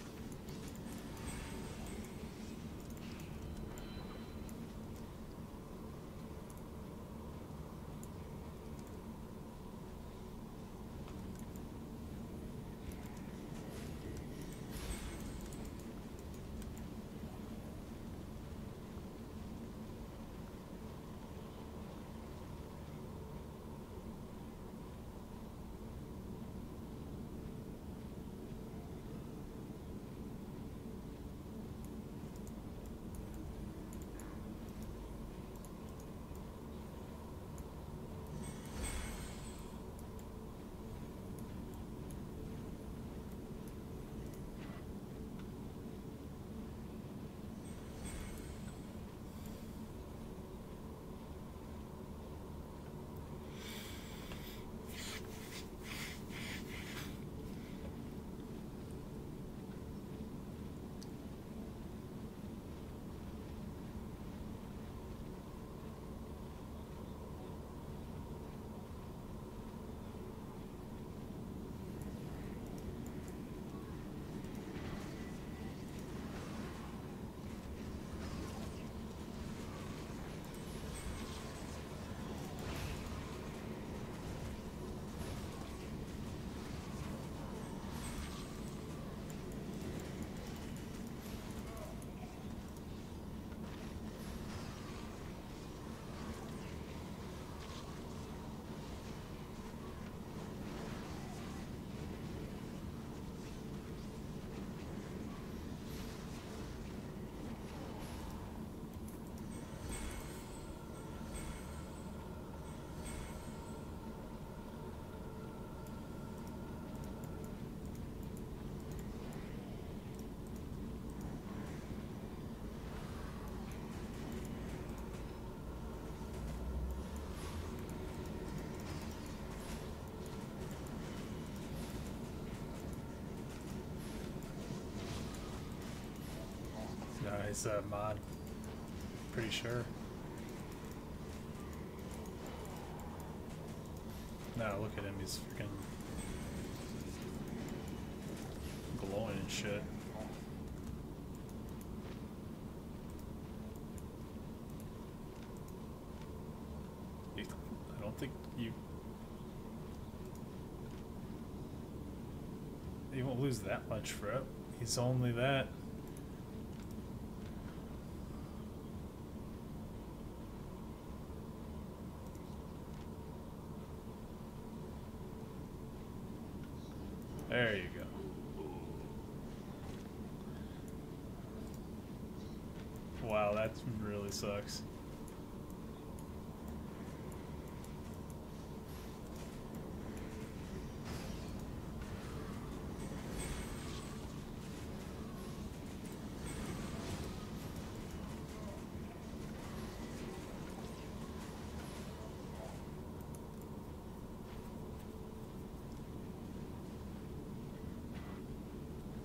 he's a mod. Pretty sure. No, look at him. He's freaking glowing and shit. I don't think you won't lose that much for it. He's only that. There you go. Wow, that really sucks.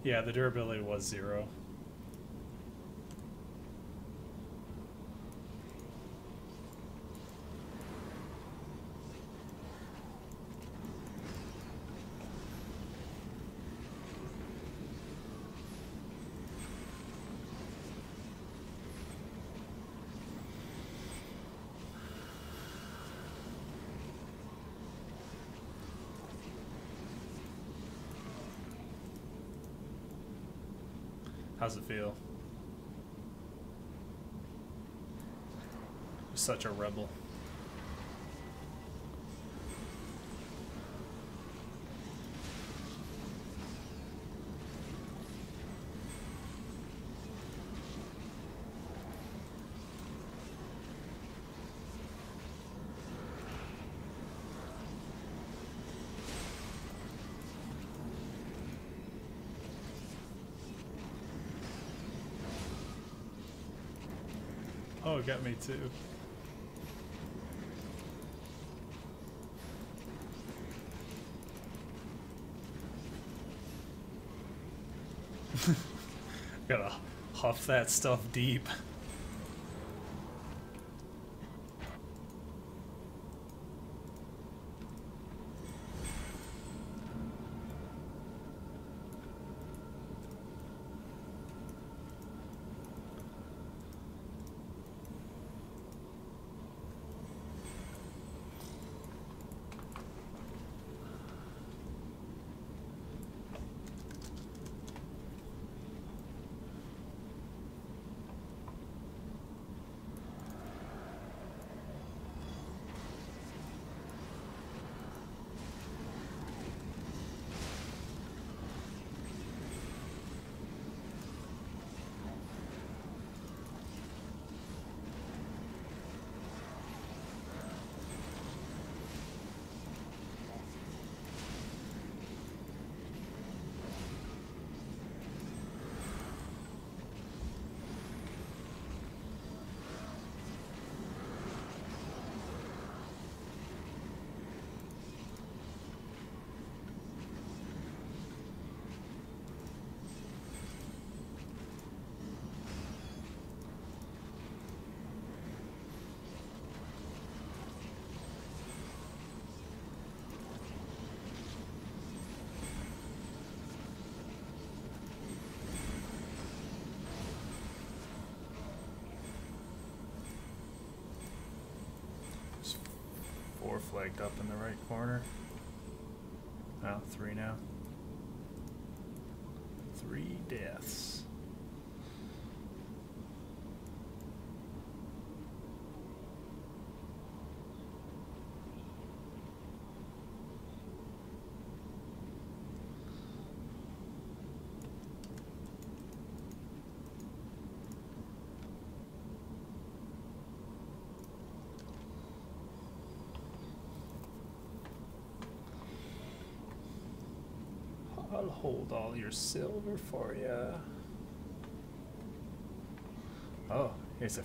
Yeah, the durability was 0. How's it feel? You're such a rebel. Oh, it got me too. Gotta huff that stuff deep. Four flagged up in the right corner. Oh, 3 now. 3 deaths. I'll hold all your silver for you. Oh, here's a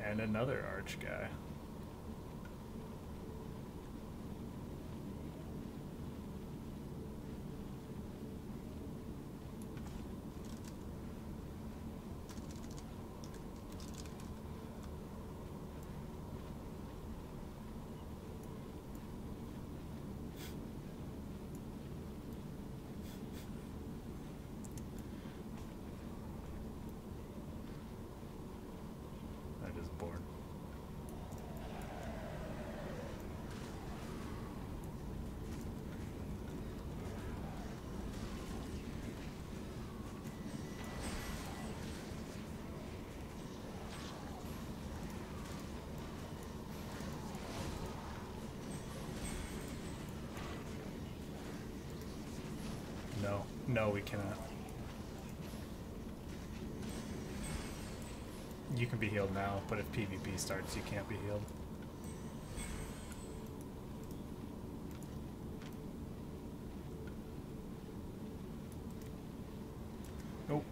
and another arch guy. No, we cannot. You can be healed now, but if PvP starts, you can't be healed. Nope.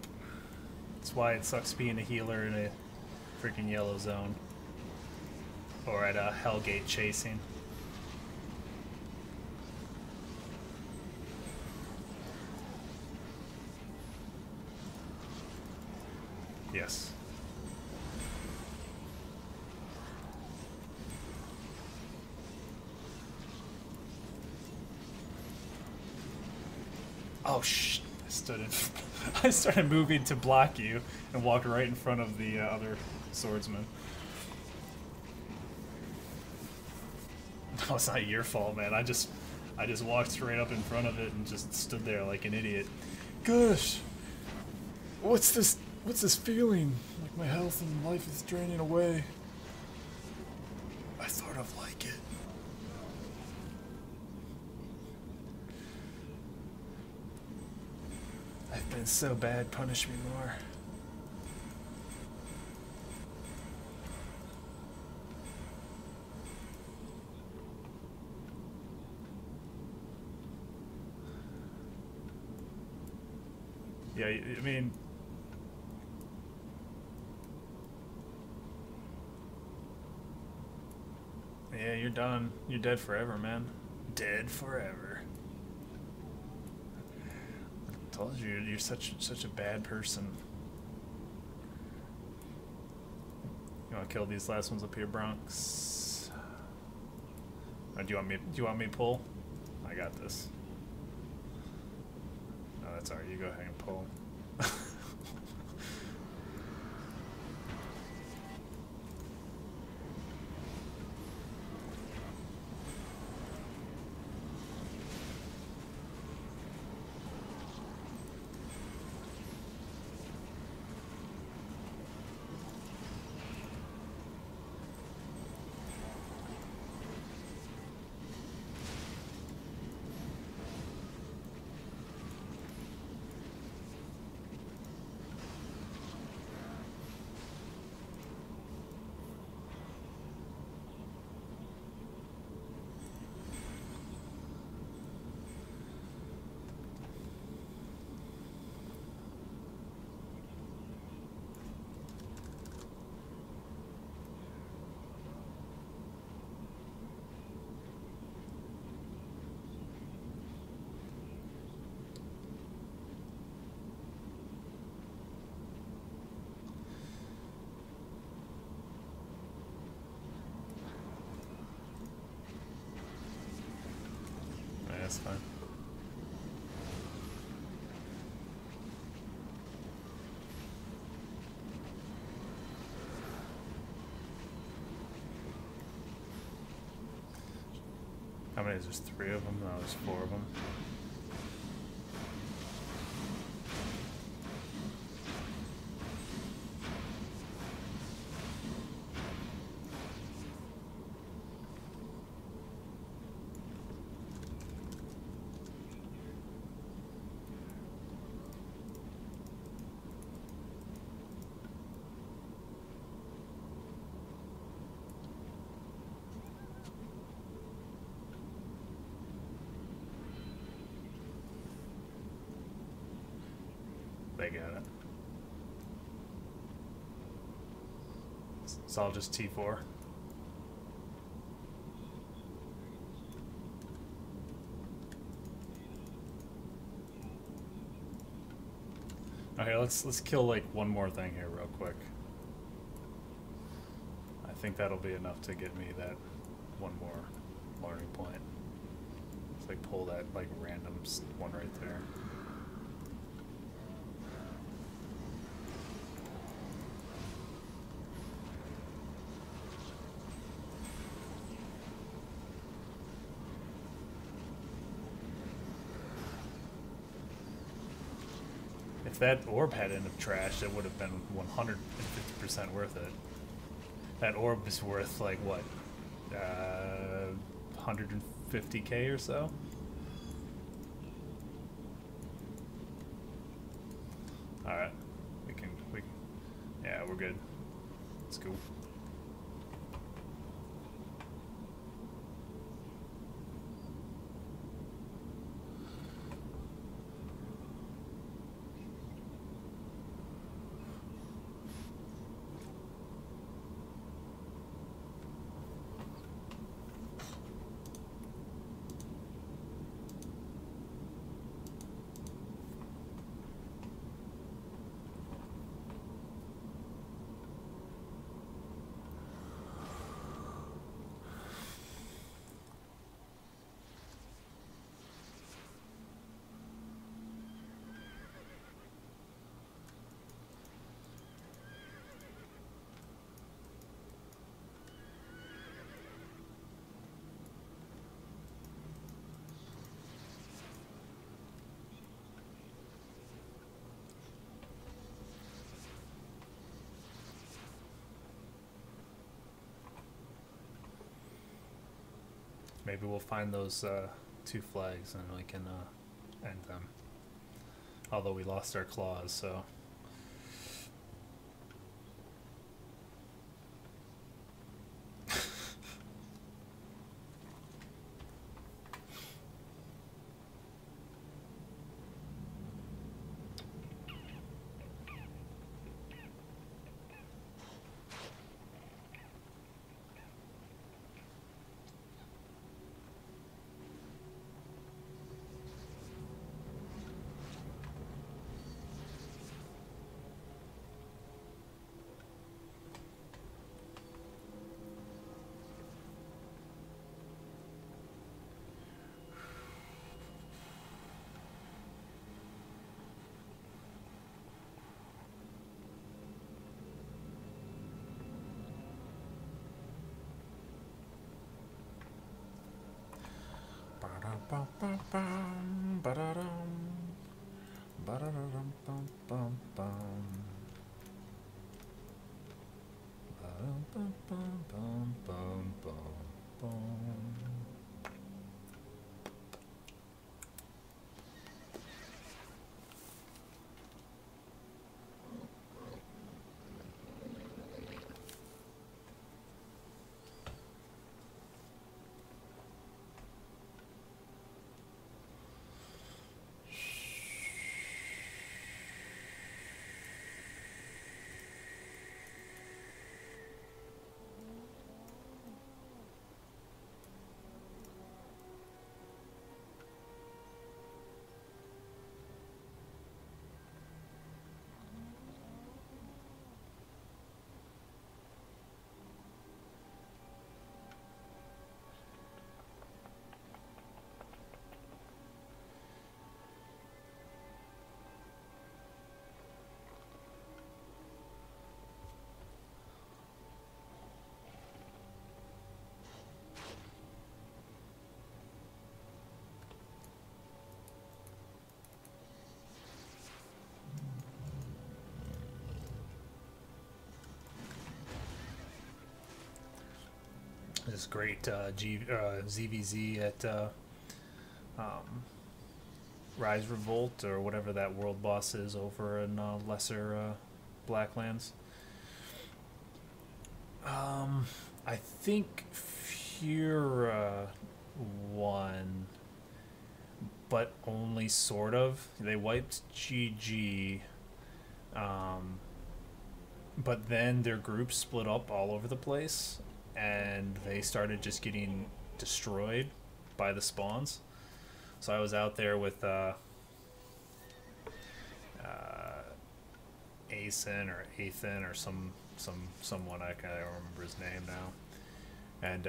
That's why it sucks being a healer in a freaking yellow zone. Or at a Hellgate chasing. Yes. Oh shh! I stood in. I started moving to block you and walked right in front of the other swordsman. No, it's not your fault, man. I just walked straight up in front of it and just stood there like an idiot. Gosh, what's this feeling? Like my health and life is draining away. I sort of like it. I've been so bad, punish me more. Yeah, I mean... Yeah, you're done. You're dead forever, man. Dead forever. I told you, you're such a bad person. You want to kill these last ones up here, Bronx? Or do you want me to pull? I got this. No, that's alright. You go ahead and pull. That's fine. How many is there? 3 of them? No, there's 4 of them. They got it. It's all just T4. Okay, let's kill like one more thing here real quick. I think that'll be enough to get me that one more learning point. Let's like pull that like random one right there. If that orb had ended up trashed, it would have been 150% worth it. That orb is worth like what, 150k or so. Alright. Yeah, we're good. Let's go. Maybe we'll find those 2 flags and we can end them. Although we lost our claws, so... This great ZVZ at Rise Revolt, or whatever that world boss is over in lesser Blacklands. I think Fura won, but only sort of. They wiped GG, but then their group split up all over the place, and they started just getting destroyed by the spawns. So I was out there with Asen or Athen or someone, I can't remember his name now, and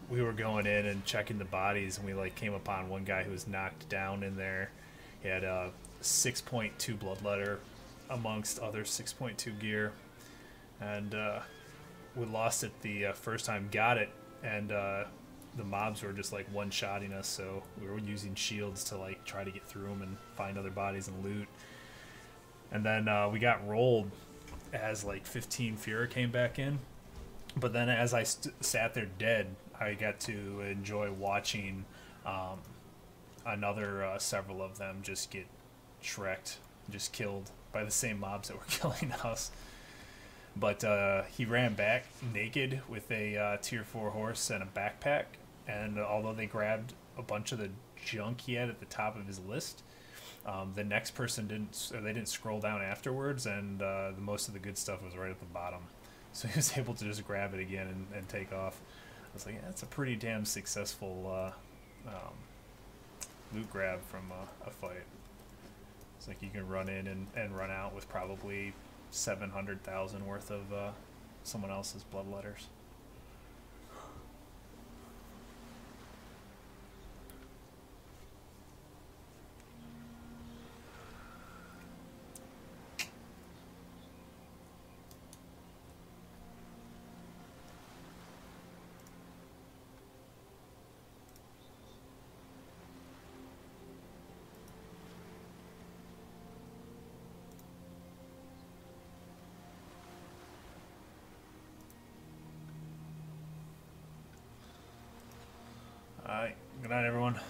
we were going in and checking the bodies, and we like came upon one guy who was knocked down in there. He had a 6.2 bloodletter amongst other 6.2 gear, and we lost it the first time, got it, and the mobs were just like one-shotting us, so we were using shields to like try to get through them and find other bodies and loot. And then we got rolled as like 15 Fuhrer came back in, but then as I sat there dead, I got to enjoy watching another several of them just get shreked, just killed by the same mobs that were killing us. But he ran back naked with a tier 4 horse and a backpack, and although they grabbed a bunch of the junk he had at the top of his list, the next person didn't scroll down afterwards, and most of the good stuff was right at the bottom. So he was able to just grab it again and take off. I was like, yeah, that's a pretty damn successful loot grab from a fight. It's like you can run in and run out with probably 700,000 worth of someone else's bloodletters. Alright, good night everyone.